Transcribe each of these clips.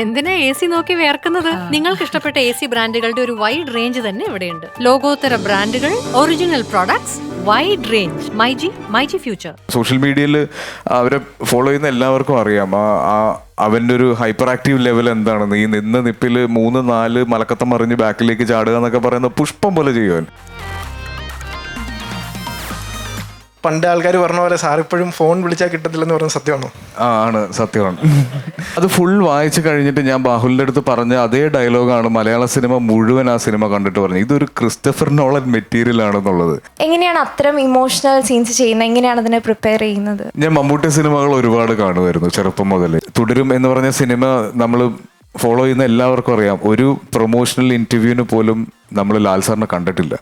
എന്തിനാ A C നോക്കി വേർക്കുന്നത്? നിങ്ങൾക്ക് ഇഷ്ടപ്പെട്ട എ സി ബ്രാൻഡുകളുടെ ഒരു വൈഡ് റേഞ്ച് തന്നെ ഇവിടെയുണ്ട്. ലോകോത്തര ബ്രാൻഡുകൾ, original products, wide range. MyG future. Social മീഡിയയിൽ അവരെ ഫോളോ ചെയ്യുന്ന എല്ലാവർക്കും അറിയാം അവൻ്റെ ഒരു ഹൈപ്പർ ആക്റ്റീവ് ലെവൽ എന്താണെന്ന്. ഈ നിപ്പിൽ 3-4 മലക്കത്തം മറിഞ്ഞ് ബാക്കിലേക്ക് ചാടുക എന്നൊക്കെ പറയുന്ന പുഷ്പം പോലെ ചെയ്യുവാൻ. പണ്ട് ആൾക്കാർ പറഞ്ഞ പോലെ സാർ ഇപ്പോഴും ഫോൺ വിളിച്ചാൽ കിട്ടത്തില്ലെന്ന് പറഞ്ഞ സത്യമാണോ? ആണ്, സത്യമാണ്. അത് ഫുൾ വായിച്ചു കഴിഞ്ഞിട്ട് ഞാൻ ബാഹുലിൻ്റെ അടുത്ത് പറഞ്ഞ അതേ ഡയലോഗാണ് മലയാള സിനിമ മുഴുവൻ ആ സിനിമ കണ്ടിട്ട് പറഞ്ഞു. ഇതൊരു ക്രിസ്റ്റഫർ നോളൻ മെറ്റീരിയൽ ആണെന്നുള്ളത്. എങ്ങനെയാണ് അത്തരം ഇമോഷണൽ സീൻസ് ചെയ്യുന്നത്? എങ്ങനെയാണ് അതിനെ പ്രിപ്പയർ ചെയ്യുന്നത്? ഞാൻ മമ്മൂട്ടി സിനിമകൾ ഒരുപാട് കാണുമായിരുന്നു ചെറുപ്പം മുതൽ. തുടരും എന്ന് പറഞ്ഞ സിനിമ നമ്മൾ ഫോളോ ചെയ്യുന്ന എല്ലാവർക്കും അറിയാം. ഒരു പ്രൊമോഷണൽ ഇൻ്റർവ്യൂവിന് പോലും നമ്മൾ ലാൽ സാറിനെ കണ്ടിട്ടില്ല.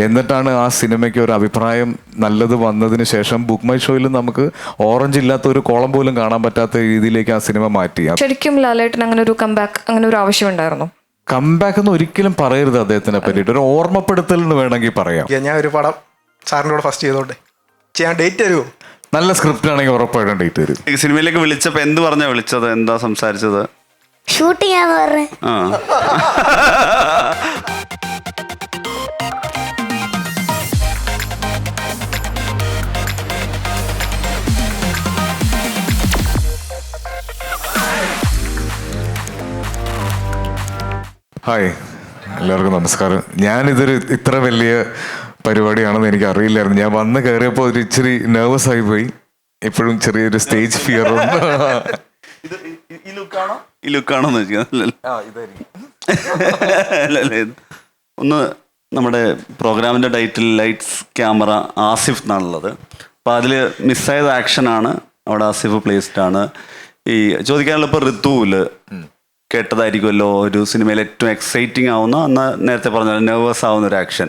എന്നിട്ടാണ് ആ സിനിമയ്ക്ക് ഒരു അഭിപ്രായം നല്ലത് വന്നതിന് ശേഷം ബുക്ക് മൈ ഷോയിൽ നമുക്ക് ഓറഞ്ച് ഇല്ലാത്ത ഒരു കോളം പോലും കാണാൻ പറ്റാത്ത രീതിയിലേക്ക് ആ സിനിമ മാറ്റി. ശരിക്കും ലാലേട്ടൻ അങ്ങനെ ഒരു കംബാക്ക്, അങ്ങനെ ഒരു ആവശ്യം ഉണ്ടായിരുന്നു? കംബാക്ക് എന്ന് ഒരിക്കലും പറയരുത് അദ്ദേഹത്തിനെ പറ്റിയിട്ട്. ഒരു ഓർമ്മപ്പെടുത്തൽ എന്ന് വേണമെങ്കിൽ പറയാം. ഞാൻ ഒരു പടം സാറിൻ്റെ കൂടെ ഫസ്റ്റ് ചെയ്തോട്ടെ, ചെയ്യാൻ ഡേറ്റ് തരുമോ? നല്ല സ്ക്രിപ്റ്റ് ആണെങ്കിൽ ഉറപ്പായിട്ടും ഡേറ്റ് തരും. ഈ സിനിമയിലേക്ക് വിളിച്ചപ്പോൾ എന്ത് പറഞ്ഞാ വിളിച്ചത്? എന്താ സംസാരിച്ചത്? ഷൂട്ട് ചെയ്യാന്ന് പറഞ്ഞു. ഹായ്, എല്ലാവർക്കും നമസ്കാരം. ഞാനിതൊരു ഇത്ര വലിയ പരിപാടിയാണെന്ന് എനിക്ക് അറിയില്ലായിരുന്നു. ഞാൻ വന്ന് കയറിയപ്പോൾ ഒരു ഇച്ചിരി നെർവസ് ആയി പോയി. ഇപ്പോഴും ചെറിയൊരു സ്റ്റേജ് ഫിയർ ഉണ്ട്. ഈ ലുക്കാണോന്ന് ഒന്ന് നമ്മുടെ പ്രോഗ്രാമിന്റെ ടൈറ്റിൽ ലൈറ്റ്സ് ക്യാമറ ആസിഫ് എന്നാണുള്ളത്. അപ്പോൾ അതിൽ മിസ്സായത് ആക്ഷനാണ്. അവിടെ ആസിഫ് പ്ലേസ്ഡ് ആണ്. ഈ ചോദിക്കാനുള്ള ഇപ്പോൾ ഋതുവില് കേട്ടതായിരിക്കുമല്ലോ ഒരു സിനിമയിൽ ഏറ്റവും എക്സൈറ്റിംഗ് ആവുന്ന, അന്ന് നേരത്തെ പറഞ്ഞ നെർവസ് ആവുന്ന ഒരു ആക്ഷൻ.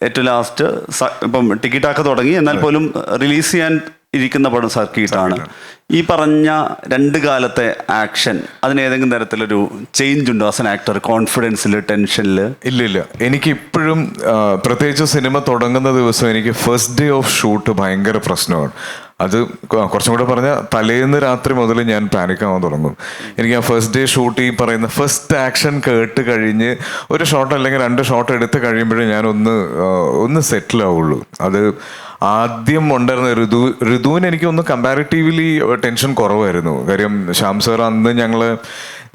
ഏറ്റവും ലാസ്റ്റ് ഇപ്പം ടിക്കറ്റൊക്കെ തുടങ്ങി, എന്നാൽ പോലും റിലീസ് ചെയ്യാൻ ഇരിക്കുന്ന പടം സർക്കീട്ടാണ്. ഈ പറഞ്ഞ 2 കാലത്തെ ആക്ഷൻ, അതിന് ഏതെങ്കിലും തരത്തിലൊരു ചേഞ്ച് ഉണ്ടോ ആസ് ആൻ ആക്ടർ? കോൺഫിഡൻസിൽ, ടെൻഷനിൽ? ഇല്ല. എനിക്ക് ഇപ്പോഴും പ്രത്യേകിച്ച് സിനിമ തുടങ്ങുന്ന ദിവസം എനിക്ക് ഫസ്റ്റ് ഡേ ഓഫ് ഷൂട്ട് ഭയങ്കര പ്രശ്നമാണ്. അത് കുറച്ചും കൂടെ പറഞ്ഞാൽ തലേന്ന് രാത്രി മുതൽ ഞാൻ പാനിക്കാവാൻ തുടങ്ങും. എനിക്ക് ആ ഫസ്റ്റ് ഡേ ഷൂട്ട്, ഈ പറയുന്ന ഫസ്റ്റ് ആക്ഷൻ കേട്ട് കഴിഞ്ഞ് ഒരു ഷോട്ട് അല്ലെങ്കിൽ 2 ഷോട്ട് എടുത്ത് കഴിയുമ്പോഴേ ഞാൻ ഒന്ന് സെറ്റിൽ ആവുള്ളൂ. അത് ആദ്യം ഉണ്ടായിരുന്ന ഋതുവിന് എനിക്ക് ഒന്ന് കമ്പാരിറ്റീവ്ലി ടെൻഷൻ കുറവായിരുന്നു. കാര്യം ശ്യാം സാർ അന്ന്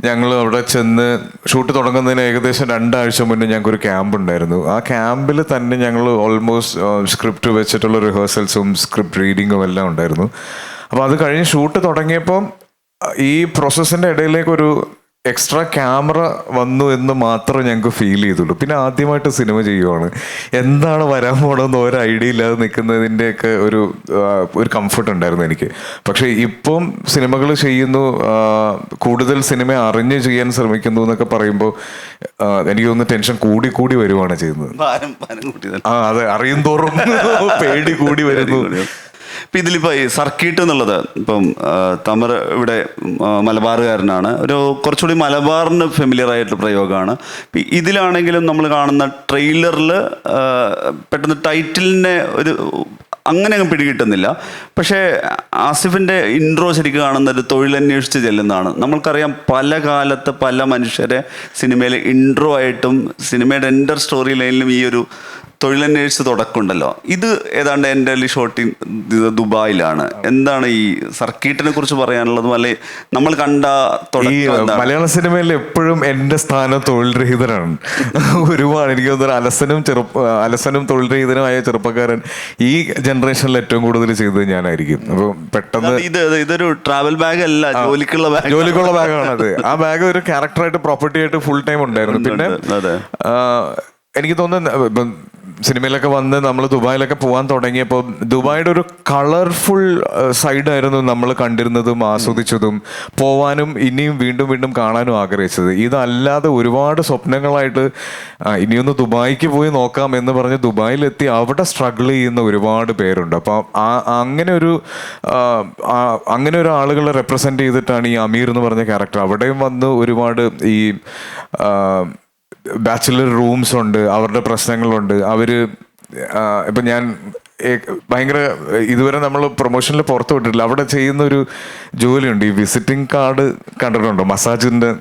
ഞങ്ങൾ അവിടെ ചെന്ന് ഷൂട്ട് തുടങ്ങുന്നതിന് ഏകദേശം 2 ആഴ്ച മുന്നേ ഞങ്ങൾക്കൊരു ക്യാമ്പ് ഉണ്ടായിരുന്നു. ആ ക്യാമ്പിൽ തന്നെ ഞങ്ങൾ ഓൾമോസ്റ്റ് സ്ക്രിപ്റ്റ് വെച്ചിട്ടുള്ള റിഹേഴ്സൽസും സ്ക്രിപ്റ്റ് റീഡിങ്ങും എല്ലാം ഉണ്ടായിരുന്നു. അപ്പോൾ അത് കഴിഞ്ഞ് ഷൂട്ട് തുടങ്ങിയപ്പം ഈ പ്രോസസ്സിൻ്റെ ഇടയിലേക്കൊരു എക്സ്ട്രാ ക്യാമറ വന്നു എന്ന് മാത്രമേ ഞങ്ങൾക്ക് ഫീൽ ചെയ്തുള്ളൂ. പിന്നെ ആദ്യമായിട്ട് സിനിമ ചെയ്യുവാണ്, എന്താണ് വരാൻ പോകണമെന്ന് ഒരു ഐഡിയ ഇല്ലാതെ നിൽക്കുന്നതിൻ്റെയൊക്കെ ഒരു കംഫർട്ട് ഉണ്ടായിരുന്നു എനിക്ക്. പക്ഷേ ഇപ്പം സിനിമകൾ ചെയ്യുന്നു, കൂടുതൽ സിനിമ അറിഞ്ഞ് ചെയ്യാൻ ശ്രമിക്കുന്നു എന്നൊക്കെ പറയുമ്പോൾ എനിക്ക് തോന്നുന്നു ടെൻഷൻ കൂടി വരുവാണ് ചെയ്യുന്നത്. അതെ, അറിയും തോറും പേടി കൂടി വരുന്നു. ഇപ്പം ഇതിലിപ്പോൾ ഈ സർക്കീട്ട് എന്നുള്ളത്, ഇപ്പം തമർ ഇവിടെ മലബാറുകാരനാണ്, ഒരു കുറച്ചുകൂടി മലബാറിന് ഫെമിലിയർ ആയിട്ടുള്ള പ്രയോഗമാണ്. ഇതിലാണെങ്കിലും നമ്മൾ കാണുന്ന ട്രെയിലറിൽ പെട്ടെന്ന് ടൈറ്റിലിനെ അങ്ങനെ അങ്ങ് പിടികിട്ടുന്നില്ല. പക്ഷേ ആസിഫിൻ്റെ ഇൻട്രോ ശരിക്കും കാണുന്നത് തൊഴിലന്വേഷിച്ച് ചെല്ലുന്നതാണ്. നമ്മൾക്കറിയാം പല കാലത്ത് പല മനുഷ്യരെ സിനിമയിലെ ഇൻട്രോ ആയിട്ടും സിനിമയുടെ എൻ്റർ സ്റ്റോറി ലൈനിലും ഈ ഒരു തൊഴിലന്വേഷിച്ച് തുടക്കമുണ്ടല്ലോ. ഇത് ഏതാണ്ട് എൻ്റെ ഷൂട്ടിംഗ് ദുബായിലാണ്. എന്താണ് ഈ സർക്കീട്ടിനെ കുറിച്ച് പറയാനുള്ളതും, അല്ലെ നമ്മൾ കണ്ട ഈ മലയാള സിനിമയിൽ എപ്പോഴും എൻ്റെ സ്ഥാനം തൊഴിൽ രഹിതനാണ്. ഒരുപാട് എനിക്ക് തോന്നുന്നു അലസനും തൊഴിൽ രഹിതനുമായ ചെറുപ്പക്കാരൻ ഈ ജനറേഷനിൽ ഏറ്റവും കൂടുതൽ ചെയ്തത് ഞാനായിരിക്കും. അപ്പൊ പെട്ടെന്ന് ഇതൊരു ട്രാവൽ ബാഗ് അല്ല, ജോലിക്കുള്ള ബാഗാണ് അത്. ആ ബാഗ് ഒരു ക്യാരക്ടറായിട്ട്, പ്രോപ്പർട്ടി ആയിട്ട് ഫുൾ ടൈം ഉണ്ടായിരുന്നു. പിന്നെ എനിക്ക് തോന്നുന്നു സിനിമയിലൊക്കെ വന്ന് നമ്മൾ ദുബായിലൊക്കെ പോകാൻ തുടങ്ങിയപ്പോൾ ദുബായിയുടെ ഒരു കളർഫുൾ സൈഡായിരുന്നു നമ്മൾ കണ്ടിരുന്നതും ആസ്വദിച്ചതും പോവാനും ഇനിയും വീണ്ടും കാണാനും ആഗ്രഹിച്ചത്. ഇതല്ലാതെ ഒരുപാട് സ്വപ്നങ്ങളായിട്ട് ഇനിയൊന്ന് ദുബായിക്ക് പോയി നോക്കാം എന്ന് പറഞ്ഞ് ദുബായിലെത്തി അവിടെ സ്ട്രഗിൾ ചെയ്യുന്ന ഒരുപാട് പേരുണ്ട്. അപ്പം അങ്ങനെ ഒരു ആളുകളെ റെപ്രസെൻ്റ് ചെയ്തിട്ടാണ് ഈ അമീർ എന്ന് പറഞ്ഞ ക്യാരക്ടർ. അവിടെയും വന്ന് ഒരുപാട് ഈ ബാച്ചിലർ റൂംസ് ഉണ്ട്, അവരുടെ പ്രശ്നങ്ങളുണ്ട്. ഇപ്പം ഞാൻ ഭയങ്കര ഇതുവരെ നമ്മൾ പ്രൊമോഷനിൽ പുറത്തു വിട്ടിട്ടില്ല. അവിടെ ചെയ്യുന്ന ഒരു ജോലിയുണ്ട്, ഈ വിസിറ്റിംഗ് കാർഡ് കണ്ടിട്ടുണ്ടോ, മസാജിന്റെ.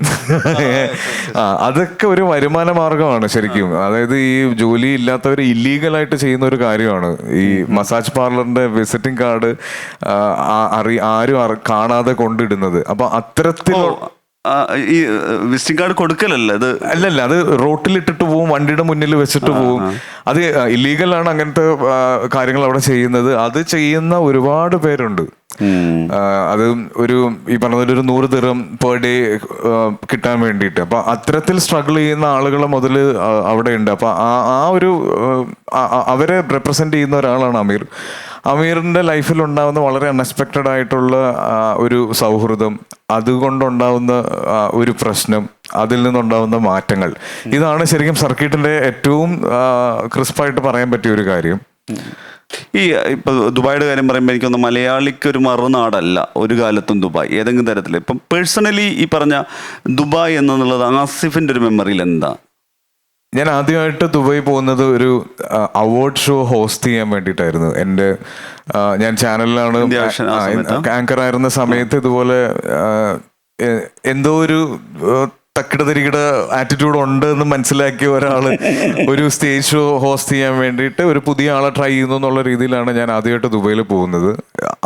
അതൊക്കെ ഒരു വരുമാന മാർഗമാണ് ശരിക്കും. അതായത് ഈ ജോലി ഇല്ലാത്തവർ ഇല്ലീഗലായിട്ട് ചെയ്യുന്ന ഒരു കാര്യമാണ് ഈ മസാജ് പാർലറിന്റെ വിസിറ്റിംഗ് കാർഡ് ആരും കാണാതെ കൊണ്ടിടുന്നത്. അപ്പൊ അത്തരത്തിൽ ഈ വിസിറ്റിംഗ് കാർഡ് കൊടുക്കലല്ല ഇത്? അല്ലല്ല, അത് റോട്ടിലിട്ടിട്ട് പോവും, വണ്ടിയുടെ മുന്നിൽ വെച്ചിട്ട് പോവും. അത് ഇല്ലീഗലാണ് അങ്ങനത്തെ കാര്യങ്ങൾ അവിടെ ചെയ്യുന്നത്. അത് ചെയ്യുന്ന ഒരുപാട് പേരുണ്ട്. അത് ഈ പറഞ്ഞ ഒരു 100 ദിർഹം പെർ ഡേ കിട്ടാൻ വേണ്ടിയിട്ട്. അപ്പൊ അത്തരത്തിൽ സ്ട്രഗിൾ ചെയ്യുന്ന ആളുകളെ മുതൽ അവിടെ ഉണ്ട്. അപ്പൊ അവരെ റെപ്രസെന്റ് ചെയ്യുന്ന ഒരാളാണ് അമീർ. അമീറിന്റെ ലൈഫിൽ ഉണ്ടാകുന്ന വളരെ അൺഎക്സ്പെക്റ്റഡ് ആയിട്ടുള്ള ഒരു സൗഹൃദം, അതുകൊണ്ടുണ്ടാവുന്ന ഒരു പ്രശ്നം, അതിൽ നിന്നുണ്ടാവുന്ന മാറ്റങ്ങൾ, ഇതാണ് ശരിക്കും സർക്കിട്ടിന്റെ ഏറ്റവും ക്രിസ്പായിട്ട് പറയാൻ പറ്റിയ ഒരു കാര്യം. ഈ ഇപ്പൊ ദുബായിയുടെ കാര്യം പറയുമ്പോൾ എനിക്കൊന്ന് മലയാളിക്ക് ഒരു മറുനാടല്ല ഒരു കാലത്തും ദുബായ് ഏതെങ്കിലും തരത്തിൽ. ഇപ്പം പേഴ്സണലി ഈ പറഞ്ഞ ദുബായ് എന്നുള്ളത് ആസിഫിന്റെ ഒരു മെമ്മറിയിൽ എന്താ? ഞാൻ ആദ്യമായിട്ട് ദുബായ് പോകുന്നത് ഒരു അവാർഡ് ഷോ ഹോസ്റ്റ് ചെയ്യാൻ വേണ്ടിയിട്ടായിരുന്നു. ഞാൻ ചാനലിലാണ് ആങ്കർ ആയിരുന്ന സമയത്ത് ഇതുപോലെ എന്തോ ഒരു തക്കിട ആറ്റിറ്റ്യൂഡ് ഉണ്ട് എന്ന് മനസ്സിലാക്കിയ ഒരാള് ഒരു സ്റ്റേജ് ഷോ ഹോസ്റ്റ് ചെയ്യാൻ വേണ്ടിയിട്ട് ഒരു പുതിയ ആളെ ട്രൈ ചെയ്യുന്നു എന്നുള്ള രീതിയിലാണ് ഞാൻ ആദ്യമായിട്ട് ദുബൈയിൽ പോകുന്നത്.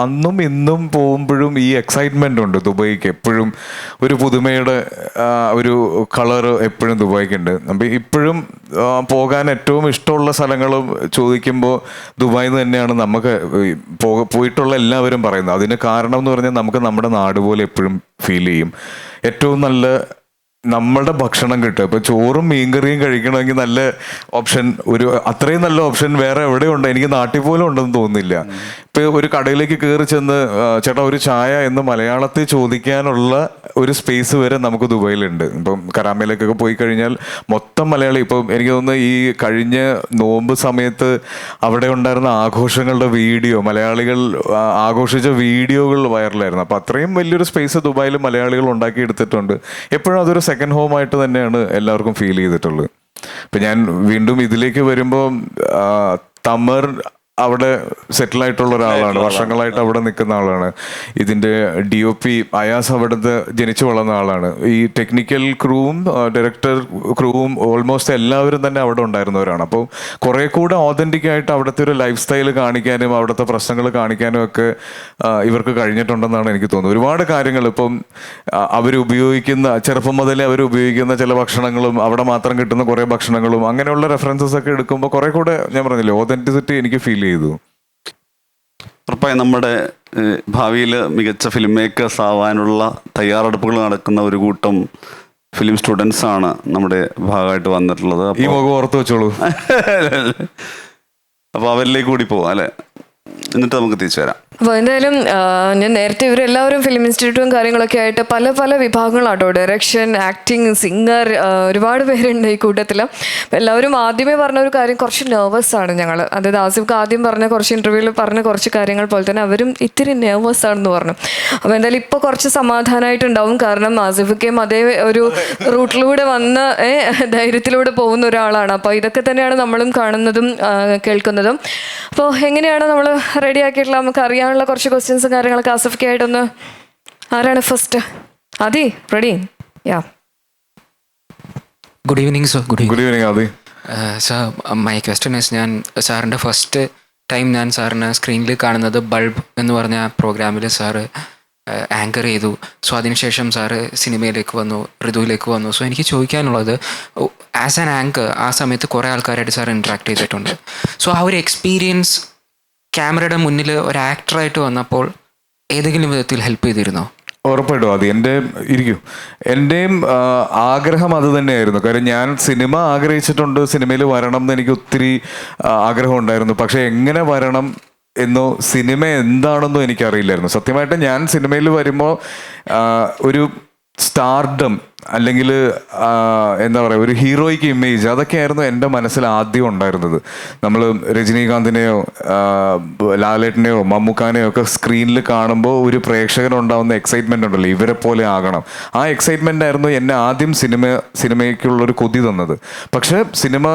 അന്നും ഇന്നും പോകുമ്പോഴും ഈ എക്സൈറ്റ്മെന്റ് ഉണ്ട് ദുബൈക്ക്. എപ്പോഴും ഒരു പുതുമയുടെ ഒരു കളർ എപ്പോഴും ദുബായ്ക്ക് ഉണ്ട്. അപ്പം ഇപ്പോഴും പോകാൻ ഏറ്റവും ഇഷ്ടമുള്ള സ്ഥലങ്ങളും ചോദിക്കുമ്പോൾ ദുബായിൽ നിന്ന് തന്നെയാണ് നമുക്ക് പോയിട്ടുള്ള എല്ലാവരും പറയുന്നത്. അതിന് കാരണം എന്ന് പറഞ്ഞാൽ നമുക്ക് നമ്മുടെ നാട് പോലെ എപ്പോഴും ഫീൽ ചെയ്യും. ഏറ്റവും നല്ല നമ്മളുടെ ഭക്ഷണം കിട്ടും. ഇപ്പൊ ചോറും മീൻകറിയും കഴിക്കണമെങ്കിൽ നല്ല ഓപ്ഷൻ, അത്രയും നല്ല ഓപ്ഷൻ വേറെ എവിടെയുണ്ട്? എനിക്ക് നാട്ടിൽ പോലും ഉണ്ടെന്ന് തോന്നുന്നില്ല. ഇപ്പൊ ഒരു കടയിലേക്ക് കയറി ചെന്ന് ചേട്ടാ ഒരു ചായ എന്ന് മലയാളത്തിൽ ചോദിക്കാനുള്ള ഒരു സ്പേസ് വരെ നമുക്ക് ദുബായിലുണ്ട്. ഇപ്പം കരാമയിലേക്കൊക്കെ പോയി കഴിഞ്ഞാൽ മൊത്തം മലയാളി. ഇപ്പം എനിക്ക് തോന്നുന്നു ഈ കഴിഞ്ഞ നോമ്പ് സമയത്ത് അവിടെ ഉണ്ടായിരുന്ന ആഘോഷങ്ങളുടെ വീഡിയോ, മലയാളികൾ ആഘോഷിച്ച വീഡിയോകൾ വൈറലായിരുന്നു. അപ്പൊ അത്രയും വലിയൊരു സ്പേസ് ദുബായിൽ മലയാളികൾ ഉണ്ടാക്കിയെടുത്തിട്ടുണ്ട്. എപ്പോഴും അതൊരു സെക്കൻഡ് ഹോം ആയിട്ട് തന്നെയാണ് എല്ലാവർക്കും ഫീൽ ചെയ്തിട്ടുള്ളത്. ഇപ്പൊ ഞാൻ വീണ്ടും ഇതിലേക്ക് വരുമ്പോൾ തമർ അവിടെ സെറ്റിൽ ആയിട്ടുള്ള ഒരാളാണ്, വർഷങ്ങളായിട്ട് അവിടെ നിൽക്കുന്ന ആളാണ്. ഇതിന്റെ DOP അയാസ് അവിടുത്തെ ജനിച്ചു വളർന്ന ആളാണ്. ഈ ടെക്നിക്കൽ ക്രൂവും ഡയറക്ടർ ക്രൂവും ഓൾമോസ്റ്റ് എല്ലാവരും തന്നെ അവിടെ ഉണ്ടായിരുന്നവരാണ്. അപ്പോൾ കുറെ കൂടെ ഓതന്റിക് ആയിട്ട് അവിടുത്തെ ഒരു ലൈഫ് സ്റ്റൈൽ കാണിക്കാനും അവിടുത്തെ പ്രശ്നങ്ങൾ കാണിക്കാനും ഒക്കെ ഇവർക്ക് കഴിഞ്ഞിട്ടുണ്ടെന്നാണ് എനിക്ക് തോന്നുന്നത്. ഒരുപാട് കാര്യങ്ങൾ ഇപ്പം അവരുപയോഗിക്കുന്ന, ചെറുപ്പം മുതലേ അവരുപയോഗിക്കുന്ന ചില ഭക്ഷണങ്ങളും അവിടെ മാത്രം കിട്ടുന്ന കുറെ ഭക്ഷണങ്ങളും അങ്ങനെയുള്ള റെഫറൻസസ് ഒക്കെ എടുക്കുമ്പോൾ കുറെ കൂടെ ഞാൻ പറഞ്ഞില്ലേ ഓതന്റിസിറ്റി എനിക്ക് ഫീൽ ചെയ്തു. ഉറപ്പായും നമ്മുടെ ഭാവിയിൽ മികച്ച ഫിലിം മേക്കേഴ്സ് ആവാനുള്ള തയ്യാറെടുപ്പുകൾ നടക്കുന്ന ഒരു കൂട്ടം ഫിലിം സ്റ്റുഡൻസ് ആണ് നമ്മുടെ ഭാഗമായിട്ട് വന്നിട്ടുള്ളത്. ഈ മുഖം ഓർത്ത് വെച്ചോളൂ. അപ്പോൾ അവരിലേക്ക് കൂടി പോവാം അല്ലേ, എന്നിട്ട് നമുക്ക് തിരിച്ചു വരാം. അപ്പോൾ എന്തായാലും ഞാൻ നേരത്തെ ഇവരെല്ലാവരും ഫിലിം ഇൻസ്റ്റിറ്റ്യൂട്ടും കാര്യങ്ങളൊക്കെ ആയിട്ട് പല പല വിഭാഗങ്ങളാട്ടോ, ഡയറക്ഷൻ, ആക്ടിങ്, സിംഗർ, ഒരുപാട് പേരുണ്ട് ഈ കൂട്ടത്തിൽ. അപ്പോൾ എല്ലാവരും ആദ്യമേ പറഞ്ഞ ഒരു കാര്യം, കുറച്ച് നെർവസ് ആണ് ഞങ്ങൾ. അതായത് ആസിഫ്ക്ക് ആദ്യം പറഞ്ഞ കുറച്ച് ഇൻ്റർവ്യൂവിൽ പറഞ്ഞ കുറച്ച് കാര്യങ്ങൾ പോലെ തന്നെ അവരും ഇത്തിരി നെർവസ് ആണെന്ന് പറഞ്ഞു. അപ്പോൾ എന്തായാലും ഇപ്പോൾ കുറച്ച് സമാധാനമായിട്ടുണ്ടാവും. കാരണം ആസിഫിക്കയും അതേ ഒരു റൂട്ടിലൂടെ വന്ന് ധൈര്യത്തിലൂടെ പോകുന്ന ഒരാളാണ്. അപ്പോൾ ഇതൊക്കെ തന്നെയാണ് നമ്മളും കാണുന്നതും കേൾക്കുന്നതും. അപ്പോൾ എങ്ങനെയാണ് നമ്മൾ റെഡി ആക്കിയിട്ടുള്ള നമുക്ക് അറിയാനുള്ള കുറച്ച് ക്വസ്റ്റ്യൻസും കാര്യങ്ങളൊക്കെ ആസിഫ്ക്ക് ആയിട്ടൊന്ന്. ആരാണ് first? Aadhi, ready? Yeah. Good evening sir. Good evening Aadhi. Sir, my question is, ഞാൻ സാറിൻ്റെ ഫസ്റ്റ് ടൈം ഞാൻ സാറിനെ സ്ക്രീനിൽ കാണുന്നത് ബൾബ് എന്ന് പറഞ്ഞ പ്രോഗ്രാമിൽ സാറ് ആങ്കർ ചെയ്തു. സോ അതിനുശേഷം സാറ് സിനിമയിലേക്ക് വന്നു, ഋതുവിലേക്ക് വന്നു. സോ എനിക്ക് ചോദിക്കാനുള്ളത്, ആസ് ആൻ ആങ്കർ ആ സമയത്ത് കുറേ ആൾക്കാരായിട്ട് സാർ ഇൻട്രാക്ട് ചെയ്തിട്ടുണ്ട്. സോ ആ ഒരു എക്സ്പീരിയൻസ് ക്യാമറയുടെ മുന്നിൽ ഒരു ആക്ടറായിട്ട് വന്നപ്പോൾ ഏതെങ്കിലും വിധത്തിൽ ഹെൽപ്പ് ചെയ്തിരുന്നോ? ഉറപ്പായിട്ടും അത് എൻ്റെയും ആഗ്രഹം അത് തന്നെയായിരുന്നു. കാര്യം ഞാൻ സിനിമ ആഗ്രഹിച്ചിട്ടുണ്ട്, സിനിമയിൽ വരണം എന്ന് എനിക്ക് ഒത്തിരി ആഗ്രഹം ഉണ്ടായിരുന്നു. പക്ഷെ എങ്ങനെ വരണം എന്നോ സിനിമ എന്താണെന്നോ എനിക്കറിയില്ലായിരുന്നു. സത്യമായിട്ട് ഞാൻ സിനിമയിൽ വരുമ്പോൾ ഒരു സ്റ്റാർഡം അല്ലെങ്കിൽ എന്താ പറയുക, ഒരു ഹീറോയ്ക്ക് ഇമേജ്, അതൊക്കെയായിരുന്നു എൻ്റെ മനസ്സിൽ ആദ്യം ഉണ്ടായിരുന്നത്. നമ്മൾ രജനീകാന്തിനെയോ ലാലേട്ടനെയോ മമ്മൂക്കാനെയോ ഒക്കെ സ്ക്രീനിൽ കാണുമ്പോൾ ഒരു പ്രേക്ഷകനുണ്ടാവുന്ന എക്സൈറ്റ്മെൻ്റ് ഉണ്ടല്ലോ, ഇവരെ പോലെ ആകണം. ആ എക്സൈറ്റ്മെൻ്റ് ആയിരുന്നു എന്നെ ആദ്യം സിനിമയ്ക്കുള്ളൊരു കൊതി തന്നത്. പക്ഷേ സിനിമ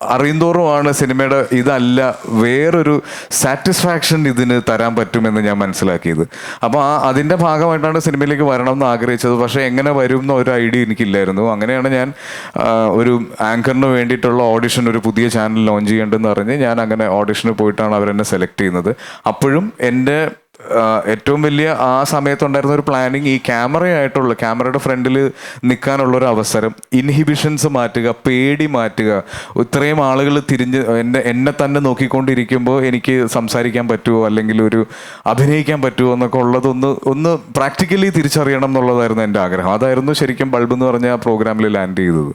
അറിയുന്തോറുമാണ് സിനിമയുടെ ഇതല്ല വേറൊരു സാറ്റിസ്ഫാക്ഷൻ ഇതിന് തരാൻ പറ്റുമെന്ന് ഞാൻ മനസ്സിലാക്കിയത്. അപ്പോൾ അതിൻ്റെ ഭാഗമായിട്ടാണ് സിനിമയിലേക്ക് വരണം എന്ന് ആഗ്രഹിച്ചത്. പക്ഷേ എങ്ങനെ വരും എന്ന ഒരു ഐഡിയ എനിക്കില്ലായിരുന്നു. അങ്ങനെയാണ് ഞാൻ ഒരു ആങ്കറിന് വേണ്ടിയിട്ടുള്ള ഓഡിഷൻ, ഒരു പുതിയ ചാനൽ ലോഞ്ച് ചെയ്യേണ്ടതെന്ന് പറഞ്ഞ് ഞാൻ അങ്ങനെ ഓഡിഷന് പോയിട്ടാണ് അവരെന്നെ സെലക്ട് ചെയ്യുന്നത്. അപ്പോഴും എൻ്റെ ഏറ്റവും വലിയ ആ സമയത്തുണ്ടായിരുന്ന ഒരു പ്ലാനിങ് ഈ ക്യാമറയുടെ ഫ്രണ്ടിൽ നിൽക്കാനുള്ളൊരു അവസരം, ഇൻഹിബിഷൻസ് മാറ്റുക, പേടി മാറ്റുക. ഇത്രയും ആളുകൾ തിരിഞ്ഞ് എന്നെ തന്നെ നോക്കിക്കൊണ്ടിരിക്കുമ്പോൾ എനിക്ക് സംസാരിക്കാൻ പറ്റുമോ അല്ലെങ്കിൽ ഒരു അഭിനയിക്കാൻ പറ്റുമോ എന്നൊക്കെ ഉള്ളതൊന്ന് പ്രാക്ടിക്കലി തിരിച്ചറിയണം എന്നുള്ളതായിരുന്നു എൻ്റെ ആഗ്രഹം. അതായിരുന്നു ശരിക്കും ബൾബ് എന്ന് പറഞ്ഞ ആ പ്രോഗ്രാമിൽ ലാൻഡ് ചെയ്തത്.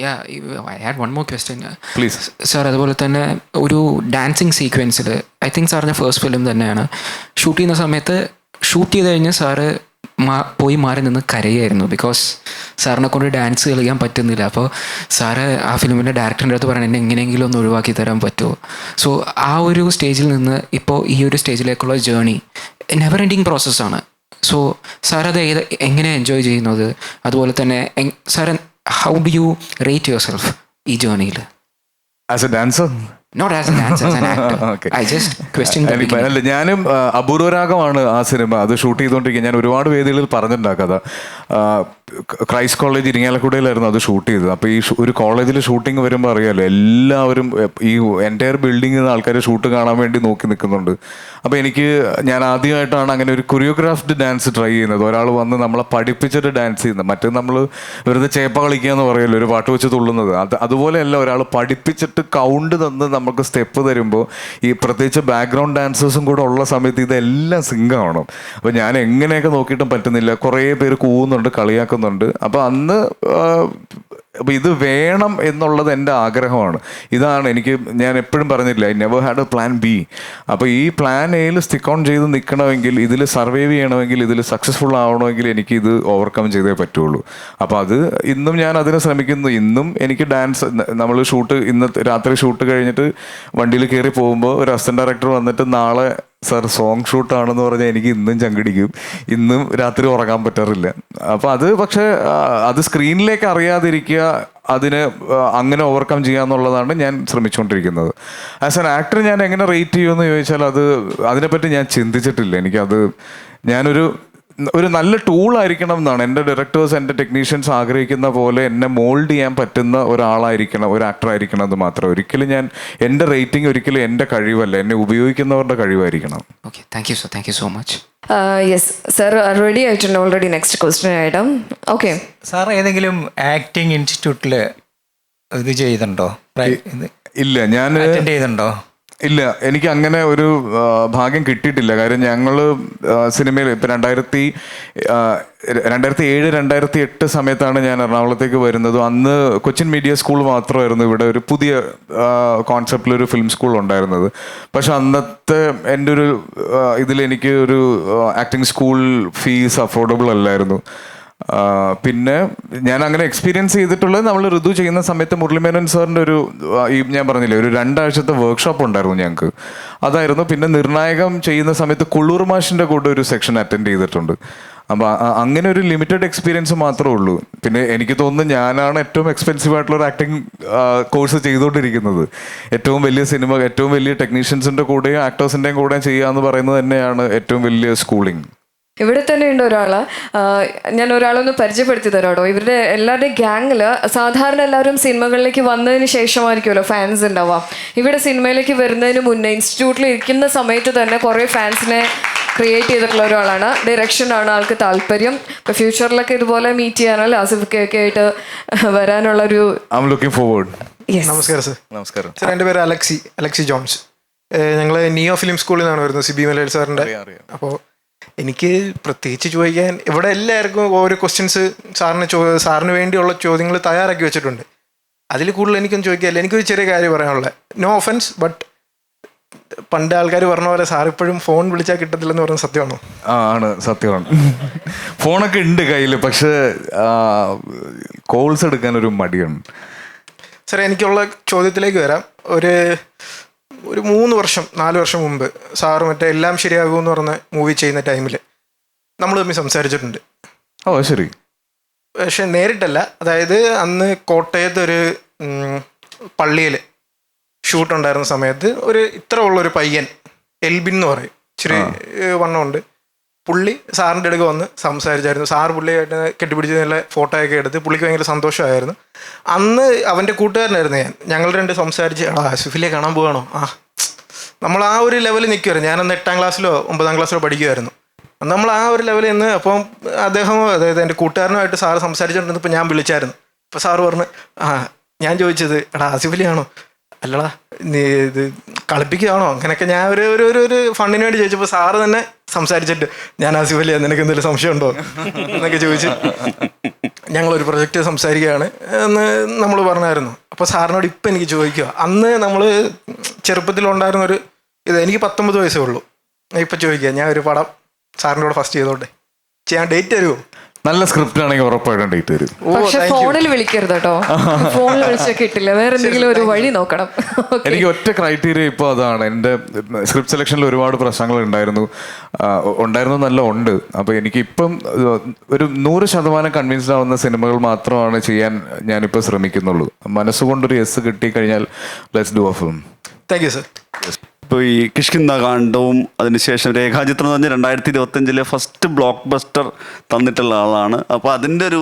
I had one more question please sir. അതുപോലെ തന്നെ ഒരു ഡാൻസിങ് സീക്വൻസിൽ ഐ തിങ്ക് സാറിൻ്റെ ഫസ്റ്റ് ഫിലിം തന്നെയാണ്. ഷൂട്ട് ചെയ്യുന്ന സമയത്ത് ഷൂട്ട് ചെയ്ത് കഴിഞ്ഞ് സാറ് പോയി മാറി നിന്ന് കരയായിരുന്നു. ബിക്കോസ് സാറിനെ കൊണ്ട് ഡാൻസ് കളിക്കാൻ പറ്റുന്നില്ല. അപ്പോൾ സാറ് ആ ഫിലിമിൻ്റെ ഡയറക്ടറിൻ്റെ അടുത്ത് പറയാൻ എന്നെ എങ്ങനെയെങ്കിലും ഒന്ന് ഒഴിവാക്കി തരാൻ പറ്റുമോ? സോ ആ ഒരു സ്റ്റേജിൽ നിന്ന് ഇപ്പോൾ ഈ ഒരു സ്റ്റേജിലേക്കുള്ള ജേർണി നെവർ എൻഡിങ് പ്രോസസ്സാണ്. സോ സാറത് എങ്ങനെ എൻജോയ് ചെയ്യുന്നത്? അതുപോലെ തന്നെ sir how do you rate yourself ഈ ജേർണിയിൽ? As a dancer? Not as a dancer, as an actor. Okay. I just question the beginning. അല്ല, ഞാനും അപൂർവരാഗമാണ് ആ സിനിമ അത് ഷൂട്ട് ചെയ്തുകൊണ്ടിരിക്കുക. ഞാൻ ഒരുപാട് വേദികളിൽ പറഞ്ഞിട്ടുണ്ടാക്കാതെ ക്രൈസ്റ്റ് കോളേജ് ഇരിങ്ങാലക്കുടയിലായിരുന്നു അത് ഷൂട്ട് ചെയ്തത്. അപ്പോൾ ഈ ഒരു കോളേജിൽ ഷൂട്ടിംഗ് വരുമ്പോൾ അറിയാമല്ലോ, എല്ലാവരും ഈ എൻ്റയർ ബിൽഡിങ്ങിൽ നിന്ന് ആൾക്കാർ ഷൂട്ട് കാണാൻ വേണ്ടി നോക്കി നിൽക്കുന്നുണ്ട്. അപ്പോൾ ഞാൻ ആദ്യമായിട്ടാണ് അങ്ങനെ ഒരു കൊറിയോഗ്രാഫ്ഡ് ഡാൻസ് ട്രൈ ചെയ്യുന്നത്. ഒരാൾ വന്ന് നമ്മളെ പഠിപ്പിച്ചിട്ട് ഡാൻസ് ചെയ്യുന്നത്. മറ്റേ നമ്മൾ വെറുതെ ചേപ്പ കളിക്കുക എന്ന് പറയുമല്ലോ, ഒരു പാട്ട് വെച്ച് തുള്ളുന്നത്. അതുപോലെയല്ല, ഒരാൾ പഠിപ്പിച്ചിട്ട് കൗണ്ട് തന്ന് നമുക്ക് സ്റ്റെപ്പ് തരുമ്പോൾ ഈ പ്രത്യേകിച്ച് ബാക്ക്ഗ്രൗണ്ട് ഡാൻസേഴ്സും കൂടെ ഉള്ള സമയത്ത് ഇതെല്ലാം സിങ്കാവണം. അപ്പോൾ ഞാൻ എങ്ങനെയൊക്കെ നോക്കിയിട്ടും പറ്റുന്നില്ല. കുറേ പേര് കൂവുന്നുണ്ട്, കളിയാക്കുന്നുണ്ട്. അപ്പോൾ അന്ന് അപ്പോൾ ഇത് വേണം എന്നുള്ളത് എൻ്റെ ആഗ്രഹമാണ്. ഇതാണ് ഞാൻ എപ്പോഴും പറഞ്ഞില്ല, I never had A plan B. അപ്പോൾ ഈ പ്ലാൻ എയിൽ സ്റ്റിക്ക് ഓൺ ചെയ്ത് നിൽക്കണമെങ്കിൽ, ഇതിൽ സർവൈവ് ചെയ്യണമെങ്കിൽ, ഇതിൽ സക്സസ്ഫുൾ ആവണമെങ്കിൽ എനിക്ക് ഇത് ഓവർകം ചെയ്തേ പറ്റുള്ളൂ. അപ്പോൾ അത് ഇന്നും ഞാൻ അതിന് ശ്രമിക്കുന്നു. ഇന്നും എനിക്ക് ഡാൻസ്, നമ്മൾ ഇന്ന് രാത്രി ഷൂട്ട് കഴിഞ്ഞിട്ട് വണ്ടിയിൽ കയറി പോകുമ്പോൾ ഒരു അസിസ്റ്റന്റ് ഡയറക്ടർ വന്നിട്ട് നാളെ സാർ സോങ് ഷൂട്ടാണെന്ന് പറഞ്ഞാൽ എനിക്ക് ഇന്നും ചങ്കിടിക്കും. ഇന്നും രാത്രി ഉറങ്ങാൻ പറ്റാറില്ല. അപ്പോൾ പക്ഷേ അത് സ്ക്രീനിലേക്ക് അറിയാതിരിക്കുക, അതിന് അങ്ങനെ ഓവർകം ചെയ്യുക എന്നുള്ളതാണ് ഞാൻ ശ്രമിച്ചുകൊണ്ടിരിക്കുന്നത്. ആസ് ആൻ ആക്ടർ ഞാൻ എങ്ങനെ റേറ്റ് ചെയ്യുമെന്ന് ചോദിച്ചാൽ അതിനെപ്പറ്റി ഞാൻ ചിന്തിച്ചിട്ടില്ല. ഞാനൊരു നല്ല ടൂളായിരിക്കണം എന്നാണ് എൻ്റെ ഡയറക്ടേഴ്സ്, എൻ്റെ ടെക്നീഷ്യൻസ് ആഗ്രഹിക്കുന്ന പോലെ എന്നെ മോൾഡ് ചെയ്യാൻ പറ്റുന്ന ഒരാളായിരിക്കണം, ഒരു ആക്ടർ ആയിരിക്കണം എന്ന് മാത്രം. ഒരിക്കലും എൻ്റെ റേറ്റിംഗ് ഒരിക്കലും എൻ്റെ കഴിവല്ല, എന്നെ ഉപയോഗിക്കുന്നവരുടെ കഴിവായിരിക്കണം. Okay, thank you so much. Yes sir, ready ആയിട്ടുണ്ട് ഓൾറെഡി നെക്സ്റ്റ് ക്വസ്റ്റ്യൻ ആയിട്ട്. ഓക്കെ സാർ, ഏതെങ്കിലും ആക്ടിങ് ഇൻസ്റ്റിറ്റ്യൂട്ടിൽ ഇത് ചെയ്തിട്ടുണ്ടോ? ഇല്ല, ഞാൻ അറ്റൻഡ് ചെയ്തിട്ടുണ്ടോ? ഇല്ല, എനിക്ക് അങ്ങനെ ഒരു ഭാഗ്യം കിട്ടിയിട്ടില്ല. കാര്യം ഞങ്ങൾ സിനിമയിൽ ഇപ്പം 2007 2008 സമയത്താണ് ഞാൻ എറണാകുളത്തേക്ക് വരുന്നത്. അന്ന് കൊച്ചിൻ മീഡിയ സ്കൂൾ മാത്രമായിരുന്നു ഇവിടെ ഒരു പുതിയ കോൺസെപ്റ്റിലൊരു ഫിലിം സ്കൂൾ ഉണ്ടായിരുന്നത്. പക്ഷെ അന്നത്തെ എൻ്റെ ഒരു ഇതിലെനിക്ക് ഒരു ആക്ടിങ് സ്കൂൾ ഫീസ് അഫോർഡബിൾ അല്ലായിരുന്നു. പിന്നെ ഞാൻ അങ്ങനെ എക്സ്പീരിയൻസ് ചെയ്തിട്ടുള്ളത്, നമ്മൾ ഋതു ചെയ്യുന്ന സമയത്ത് മുരളിമേനോൻ സാറിൻ്റെ ഞാൻ പറഞ്ഞില്ലേ, ഒരു 2 ആഴ്ചത്തെ വർക്ക്ഷോപ്പ് ഉണ്ടായിരുന്നു ഞങ്ങൾക്ക്. അതായിരുന്നു. പിന്നെ നിർണായകം ചെയ്യുന്ന സമയത്ത് കുള്ളൂർ മാഷിൻ്റെ കൂടെ ഒരു സെക്ഷൻ അറ്റൻഡ് ചെയ്തിട്ടുണ്ട്. അപ്പോൾ അങ്ങനെ ഒരു ലിമിറ്റഡ് എക്സ്പീരിയൻസ് മാത്രമേ ഉള്ളൂ. പിന്നെ എനിക്ക് തോന്നുന്നു ഞാനാണ് ഏറ്റവും എക്സ്പെൻസീവ് ആയിട്ടുള്ള ഒരു ആക്ടിങ് കോഴ്സ് ചെയ്തുകൊണ്ടിരിക്കുന്നത്. ഏറ്റവും വലിയ സിനിമ, ഏറ്റവും വലിയ ടെക്നീഷ്യൻസിൻ്റെ കൂടെയും ആക്ടേഴ്സിൻ്റെയും കൂടെയും ചെയ്യുക എന്ന് പറയുന്നത് തന്നെയാണ് ഏറ്റവും വലിയ സ്കൂളിംഗ്. ഇവിടെ തന്നെ ഉണ്ട് ഒരാൾ. ഞാൻ ഒരാളൊന്ന് പരിചയപ്പെടുത്തി തരാടോ. ഇവരുടെ എല്ലാവരുടെയും ഗ്യാങ്ങിൽ സാധാരണ എല്ലാവരും സിനിമകളിലേക്ക് വന്നതിന് ശേഷമായിരിക്കുമല്ലോ ഫാൻസ് ഉണ്ടാവുക. ഇവിടെ സിനിമയിലേക്ക് വരുന്നതിന് മുന്നേ ഇൻസ്റ്റിറ്റ്യൂട്ടിൽ ഇരിക്കുന്ന സമയത്ത് തന്നെ കുറേ ഫാൻസിനെ ക്രിയേറ്റ് ചെയ്തിട്ടുള്ള ഒരാളാണ്. ഡയറക്ഷനാണ് ആൾക്ക് താല്പര്യം. ഇപ്പോൾ ഫ്യൂച്ചറിലൊക്കെ ഇതുപോലെ മീറ്റ് ചെയ്യാനല്ലോ ആസിഫൊക്കെ ആയിട്ട് വരാനുള്ളൊരു നമസ്കാരം സർ. നമസ്കാരം സർ. എൻ്റെ പേര് അലക്സി ജോൺസ്. ഞങ്ങൾ നിയോ ഫിലിം സ്കൂളിൽ നിന്നാണ് വരുന്നത്, സിബി മലയാളി സാറിൻ്റെ. അപ്പോൾ എനിക്ക് പ്രത്യേകിച്ച് ചോദിക്കാൻ ഇവിടെ എല്ലാവർക്കും ഓരോ ക്വസ്റ്റ്യൻസ് സാറിന് വേണ്ടിയുള്ള ചോദ്യങ്ങൾ തയ്യാറാക്കി വെച്ചിട്ടുണ്ട്. അതിൽ കൂടുതൽ എനിക്കൊന്നും ചോദിക്കാനില്ല. എനിക്കൊരു ചെറിയ കാര്യം പറയാനുള്ളത്, നോ ഒഫൻസ്, ബട്ട് പണ്ട് ആൾക്കാർ പറഞ്ഞ പോലെ സാർ ഇപ്പോഴും ഫോൺ വിളിച്ചാൽ കിട്ടത്തില്ലെന്ന് പറഞ്ഞ സത്യമാണോ? ആണ്, സത്യമാണ്. ഫോണൊക്കെ ഉണ്ട് കയ്യിൽ, പക്ഷേ കോൾസ് എടുക്കാൻ ഒരു മടിയാണ്. സാർ, എനിക്കുള്ള ചോദ്യത്തിലേക്ക് വരാം. ഒരു 4 വർഷം മുമ്പ് സാറ് മറ്റേ എല്ലാം ശരിയാകുമെന്ന് പറഞ്ഞ മൂവി ചെയ്യുന്ന ടൈമിൽ നമ്മൾ തമ്മിൽ സംസാരിച്ചിട്ടുണ്ട്. ഓ ശരി. പക്ഷെ നേരിട്ടല്ല. അതായത് അന്ന് കോട്ടയത്ത് ഒരു പള്ളിയിൽ ഷൂട്ട് ഉണ്ടായിരുന്ന സമയത്ത് ഇത്ര ഉള്ളൊരു പയ്യൻ എൽബിൻ എന്ന് പറയും, ഇച്ചിരി വണ്ണമുണ്ട്. പുള്ളി സാറിൻ്റെ അടുക്ക് വന്ന് സംസാരിച്ചായിരുന്നു. സാറ് പുള്ളിയായിട്ട് കെട്ടിപ്പിടിച്ച് നല്ല ഫോട്ടോ ഒക്കെ എടുത്ത് പുള്ളിക്ക് ഭയങ്കര സന്തോഷമായിരുന്നു. അന്ന് അവൻ്റെ കൂട്ടുകാരനായിരുന്നു ഞങ്ങൾ രണ്ട് സംസാരിച്ച് ആസിഫിലെ കാണാൻ പോവാണോ, നമ്മൾ ആ ഒരു ലെവലിൽ നിൽക്കുമായിരുന്നു. ഞാനന്ന് 8ാം ക്ലാസ്സിലോ 9ാം ക്ലാസ്സിലോ പഠിക്കുമായിരുന്നു. അന്ന് നമ്മൾ ആ ഒരു ലെവലിൽ നിന്ന് അപ്പം അദ്ദേഹം, അതായത് എൻ്റെ കൂട്ടുകാരനുമായിട്ട് സാറ് സംസാരിച്ചുകൊണ്ടിരുന്നപ്പോൾ ഞാൻ വിളിച്ചായിരുന്നു. അപ്പോൾ സാറ് പറഞ്ഞു, ഞാൻ ചോദിച്ചത് ആസിഫിലെയാണോ, അല്ലടാ നീ ഇത് കളിപ്പിക്കുകയാണോ, അങ്ങനെയൊക്കെ ഞാൻ ഒരു ഫണ്ടിന് വേണ്ടി ചോദിച്ചപ്പോൾ സാറ് തന്നെ സംസാരിച്ചിട്ട് ഞാൻ ആസിഫലിയ, നിനക്ക് എന്തെങ്കിലും സംശയം ഉണ്ടോ എന്നൊക്കെ ചോദിച്ച് ഞങ്ങളൊരു പ്രൊജക്റ്റ് സംസാരിക്കുകയാണ് എന്ന് നമ്മൾ പറഞ്ഞായിരുന്നു. അപ്പോൾ സാറിനോട് ഇപ്പം എനിക്ക് ചോദിക്കുക, അന്ന് നമ്മൾ ചെറുപ്പത്തിലുണ്ടായിരുന്നൊരു എനിക്ക് 19 വയസ്സേ ഉള്ളൂ. ഇപ്പം ചോദിക്കുക, ഞാൻ ഒരു പടം സാറിൻ്റെ കൂടെ ഫസ്റ്റ് ചെയ്തോട്ടെ, ചെയ്യാൻ ഡേറ്റ് തരുമോ? നല്ല സ്ക്രിപ്റ്റ് ആണെങ്കിൽ ഉറപ്പായിട്ടും ഡേറ്റ് തരും. പക്ഷെ ഫോണിൽ വിളിക്കരുത് കേട്ടോ, ഫോണിൽ വിളിച്ചാൽ കിട്ടില്ല, വേറെ എന്തെങ്കിലും ഒരു വഴി നോക്കണം. എനിക്ക് ഒറ്റ ക്രൈറ്റീരിയ ഇപ്പോൾ അതാണ്. എൻ്റെ സ്ക്രിപ്റ്റ് സെലക്ഷനിൽ ഒരുപാട് പ്രശ്നങ്ങൾ ഉണ്ടായിരുന്നു നല്ല ഉണ്ട്. അപ്പോൾ എനിക്കിപ്പം ഒരു 100% കൺവിൻസ്ഡ് ആവുന്ന സിനിമകൾ മാത്രമാണ് ചെയ്യാൻ ഞാനിപ്പോൾ ശ്രമിക്കുന്നുള്ളൂ. മനസ്സുകൊണ്ടൊരു യെസ് കിട്ടിക്കഴിഞ്ഞാൽ let's do A film. Thank you sir. ഇപ്പോൾ ഈ കിഷ്കിന്ധാകാണ്ഡവും അതിനുശേഷം രേഖാചിത്രം എന്ന് പറഞ്ഞാൽ 2025 ഫസ്റ്റ് ബ്ലോക്ക് ബസ്റ്റർ തന്നിട്ടുള്ള ആളാണ്. അപ്പോൾ അതിൻ്റെ ഒരു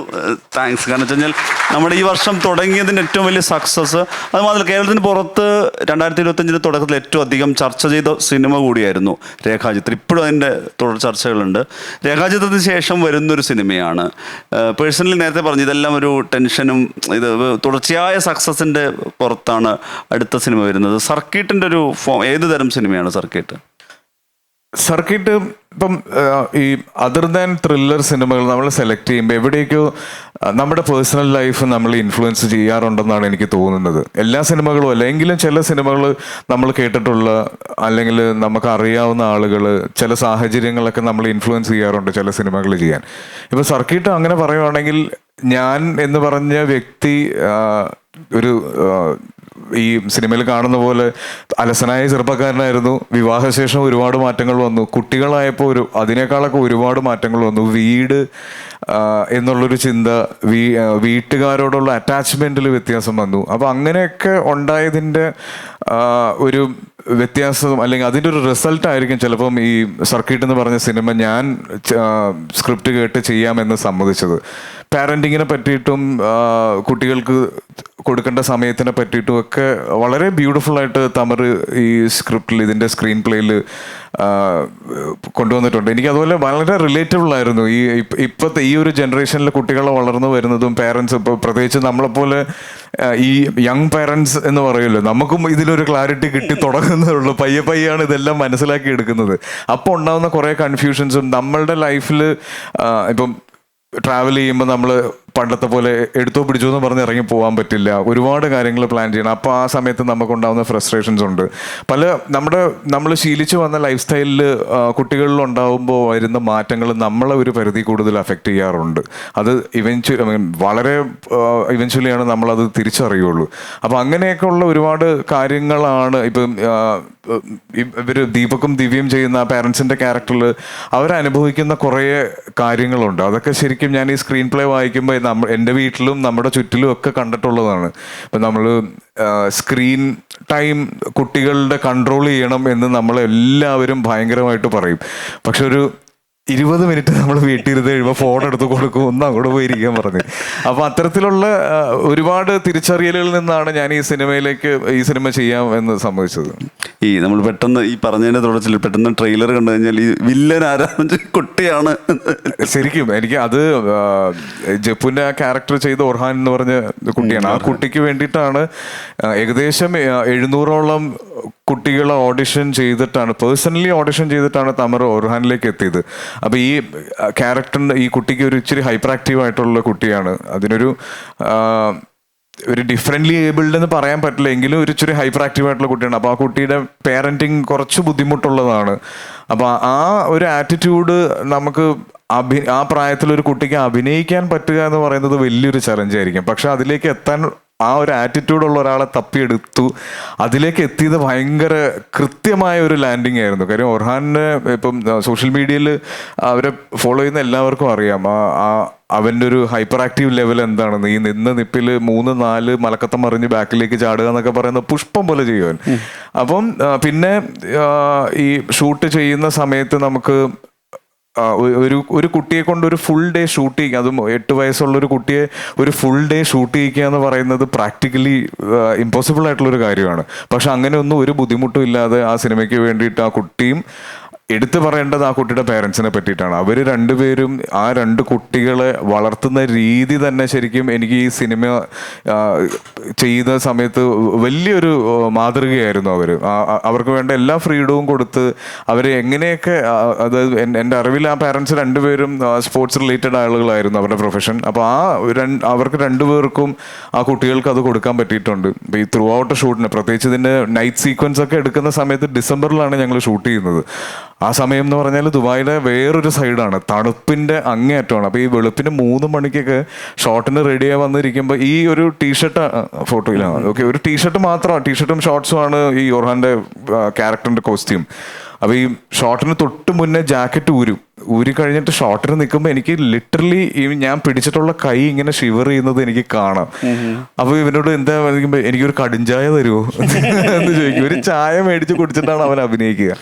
താങ്ക്സ്. കാരണം വെച്ച് കഴിഞ്ഞാൽ നമ്മുടെ ഈ വർഷം തുടങ്ങിയതിൻ്റെ ഏറ്റവും വലിയ സക്സസ്, അത് മാത്രമല്ല കേരളത്തിന് പുറത്ത് 2025 തുടക്കത്തിൽ ഏറ്റവും അധികം ചർച്ച ചെയ്ത സിനിമ കൂടിയായിരുന്നു രേഖാചിത്രം. ഇപ്പോഴും അതിൻ്റെ തുടർ ചർച്ചകളുണ്ട്. രേഖാചിത്രത്തിന് ശേഷം വരുന്നൊരു സിനിമയാണ്. പേഴ്സണലി നേരത്തെ പറഞ്ഞു ഇതെല്ലാം ഒരു ടെൻഷനും ഇത് തുടർച്ചയായ സക്സസിൻ്റെ പുറത്താണ് അടുത്ത സിനിമ വരുന്നത്. സർക്കിട്ടിൻ്റെ ഒരു ഏത് തരം സിനിമയാണ് സർക്കിട്ട്? സർക്കിട്ട് ഇപ്പം ഈ അതർ ദാൻ ത്രില്ലർ സിനിമകൾ നമ്മൾ സെലക്ട് ചെയ്യുമ്പോൾ എവിടേക്കോ നമ്മുടെ പേഴ്സണൽ ലൈഫ് നമ്മൾ ഇൻഫ്ലുവൻസ് ചെയ്യാറുണ്ടെന്നാണ് എനിക്ക് തോന്നുന്നത്. എല്ലാ സിനിമകളും അല്ല, എങ്കിലും ചില സിനിമകൾ നമ്മൾ കേട്ടിട്ടുള്ള അല്ലെങ്കിൽ നമുക്ക് അറിയാവുന്ന ആളുകൾ ചില സാഹചര്യങ്ങളൊക്കെ നമ്മൾ ഇൻഫ്ലുവൻസ് ചെയ്യാറുണ്ട് ചില സിനിമകൾ ചെയ്യാൻ. ഇപ്പം സർക്കിട്ട് അങ്ങനെ പറയുവാണെങ്കിൽ ഞാൻ എന്ന് പറഞ്ഞ വ്യക്തി ഒരു ഈ സിനിമയിൽ കാണുന്ന പോലെ അലസനായ ചെറുപ്പക്കാരനായിരുന്നു. വിവാഹശേഷം ഒരുപാട് മാറ്റങ്ങൾ വന്നു. കുട്ടികളായപ്പോൾ അതിനേക്കാളൊക്കെ ഒരുപാട് മാറ്റങ്ങൾ വന്നു. വീട് എന്നുള്ളൊരു ചിന്ത, വീട്ടുകാരോടുള്ള അറ്റാച്ച്മെൻറ്റിൽ വ്യത്യാസം വന്നു. അപ്പോൾ അങ്ങനെയൊക്കെ ഉണ്ടായതിൻ്റെ ഒരു വ്യത്യാസം അല്ലെങ്കിൽ അതിൻ്റെ ഒരു റിസൾട്ടായിരിക്കും ചിലപ്പം ഈ സർക്കിട്ട് എന്ന് പറഞ്ഞ സിനിമ ഞാൻ സ്ക്രിപ്റ്റ് കേട്ട് ചെയ്യാമെന്ന് സമ്മതിച്ചത്. പാരൻറ്റിങ്ങിനെ പറ്റിയിട്ടും കുട്ടികൾക്ക് കൊടുക്കേണ്ട സമയത്തിനെ പറ്റിയിട്ടും ഒക്കെ വളരെ ബ്യൂട്ടിഫുള്ളായിട്ട് തമർ ഈ സ്ക്രിപ്റ്റിൽ ഇതിൻ്റെ സ്ക്രീൻ പ്ലേയിൽ കൊണ്ടുവന്നിട്ടുണ്ട്. എനിക്ക് അതുപോലെ വളരെ റിലേറ്റബിൾ ആയിരുന്നു. ഇപ്പോഴത്തെ ഈ ഒരു ജനറേഷനിലെ കുട്ടികളെ വളർന്നു വരുന്നതും പേരൻസ്, ഇപ്പോൾ പ്രത്യേകിച്ച് നമ്മളെപ്പോലെ ഈ യങ് പേരൻസ് എന്ന് പറയുമല്ലോ, നമുക്കും ഇതിലൊരു ക്ലാരിറ്റി കിട്ടി തുടങ്ങുന്നതുള്ളൂ. പയ്യാണ് ഇതെല്ലാം മനസ്സിലാക്കി എടുക്കുന്നത്. അപ്പോൾ ഉണ്ടാകുന്ന കുറേ കൺഫ്യൂഷൻസും നമ്മളുടെ ലൈഫിൽ ഇപ്പം ട്രാവൽ ചെയ്യുമ്പോൾ നമ്മൾ പണ്ടത്തെ പോലെ എടുത്തോ പിടിച്ചോ എന്ന് പറഞ്ഞ് ഇറങ്ങി പോകാൻ പറ്റില്ല. ഒരുപാട് കാര്യങ്ങൾ പ്ലാൻ ചെയ്യണം. അപ്പോൾ ആ സമയത്ത് നമുക്കുണ്ടാകുന്ന ഫ്രസ്ട്രേഷൻസ് ഉണ്ട്. നമ്മൾ ശീലിച്ചു വന്ന ലൈഫ് സ്റ്റൈലിൽ കുട്ടികളിൽ ഉണ്ടാകുമ്പോൾ വരുന്ന മാറ്റങ്ങൾ നമ്മളെ ഒരു പരിധി കൂടുതൽ അഫക്റ്റ് ചെയ്യാറുണ്ട്. അത് വളരെ ഇവൻച്വലിയാണ് നമ്മളത് തിരിച്ചറിയുള്ളൂ. അപ്പോൾ അങ്ങനെയൊക്കെ ഉള്ള ഒരുപാട് കാര്യങ്ങളാണ് ഇപ്പം ഇവർ ദീപക്കും ദിവ്യയും ചെയ്യുന്ന പാരൻസിൻ്റെ ക്യാരക്ടറിൽ അവരനുഭവിക്കുന്ന കുറേ കാര്യങ്ങളുണ്ട്. അതൊക്കെ ശരിക്കും ഞാൻ ഈ സ്ക്രീൻ പ്ലേ വായിക്കുമ്പോൾ എൻ്റെ വീട്ടിലും നമ്മുടെ ചുറ്റിലും ഒക്കെ കണ്ടിട്ടുള്ളതാണ്. ഇപ്പം നമ്മൾ സ്ക്രീൻ ടൈം കുട്ടികളുടെ കൺട്രോൾ ചെയ്യണം എന്ന് നമ്മളെല്ലാവരും ഭയങ്കരമായിട്ട് പറയും. പക്ഷെ ഒരു 20 മിനിറ്റ് നമ്മൾ വീട്ടിലിരുന്ന് കഴിയുമ്പോൾ ഫോൺ എടുത്ത് കൊടുക്കും, ഒന്ന് അങ്ങോട്ട് പോയിരിക്കാൻ പറഞ്ഞ്. അപ്പോൾ അത്തരത്തിലുള്ള ഒരുപാട് തിരിച്ചറിയലുകളിൽ നിന്നാണ് ഞാൻ ഈ സിനിമ ചെയ്യാം എന്ന് സമ്മതിച്ചത്. ഈ നമ്മൾ പെട്ടെന്ന് ഈ പറഞ്ഞതിൻ്റെ തുടർച്ചയിൽ പെട്ടെന്ന് ട്രെയിലർ കണ്ടു കഴിഞ്ഞാൽ ഈ വില്ലൻ ആരാന്ന് കുട്ടിയാണ്. ശരിക്കും എനിക്ക് അത് ജപ്പുവിൻ്റെ ആ ക്യാരക്ടർ ചെയ്ത ഒർഹാൻ എന്ന് പറഞ്ഞ കുട്ടിയാണ്. ആ കുട്ടിക്ക് വേണ്ടിയിട്ടാണ് ഏകദേശം 700ഓളം കുട്ടികളെ പേഴ്സണലി ഓഡിഷൻ ചെയ്തിട്ടാണ് തമർ ഒർഹാനിലേക്ക് എത്തിയത്. അപ്പോൾ ഈ ക്യാരക്ടറിൻ്റെ ഈ കുട്ടിക്ക് ഒരു ഇച്ചിരി ഹൈപ്പർ ആക്റ്റീവ് ആയിട്ടുള്ള കുട്ടിയാണ്. അതിനൊരു ഡിഫറെൻ്റ്ലി ഏബിൾഡ് എന്ന് പറയാൻ പറ്റില്ല, എങ്കിലും ഒരു ഇച്ചിരി ഹൈപ്പർ ആക്റ്റീവ് ആയിട്ടുള്ള കുട്ടിയാണ്. അപ്പോൾ ആ കുട്ടിയുടെ പേരൻറ്റിങ് കുറച്ച് ബുദ്ധിമുട്ടുള്ളതാണ്. അപ്പോൾ ആ ഒരു ആറ്റിറ്റ്യൂഡ് നമുക്ക് ആ പ്രായത്തിലൊരു കുട്ടിക്ക് അഭിനയിക്കാൻ പറ്റുക എന്ന് പറയുന്നത് വലിയൊരു ചലഞ്ചായിരിക്കും. പക്ഷെ അതിലേക്ക് എത്താൻ ആ ഒരു ആറ്റിറ്റ്യൂഡുള്ള ഒരാളെ തപ്പിയെടുത്തു. അതിലേക്ക് എത്തിയത് ഭയങ്കര കൃത്യമായ ഒരു ലാൻഡിങ് ആയിരുന്നു. കാര്യം ഒർഹാനെ ഇപ്പം സോഷ്യൽ മീഡിയയിൽ അവരെ ഫോളോ ചെയ്യുന്ന എല്ലാവർക്കും അറിയാം അവൻ്റെ ഒരു ഹൈപ്പർ ആക്റ്റീവ് ലെവൽ എന്താണെന്ന്. ഈ നിപ്പിൽ 3-4 മലക്കത്തം മറിഞ്ഞ് ബാക്കിലേക്ക് ചാടുക എന്നൊക്കെ പറയുന്നത് പുഷ്പം പോലെ ചെയ്യുവാൻ. അപ്പം പിന്നെ ഈ ഷൂട്ട് ചെയ്യുന്ന സമയത്ത് നമുക്ക് ഒരു കുട്ടിയെ കൊണ്ട് ഒരു ഫുൾ ഡേ ഷൂട്ട് ചെയ്യുക, അതും 8 വയസ്സുള്ള ഒരു കുട്ടിയെ ഒരു ഫുൾ ഡേ ഷൂട്ട് ചെയ്യിക്കുക എന്ന് പറയുന്നത് പ്രാക്ടിക്കലി ഇമ്പോസിബിൾ ആയിട്ടുള്ളൊരു കാര്യമാണ്. പക്ഷെ അങ്ങനെയൊന്നും ഒരു ബുദ്ധിമുട്ടും ഇല്ലാതെ ആ സിനിമയ്ക്ക് വേണ്ടിയിട്ട് ആ കുട്ടിയും എടുത്തു പറയേണ്ടത് ആ കുട്ടിയുടെ പേരൻസിനെ പറ്റിയിട്ടാണ്. അവർ രണ്ടുപേരും ആ 2 കുട്ടികളെ വളർത്തുന്ന രീതി തന്നെ ശരിക്കും എനിക്ക് ഈ സിനിമ ചെയ്യുന്ന സമയത്ത് വലിയൊരു മാതൃകയായിരുന്നു. അവർക്ക് വേണ്ട എല്ലാ ഫ്രീഡവും കൊടുത്ത് അവരെ എങ്ങനെയൊക്കെ, അതായത് എൻ്റെ അറിവിൽ ആ പാരൻസ് 2 പേരും സ്പോർട്സ് റിലേറ്റഡ് ആളുകളായിരുന്നു അവരുടെ പ്രൊഫഷൻ. അപ്പോൾ അവർക്ക് 2 പേർക്കും ആ കുട്ടികൾക്ക് അത് കൊടുക്കാൻ പറ്റിയിട്ടുണ്ട്. ഈ ത്രൂ ഔട്ട് ഷൂട്ടിന്, പ്രത്യേകിച്ച് ഇതിൻ്റെ നൈറ്റ് സീക്വൻസ് ഒക്കെ എടുക്കുന്ന സമയത്ത് ഡിസംബറിലാണ് ഞങ്ങൾ ഷൂട്ട് ചെയ്യുന്നത്. ആ സമയം എന്ന് പറഞ്ഞാൽ ദുബായിലെ വേറൊരു സൈഡാണ്, തണുപ്പിൻ്റെ അങ്ങേയറ്റമാണ്. അപ്പോൾ ഈ വെളുപ്പിന് 3 മണിക്കൊക്കെ ഷോട്ടിന് റെഡിയായി വന്നിരിക്കുമ്പോൾ ഈ ഒരു ടീഷർട്ട് ഫോട്ടോയിലാണ്, ഓക്കെ, ഒരു ടീഷർട്ട് മാത്രമാണ്, ടീഷർട്ടും ഷോർട്സും ആണ് ഈ ഒർഹാൻ്റെ ക്യാരക്ടറിൻ്റെ കോസ്റ്റ്യൂം. അപ്പോൾ ഈ ഷോട്ടിന് തൊട്ട് മുന്നേ ജാക്കറ്റ് ഊരി കഴിഞ്ഞിട്ട് ഷോട്ടിന് നിൽക്കുമ്പോൾ എനിക്ക് ലിറ്ററലി ഞാൻ പിടിച്ചിട്ടുള്ള കൈ ഇങ്ങനെ ഷിവർ ചെയ്യുന്നത് എനിക്ക് കാണാം. അപ്പോൾ ഇവനോട് എന്താ പറയുമ്പോൾ എനിക്കൊരു കടുംചായ തരുമോ എന്ന് ചോദിക്കും. ഒരു ചായ മേടിച്ച് കുടിച്ചിട്ടാണ് അവൻ അഭിനയിക്കുക.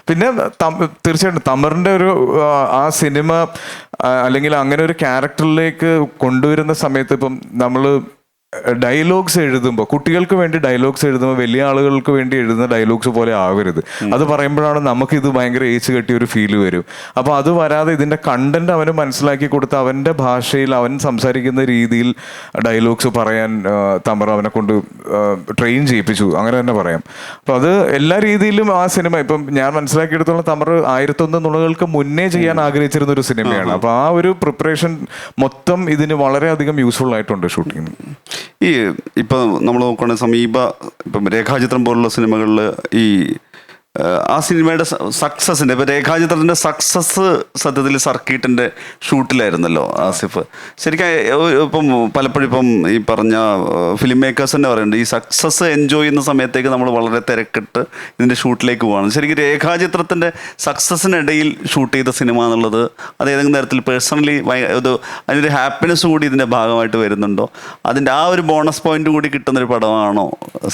പിന്നെ തീർച്ചയായിട്ടും തമറിൻ്റെ ഒരു ആ സിനിമ അല്ലെങ്കിൽ അങ്ങനെ ഒരു ക്യാരക്ടറിലേക്ക് കൊണ്ടുവരുന്ന സമയത്ത് ഇപ്പം നമ്മൾ ഡയലോഗ്സ് എഴുതുമ്പോൾ, കുട്ടികൾക്ക് വേണ്ടി ഡയലോഗ്സ് എഴുതുമ്പോൾ വലിയ ആളുകൾക്ക് വേണ്ടി എഴുതുന്ന ഡയലോഗ്സ് പോലെ ആവരുത്. അത് പറയുമ്പോഴാണ് നമുക്കിത് ഭയങ്കര ഏച്ച് കെട്ടിയ ഒരു ഫീല് വരും. അപ്പോൾ അത് വരാതെ ഇതിൻ്റെ കണ്ടന്റ് അവന് മനസ്സിലാക്കി കൊടുത്ത് അവൻ്റെ ഭാഷയിൽ അവൻ സംസാരിക്കുന്ന രീതിയിൽ ഡയലോഗ്സ് പറയാൻ തമർ അവനെ കൊണ്ട് ട്രെയിൻ ചെയ്യിപ്പിച്ചു, അങ്ങനെ തന്നെ പറയാം. അപ്പോൾ അത് എല്ലാ രീതിയിലും ആ സിനിമ, ഇപ്പം ഞാൻ മനസ്സിലാക്കിയെടുത്തോളം തമർ 1001 നുണകൾക്ക് മുന്നേ ചെയ്യാൻ ആഗ്രഹിച്ചിരുന്ന ഒരു സിനിമയാണ്. അപ്പോൾ ആ ഒരു പ്രിപ്പറേഷൻ മൊത്തം ഇതിന് വളരെയധികം യൂസ്ഫുൾ ആയിട്ടുണ്ട് ഷൂട്ടിങ്ങിന്. ഇപ്പം നമ്മൾ നോക്കുകയാണെങ്കിൽ ഇപ്പം രേഖാചിത്രം പോലുള്ള സിനിമകളിൽ ഈ ആ സിനിമയുടെ സക്സസിൻ്റെ, ഇപ്പം രേഖാചിത്രത്തിൻ്റെ സക്സസ് സത്യത്തിൽ സർക്കീട്ടിൻ്റെ ഷൂട്ടിലായിരുന്നല്ലോ ആസിഫ്. ശരിക്കും ഇപ്പം പലപ്പോഴും ഇപ്പം ഈ പറഞ്ഞ ഫിലിം മേക്കേഴ്സ് തന്നെ പറയുന്നുണ്ട്, ഈ സക്സസ് എൻജോയ് ചെയ്യുന്ന സമയത്തേക്ക് നമ്മൾ വളരെ തിരക്കിട്ട് ഇതിൻ്റെ ഷൂട്ടിലേക്ക് പോവാണ്. ശരിക്കും രേഖാചിത്രത്തിൻ്റെ സക്സസിനിടയിൽ ഷൂട്ട് ചെയ്ത സിനിമ എന്നുള്ളത് അത് ഏതെങ്കിലും തരത്തിൽ പേഴ്സണലി അതിനൊരു ഹാപ്പിനെസ് കൂടി ഇതിൻ്റെ ഭാഗമായിട്ട് വരുന്നുണ്ടോ? അതിൻ്റെ ആ ഒരു ബോണസ് പോയിന്റ് കൂടി കിട്ടുന്നൊരു പടമാണോ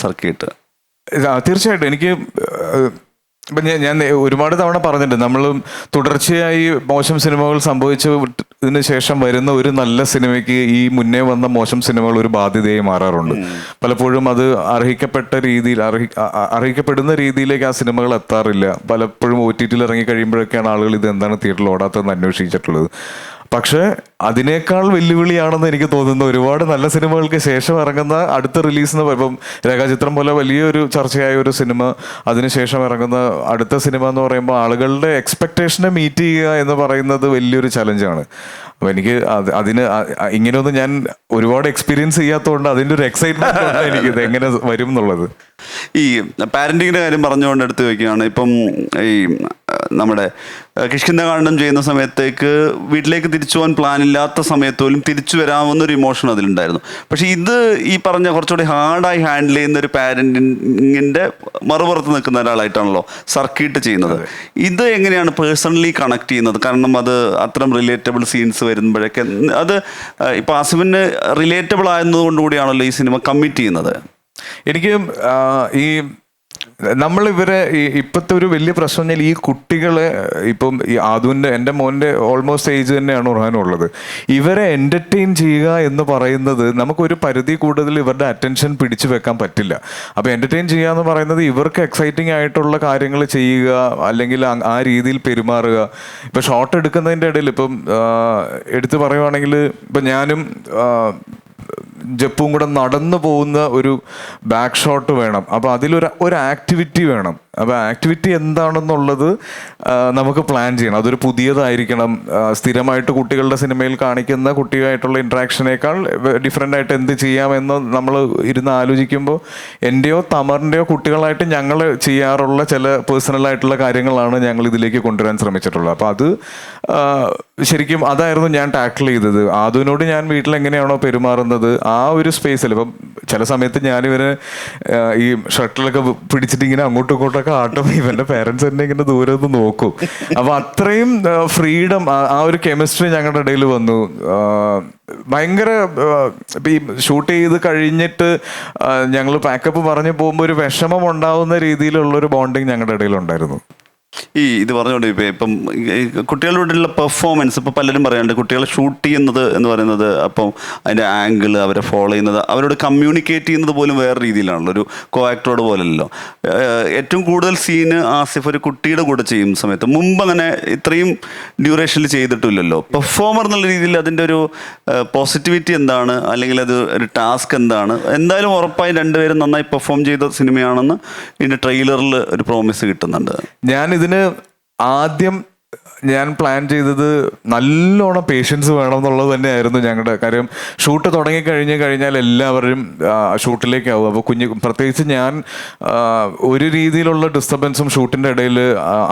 സർക്കീട്ട്? തീർച്ചയായിട്ടും. എനിക്ക് ഇപ്പം ഞാൻ ഒരുപാട് തവണ പറഞ്ഞിട്ടുണ്ട്, നമ്മൾ തുടർച്ചയായി മോശം സിനിമകൾ സംഭവിച്ചതിന് ശേഷം വരുന്ന ഒരു നല്ല സിനിമയ്ക്ക് ഈ മുന്നേ വന്ന മോശം സിനിമകൾ ഒരു ബാധ്യതയായി മാറാറുണ്ട്. പലപ്പോഴും അത് അർഹിക്കപ്പെടുന്ന രീതിയിലേക്ക് ആ സിനിമകൾ എത്താറില്ല. പലപ്പോഴും OTT-ൽ ഇറങ്ങി കഴിയുമ്പോഴൊക്കെയാണ് ആളുകൾ ഇത് എന്താണ് തിയേറ്ററിൽ ഓടാത്തതെന്ന് അന്വേഷിച്ചിട്ടുള്ളത്. പക്ഷെ അതിനേക്കാൾ വെല്ലുവിളിയാണെന്ന് എനിക്ക് തോന്നുന്നു ഒരുപാട് നല്ല സിനിമകൾക്ക് ശേഷം ഇറങ്ങുന്ന അടുത്ത റിലീസ് എന്ന് പറയുമ്പം രേഖാചിത്രം പോലെ വലിയൊരു ചർച്ചയായ ഒരു സിനിമ, അതിനുശേഷം ഇറങ്ങുന്ന അടുത്ത സിനിമ എന്ന് പറയുമ്പോൾ ആളുകളുടെ എക്സ്പെക്ടേഷനെ മീറ്റ് ചെയ്യുക എന്ന് പറയുന്നത് വലിയൊരു ചലഞ്ചാണ്. അപ്പോൾ എനിക്ക് അതിന് ഇങ്ങനെയൊന്നും ഞാൻ ഒരുപാട് എക്സ്പീരിയൻസ് ചെയ്യാത്തതുകൊണ്ട് അതിൻ്റെ ഒരു എക്സൈറ്റ്മെന്റ് ഉണ്ട് എനിക്ക് ഇത് എങ്ങനെ വരും എന്നുള്ളത്. ഈ പാരന്റിങ്ങിന്റെ കാര്യം പറഞ്ഞുകൊണ്ട് എടുത്തു വയ്ക്കുകയാണ്. ഇപ്പം ഈ നമ്മുടെ കിഷ്കിന്ധകാണ്ഡം ചെയ്യുന്ന സമയത്തേക്ക് വീട്ടിലേക്ക് തിരിച്ചു പോകാൻ പ്ലാൻ ഇല്ലാത്ത സമയത്ത് പോലും തിരിച്ചു വരാവുന്നൊരു ഇമോഷൻ അതിലുണ്ടായിരുന്നു. പക്ഷെ ഇത് ഈ പറഞ്ഞ കുറച്ചുകൂടി ഹാർഡായി ഹാൻഡിൽ ചെയ്യുന്ന ഒരു പാരന്റിങ്ങിന്റെ മറുപുറത്ത് നിൽക്കുന്ന ഒരാളായിട്ടാണല്ലോ സർക്കീട്ട് ചെയ്യുന്നത്. ഇത് എങ്ങനെയാണ് പേഴ്സണലി കണക്ട് ചെയ്യുന്നത്? കാരണം അത് അത്തരം റിലേറ്റബിൾ സീൻസ് വരുമ്പോഴൊക്കെ അത് ഇപ്പം ആസിഫിന് റിലേറ്റബിൾ ആയതുകൊണ്ട് കൂടിയാണല്ലോ ഈ സിനിമ കമ്മിറ്റ് ചെയ്യുന്നത്. എനിക്ക് ഈ നമ്മൾ ഇവരെ ഇപ്പോഴത്തെ ഒരു വലിയ പ്രശ്നം പറഞ്ഞാൽ ഈ കുട്ടികളെ ഇപ്പം ഈ ആദുവിൻ്റെ, എൻ്റെ മോൻ്റെ ഓൾമോസ്റ്റ് ഏജ് തന്നെയാണ് ഉള്ളത്. ഇവരെ എൻ്റർടൈൻ ചെയ്യുക എന്ന് പറയുന്നത് നമുക്കൊരു പരിധി കൂടുതൽ ഇവരുടെ അറ്റൻഷൻ പിടിച്ചു വെക്കാൻ പറ്റില്ല. അപ്പോൾ എൻ്റർടൈൻ ചെയ്യുക എന്ന് പറയുന്നത് ഇവർക്ക് എക്സൈറ്റിംഗ് ആയിട്ടുള്ള കാര്യങ്ങൾ ചെയ്യുക, അല്ലെങ്കിൽ ആ രീതിയിൽ പെരുമാറുക. ഇപ്പം ഷോട്ട് എടുക്കുന്നതിൻ്റെ ഇടയിൽ ഇപ്പം എടുത്ത് പറയുവാണെങ്കിൽ ഇപ്പം ഞാനും ജപ്പും കൂടെ നടന്നു പോകുന്ന ഒരു ബാക്ക് ഷോട്ട് വേണം. അപ്പോൾ ഒരു ആക്ടിവിറ്റി വേണം. അപ്പോൾ ആക്ടിവിറ്റി എന്താണെന്നുള്ളത് നമുക്ക് പ്ലാൻ ചെയ്യണം. അതൊരു പുതിയതായിരിക്കണം. സ്ഥിരമായിട്ട് കുട്ടികളുടെ സിനിമയിൽ കാണിക്കുന്ന കുട്ടിയായിട്ടുള്ള ഇൻട്രാക്ഷനേക്കാൾ ഡിഫറെൻ്റ് ആയിട്ട് എന്ത് ചെയ്യാമെന്ന് നമ്മൾ ഇരുന്ന് ആലോചിക്കുമ്പോൾ എൻ്റെയോ തമറിൻ്റെയോ കുട്ടികളായിട്ട് ഞങ്ങൾ ചെയ്യാറുള്ള ചില പേഴ്സണലായിട്ടുള്ള കാര്യങ്ങളാണ് ഞങ്ങൾ ഇതിലേക്ക് കൊണ്ടുവരാൻ ശ്രമിച്ചിട്ടുള്ളത്. അപ്പോൾ അത് ശരിക്കും അതായിരുന്നു ഞാൻ ടാക്കിൾ ചെയ്തത്. അതിനോട് ഞാൻ വീട്ടിൽ എങ്ങനെയാണോ പെരുമാറുന്നത് ആ ഒരു സ്പേസിൽ, ഇപ്പം ചില സമയത്ത് ഞാനിവന് ഈ ഷട്ടിലൊക്കെ പിടിച്ചിട്ട് ഇങ്ങനെ അങ്ങോട്ടും ഇങ്ങോട്ടൊക്കെ ആട്ടും ഇവന്റെ പേരൻസ് എന്നെ ഇങ്ങനെ ദൂരെ നിന്ന് നോക്കും. അപ്പൊ അത്രയും ഫ്രീഡം, ആ ഒരു കെമിസ്ട്രി ഞങ്ങളുടെ ഇടയിൽ വന്നു. ഭയങ്കര ഇപ്പം ഈ ഷൂട്ട് ചെയ്ത് കഴിഞ്ഞിട്ട് ഞങ്ങൾ പാക്കപ്പ് പറഞ്ഞ് പോകുമ്പോൾ ഒരു വിഷമം ഉണ്ടാവുന്ന രീതിയിലുള്ളൊരു ബോണ്ടിങ് ഞങ്ങളുടെ ഇടയിലുണ്ടായിരുന്നു. ഇത് പറഞ്ഞുകൊണ്ട് ഇപ്പം കുട്ടികളുടെയുള്ള പെർഫോമൻസ് ഇപ്പോൾ പലരും പറയാറുണ്ട്, കുട്ടികളെ ഷൂട്ട് ചെയ്യുന്നത് എന്ന് പറയുന്നത് അപ്പം അതിൻ്റെ ആംഗിൾ, അവരെ ഫോളോ ചെയ്യുന്നത്, അവരോട് കമ്മ്യൂണിക്കേറ്റ് ചെയ്യുന്നത് പോലും വേറെ രീതിയിലാണല്ലോ, ഒരു കോ ആക്ടറോട് പോലല്ലോ. ഏറ്റവും കൂടുതൽ സീന് ആസിഫ് ഒരു കുട്ടിയുടെ കൂടെ ചെയ്യുന്ന സമയത്ത് മുമ്പ് അങ്ങനെ ഇത്രയും ഡ്യൂറേഷനിൽ ചെയ്തിട്ടില്ലല്ലോ. പെർഫോമർ എന്നുള്ള രീതിയിൽ അതിൻ്റെ ഒരു പോസിറ്റിവിറ്റി എന്താണ്, അല്ലെങ്കിൽ അത് ഒരു ടാസ്ക് എന്താണ്? എന്തായാലും ഉറപ്പായും രണ്ടുപേരും നന്നായി പെർഫോം ചെയ്ത സിനിമയാണെന്ന് ഇതിൻ്റെ ട്രെയിലറിൽ ഒരു പ്രോമിസ് കിട്ടുന്നുണ്ട്. ഇതിന് ആദ്യം ഞാൻ പ്ലാൻ ചെയ്തത് നല്ലോണം പേഷ്യൻസ് വേണം എന്നുള്ളത് തന്നെയായിരുന്നു ഞങ്ങളുടെ കാര്യം. ഷൂട്ട് തുടങ്ങിക്കഴിഞ്ഞ് കഴിഞ്ഞാൽ എല്ലാവരും ഷൂട്ടിലേക്കാവും. അപ്പോൾ പ്രത്യേകിച്ച് ഞാൻ ഒരു രീതിയിലുള്ള ഡിസ്റ്റർബൻസും ഷൂട്ടിൻ്റെ ഇടയിൽ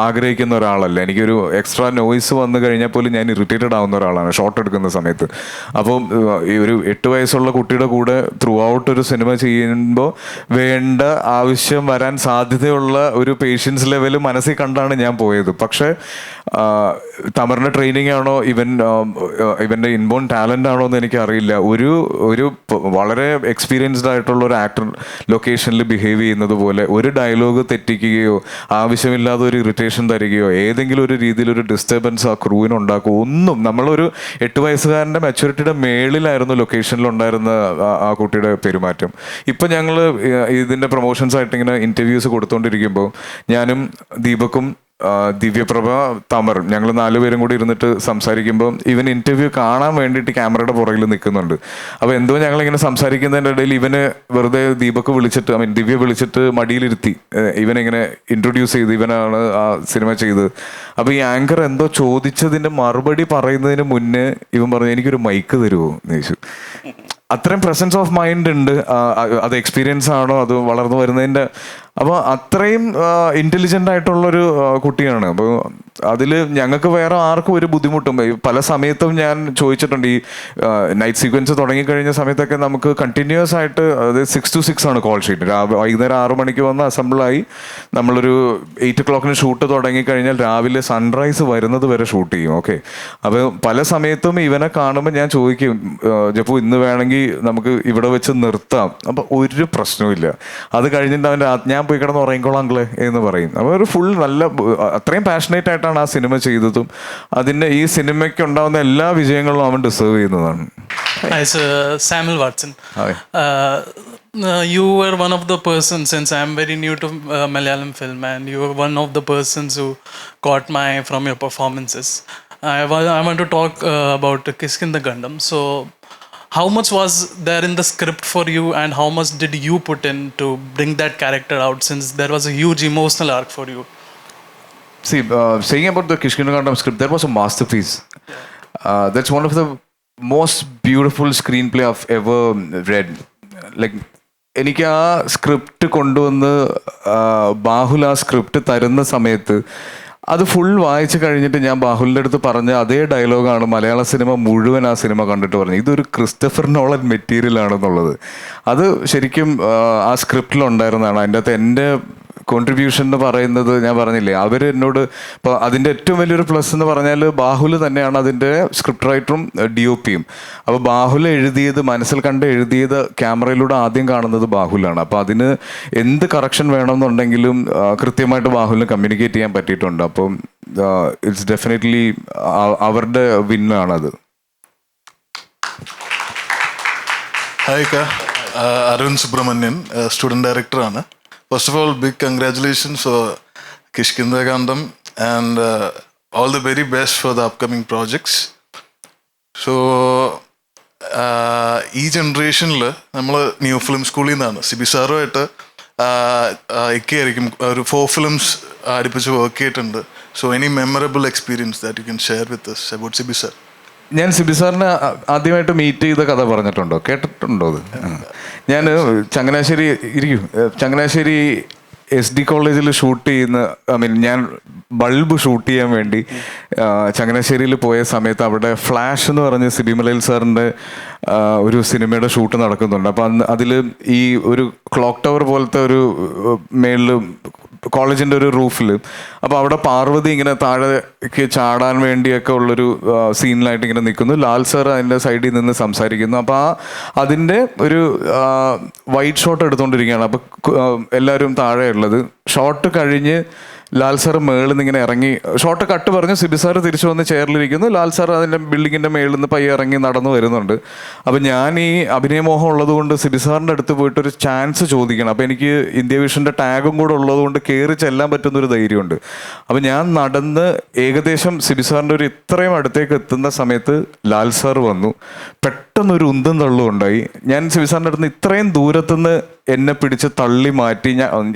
ആഗ്രഹിക്കുന്ന ഒരാളല്ല. എനിക്കൊരു എക്സ്ട്രാ നോയ്സ് വന്നു കഴിഞ്ഞാൽ പോലും ഞാൻ ഇറിറ്റേറ്റഡ് ആവുന്ന ഒരാളാണ് ഷോട്ട് എടുക്കുന്ന സമയത്ത്. അപ്പോൾ ഈ ഒരു 8 വയസ്സുള്ള കുട്ടിയുടെ കൂടെ ത്രൂ ഔട്ട് ഒരു സിനിമ ചെയ്യുമ്പോൾ വേണ്ട ആവശ്യം വരാൻ സാധ്യതയുള്ള ഒരു പേഷ്യൻസ് ലെവൽ മനസ്സിൽ കണ്ടാണ് ഞാൻ പോയത്. പക്ഷേ തമറിന്റെ ട്രെയിനിങ് ആണോ ഇവന്റെ ഇൻബോൺ ടാലന്റ് ആണോ എന്ന് എനിക്കറിയില്ല. ഒരു വളരെ എക്സ്പീരിയൻസ്ഡ് ആയിട്ടുള്ള ഒരു ആക്ടർ ലൊക്കേഷനിൽ ബിഹേവ് ചെയ്യുന്നത് പോലെ ഒരു ഡയലോഗ് തെറ്റിക്കുകയോ ആവശ്യമില്ലാതെ ഒരു ഇറിറ്റേഷൻ തരികയോ ഏതെങ്കിലും ഒരു രീതിയിൽ ഒരു ഡിസ്റ്റർബൻസ് ആ ക്രൂവിന് ഉണ്ടാക്കുകയോ ഒന്നും. നമ്മളൊരു 8 വയസ്സുകാരൻ്റെ മെച്യൂരിറ്റിയുടെ മേളിലായിരുന്നു ലൊക്കേഷനിലുണ്ടായിരുന്ന ആ കുട്ടിയുടെ പെരുമാറ്റം. ഇപ്പം ഞങ്ങൾ ഇതിൻ്റെ പ്രൊമോഷൻസ് ആയിട്ട് ഇങ്ങനെ ഇൻ്റർവ്യൂസ് കൊടുത്തുകൊണ്ടിരിക്കുമ്പോൾ ഞാനും ദീപക്കും ദിവ്യപ്രഭ, തമർ, ഞങ്ങൾ 4 പേരും കൂടി ഇരുന്നിട്ട് സംസാരിക്കുമ്പോൾ ഇവൻ ഇന്റർവ്യൂ കാണാൻ വേണ്ടിയിട്ട് ക്യാമറയുടെ പുറകിൽ നിൽക്കുന്നുണ്ട്. അപ്പോൾ എന്തോ ഞങ്ങളിങ്ങനെ സംസാരിക്കുന്നതിൻ്റെ ഇടയിൽ ഇവന് വെറുതെ ദീപക്ക് വിളിച്ചിട്ട് ദിവ്യ വിളിച്ചിട്ട് മടിയിലിരുത്തി ഇവനിങ്ങനെ ഇൻട്രൊഡ്യൂസ് ചെയ്ത് ഇവനാണ് ആ സിനിമ ചെയ്തത്. അപ്പോൾ ഈ ആങ്കർ എന്തോ ചോദിച്ചതിൻ്റെ മറുപടി പറയുന്നതിന് മുന്നേ ഇവൻ പറഞ്ഞു എനിക്കൊരു മൈക്ക് തരുമോ എന്ന് ചോദിച്ചു. അത്രയും പ്രസൻസ് ഓഫ് മൈൻഡ് ഉണ്ട്. അത് എക്സ്പീരിയൻസ് ആണോ അത് വളർന്നു വരുന്നതിൻ്റെ. അപ്പോൾ അത്രയും ഇൻ്റലിജൻ്റ് ആയിട്ടുള്ളൊരു കുട്ടിയാണ്. അപ്പോൾ അതിൽ ഞങ്ങൾക്ക് വേറെ ആർക്കും ഒരു ബുദ്ധിമുട്ടും പല സമയത്തും ഞാൻ ചോദിച്ചിട്ടുണ്ട്. ഈ നൈറ്റ് സീക്വൻസ് തുടങ്ങിക്കഴിഞ്ഞ സമയത്തൊക്കെ നമുക്ക് കണ്ടിന്യൂസ് ആയിട്ട് അത് 6 to 6 ആണ് കോൾ ഷീറ്റ്. വൈകുന്നേരം 6 മണിക്ക് വന്ന് അസംബിളായി നമ്മളൊരു 8 o'clock ഷൂട്ട് തുടങ്ങിക്കഴിഞ്ഞാൽ രാവിലെ സൺറൈസ് വരുന്നത് വരെ ഷൂട്ട് ചെയ്യും. ഓക്കെ. അപ്പോൾ പല സമയത്തും ഇവനെ കാണുമ്പോൾ ഞാൻ ചോദിക്കും, ജപ്പു ഇന്ന് വേണമെങ്കിൽ നമുക്ക് ഇവിടെ വെച്ച് നിർത്താം. അപ്പോൾ ഒരു പ്രശ്നവുമില്ല. അത് കഴിഞ്ഞിട്ട് അവൻ്റെ ഞാൻ പോയി കിടന്ന് ഉറങ്ങിക്കോളാം അങ്കിളെ എന്ന് പറയും. അപ്പോൾ ഒരു ഫുൾ നല്ല അത്രയും പാഷനേറ്റ് ആയിട്ടാണ് ആ സിനിമ ചെയ്തതും അതിൻ്റെ ഈ സിനിമയ്ക്ക് ഉണ്ടാകുന്ന എല്ലാ വിജയങ്ങളും അവൻ ഡിസേർവ് ചെയ്യുന്നതാണ്. Samuel Watson. You were one of the persons, since I am very new to Malayalam film, and you were one of the persons who caught my eye from your performances. I want to talk about Kishkinda Gandam. So how much was there in the script for you, and how much did you put in to bring that character out, since there was a huge emotional arc for you? See, saying about the Kishkinda Gandam script, that was a masterpiece. That's one of the most beautiful screenplay I've ever read. Like, എനിക്ക് ആ script കൊണ്ടുവന്ന് ബാഹുൽ ആ script തരുന്ന സമയത്ത് അത് full വായിച്ചു കഴിഞ്ഞിട്ട് ഞാൻ ബാഹുലിൻ്റെ അടുത്ത് പറഞ്ഞ അതേ ഡയലോഗാണ് മലയാള സിനിമ മുഴുവൻ ആ സിനിമ കണ്ടിട്ട് പറഞ്ഞു, ഇതൊരു ക്രിസ്റ്റഫർ നോളൻ മെറ്റീരിയൽ ആണെന്നുള്ളത്. അത് ശരിക്കും ആ സ്ക്രിപ്റ്റിലുണ്ടായിരുന്നതാണ്. അതിൻ്റെ അകത്ത് എൻ്റെ കോൺട്രിബ്യൂഷൻ എന്ന് പറയുന്നത് ഞാൻ പറഞ്ഞില്ലേ, അവർ എന്നോട് ഇപ്പോൾ അതിൻ്റെ ഏറ്റവും വലിയൊരു പ്ലസ് എന്ന് പറഞ്ഞാൽ ബാഹുൽ തന്നെയാണ് അതിൻ്റെ സ്ക്രിപ്റ്റ് റൈറ്ററും DOPയും. അപ്പോൾ ബാഹുൽ എഴുതിയത് മനസ്സിൽ കണ്ട് എഴുതിയത് ക്യാമറയിലൂടെ ആദ്യം കാണുന്നത് ബാഹുലാണ്. അപ്പോൾ അതിന് എന്ത് കറക്ഷൻ വേണമെന്നുണ്ടെങ്കിലും കൃത്യമായിട്ട് ബാഹുലിന് കമ്മ്യൂണിക്കേറ്റ് ചെയ്യാൻ പറ്റിയിട്ടുണ്ട്. അപ്പം ഇറ്റ്സ് ഡെഫിനറ്റ്ലി അവരുടെ വിന്നാണത്. ഹായ് അരുൺ സുബ്രഹ്മണ്യൻ, സ്റ്റുഡൻറ് ഡയറക്ടറാണ്. First of all, big congratulations for Kishkinda Gandam, and all the very best for the upcoming projects. So, ഈ ജനറേഷനിൽ നമ്മൾ ന്യൂ ഫിലിം സ്കൂളിൽ നിന്നാണ് സിബി സാറുമായിട്ട് ഒക്കെയായിരിക്കും ഒരു 4 films അടുപ്പിച്ച് വർക്ക് ചെയ്തിട്ടുണ്ട്. So any memorable experience that you can share with us about Sibi sir? ഞാൻ സിബി സാറിനെ ആദ്യമായിട്ട് മീറ്റ് ചെയ്ത കഥ പറഞ്ഞിട്ടുണ്ടോ, കേട്ടിട്ടുണ്ടോ? അത് ഞാൻ ചങ്ങനാശ്ശേരി SD കോളേജിൽ ഷൂട്ട് ചെയ്യുന്ന ഞാൻ ബൾബ് ഷൂട്ട് ചെയ്യാൻ വേണ്ടി ചങ്ങനാശ്ശേരിയിൽ പോയ സമയത്ത് അവിടെ ഫ്ലാഷ് എന്ന് പറഞ്ഞ സിബി മലയിൽ സാറിൻ്റെ ഒരു സിനിമയുടെ ഷൂട്ട് നടക്കുന്നുണ്ട്. അപ്പം അന്ന് അതിൽ ഈ ഒരു ക്ലോക്ക് ടവർ പോലത്തെ ഒരു മേളിൽ കോളേജിൻ്റെ ഒരു റൂഫിൽ, അപ്പോൾ അവിടെ പാർവതി ഇങ്ങനെ താഴേക്ക് ചാടാൻ വേണ്ടിയൊക്കെ ഉള്ളൊരു സീനിലായിട്ട് ഇങ്ങനെ നിൽക്കുന്നു. ലാൽ സാർ അതിൻ്റെ സൈഡിൽ നിന്ന് സംസാരിക്കുന്നു. അപ്പോൾ അതിൻ്റെ ഒരു വൈറ്റ് ഷോട്ട് എടുത്തുകൊണ്ടിരിക്കുകയാണ്. അപ്പോൾ എല്ലാവരും താഴെ ഉള്ളത് ഷോട്ട് കഴിഞ്ഞ് ലാൽ സാർ മേളിൽ നിന്ന് ഇങ്ങനെ ഇറങ്ങി, ഷോട്ട് കട്ട് പറഞ്ഞു, സിബി സാർ തിരിച്ചു വന്ന് ചെയറിലിരിക്കുന്നു, ലാൽ സാർ അതിൻ്റെ ബിൽഡിങ്ങിൻ്റെ മേളിൽ നിന്ന് പയ്യെ ഇറങ്ങി നടന്നു വരുന്നുണ്ട്. അപ്പം ഞാൻ ഈ അഭിനയമോഹം ഉള്ളതുകൊണ്ട് സിബി സാറിൻ്റെ അടുത്ത് പോയിട്ടൊരു ചാൻസ് ചോദിക്കണം. അപ്പോൾ എനിക്ക് ഇന്ത്യ വിഷൻ്റെ ടാഗും കൂടെ ഉള്ളതുകൊണ്ട് കയറി ചെല്ലാൻ പറ്റുന്നൊരു ധൈര്യമുണ്ട്. അപ്പം ഞാൻ നടന്ന് ഏകദേശം സിബി സാറിൻ്റെ ഒരു ഇത്രയും അടുത്തേക്ക് എത്തുന്ന സമയത്ത് ലാൽ സാർ വന്നു. പെട്ടെന്നൊരു ഉന്തും തള്ളും ഉണ്ടായി. ഞാൻ സിബി സാറിൻ്റെ അടുത്ത് ഇത്രയും ദൂരത്തുനിന്ന് എന്നെ പിടിച്ച് തള്ളി മാറ്റി,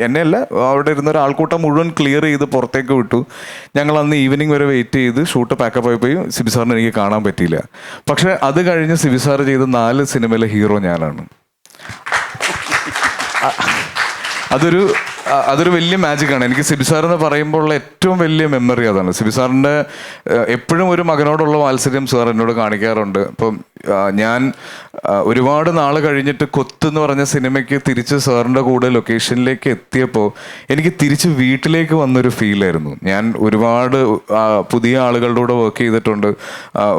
എന്നെയല്ല അവിടെ ഇരുന്ന ഒരു ആൾക്കൂട്ടം മുഴുവൻ ക്ലിയർ ചെയ്ത് പുറത്തേക്ക് വിട്ടു. ഞങ്ങൾ അന്ന് ഈവനിങ് വരെ വെയിറ്റ് ചെയ്ത് ഷൂട്ട് പാക്കപ്പ് ആയി പോയി. സിബി സാറിന് എനിക്ക് കാണാൻ പറ്റിയില്ല. പക്ഷെ അത് കഴിഞ്ഞ് സിബി സാർ ചെയ്ത 4 സിനിമയിലെ ഹീറോ ഞാനാണ്. അതൊരു വലിയ മാജിക്കാണ്. എനിക്ക് സിബി സാർ എന്ന് പറയുമ്പോൾ ഉള്ള ഏറ്റവും വലിയ മെമ്മറി അതാണ്. സിബി സാറിൻ്റെ എപ്പോഴും ഒരു മകനോടുള്ള വാത്സല്യം സാർ എന്നോട് കാണിക്കാറുണ്ട്. ഇപ്പം ഞാൻ ഒരുപാട് നാൾ കഴിഞ്ഞിട്ട് കൊത്ത് എന്ന് പറഞ്ഞ സിനിമയ്ക്ക് തിരിച്ച് സാറിൻ്റെ കൂടെ ലൊക്കേഷനിലേക്ക് എത്തിയപ്പോൾ എനിക്ക് തിരിച്ച് വീട്ടിലേക്ക് വന്നൊരു ഫീലായിരുന്നു. ഞാൻ ഒരുപാട് പുതിയ ആളുകളുടെ കൂടെ വർക്ക് ചെയ്തിട്ടുണ്ട്,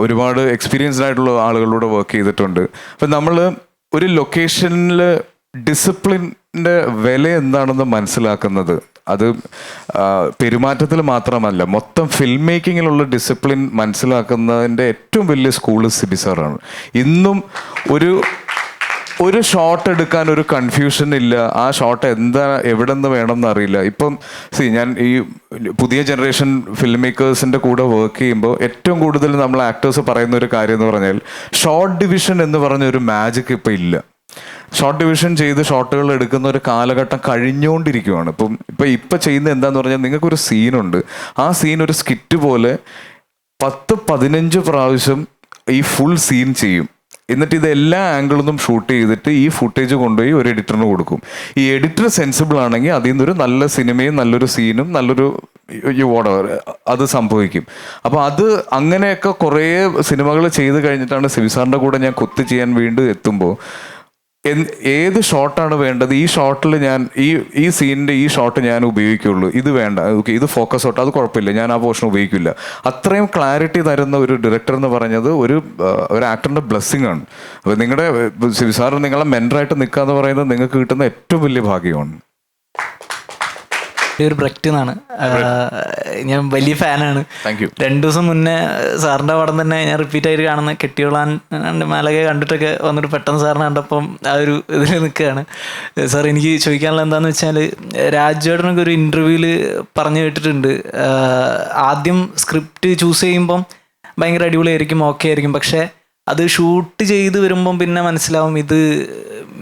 ഒരുപാട് എക്സ്പീരിയൻസ്ഡ് ആയിട്ടുള്ള ആളുകളുടെ വർക്ക് ചെയ്തിട്ടുണ്ട്. അപ്പം നമ്മൾ ഒരു ലൊക്കേഷനിൽ ഡിസിപ്ലിൻ്റെ വില എന്താണെന്ന് മനസ്സിലാക്കുന്നത് അത് പെരുമാറ്റത്തിൽ മാത്രമല്ല, മൊത്തം ഫിൽം മേക്കിങ്ങിലുള്ള ഡിസിപ്ലിൻ മനസ്സിലാക്കുന്നതിൻ്റെ ഏറ്റവും വലിയ സ്കൂള് സിബി സാറാണ്. ഇന്നും ഒരു ഷോട്ട് എടുക്കാൻ ഒരു കൺഫ്യൂഷൻ ഇല്ല. ആ ഷോട്ട് എവിടെ നിന്ന് വേണമെന്ന് അറിയില്ല. ഇപ്പം ഞാൻ ഈ പുതിയ ജനറേഷൻ ഫിൽം മേക്കേഴ്സിൻ്റെ കൂടെ വർക്ക് ചെയ്യുമ്പോൾ ഏറ്റവും കൂടുതൽ നമ്മൾ ആക്ടേഴ്സ് പറയുന്ന ഒരു കാര്യം എന്ന് പറഞ്ഞാൽ ഷോർട്ട് ഡിവിഷൻ എന്ന് പറഞ്ഞ ഒരു മാജിക് ഇപ്പം ഇല്ല. ഷോർട്ട് ഡിവിഷൻ ചെയ്ത് ഷോട്ടുകൾ എടുക്കുന്ന ഒരു കാലഘട്ടം കഴിഞ്ഞുകൊണ്ടിരിക്കുകയാണ്. ഇപ്പം ചെയ്യുന്ന എന്താന്ന് പറഞ്ഞാൽ, നിങ്ങൾക്കൊരു സീനുണ്ട്, ആ സീൻ ഒരു സ്കിറ്റ് പോലെ 10-15 പ്രാവശ്യം ഈ ഫുൾ സീൻ ചെയ്യും. എന്നിട്ട് ഇത് എല്ലാ ആംഗിളിൽ നിന്നും ഷൂട്ട് ചെയ്തിട്ട് ഈ ഫുട്ടേജ് കൊണ്ടുപോയി ഒരു എഡിറ്ററിന് കൊടുക്കും. ഈ എഡിറ്റർ സെൻസിബിൾ ആണെങ്കിൽ അതിൽ നിന്നൊരു നല്ല സിനിമയും നല്ലൊരു സീനും നല്ലൊരു അത് സംഭവിക്കും. അപ്പോൾ അങ്ങനെയൊക്കെ കുറേ സിനിമകൾ ചെയ്ത് കഴിഞ്ഞിട്ടാണ് സിബി സാറിൻ്റെ കൂടെ ഞാൻ കൊത്ത് ചെയ്യാൻ വീണ്ടും എത്തുമ്പോൾ ഏത് ഷോട്ടാണ് വേണ്ടത്, ഈ ഷോട്ടിൽ ഞാൻ ഈ സീനിൻ്റെ ഈ ഷോട്ട് ഞാൻ ഉപയോഗിക്കുള്ളൂ, ഇത് വേണ്ട, ഓക്കെ ഇത് ഫോക്കസ് ഔട്ട്, അത് കുഴപ്പമില്ല, ഞാൻ ആ പോർഷൻ ഉപയോഗിക്കില്ല. അത്രയും ക്ലാരിറ്റി തരുന്ന ഒരു ഡയറക്ടർ എന്ന് പറഞ്ഞത് ഒരു ആക്ടറിൻ്റെ ബ്ലെസ്സിങ് ആണ്. അപ്പോൾ നിങ്ങളുടെ സിബി സാർ നിങ്ങളെ മെൻറ്ററായിട്ട് നിൽക്കുക എന്ന് പറയുന്നത് നിങ്ങൾക്ക് കിട്ടുന്ന ഏറ്റവും വലിയ ഭാഗ്യമാണ്. ഒരു ബ്രക്റ്റ് എന്നാണ്, ഞാൻ വലിയ ഫാനാണ്. 2 ദിവസം മുന്നേ സാറിൻ്റെ പടം തന്നെ ഞാൻ റിപ്പീറ്റ് ആയിട്ട് കാണുന്ന കെട്ടിയോളാൻ മേലൊക്കെ കണ്ടിട്ടൊക്കെ വന്നിട്ട് പെട്ടെന്ന് സാറിനെ കണ്ടപ്പം ആ ഒരു ഇതിൽ നിൽക്കുകയാണ്. സാർ എനിക്ക് ചോദിക്കാനുള്ള എന്താണെന്ന് വെച്ചാൽ, രാജേട്ടനൊക്കെ ഒരു ഇൻ്റർവ്യൂവിൽ പറഞ്ഞു കേട്ടിട്ടുണ്ട്, ആദ്യം സ്ക്രിപ്റ്റ് ചൂസ് ചെയ്യുമ്പം ഭയങ്കര അടിപൊളിയായിരിക്കും, ഓക്കെ ആയിരിക്കും, പക്ഷേ അത് ഷൂട്ട് ചെയ്ത് വരുമ്പം പിന്നെ മനസ്സിലാവും ഇത്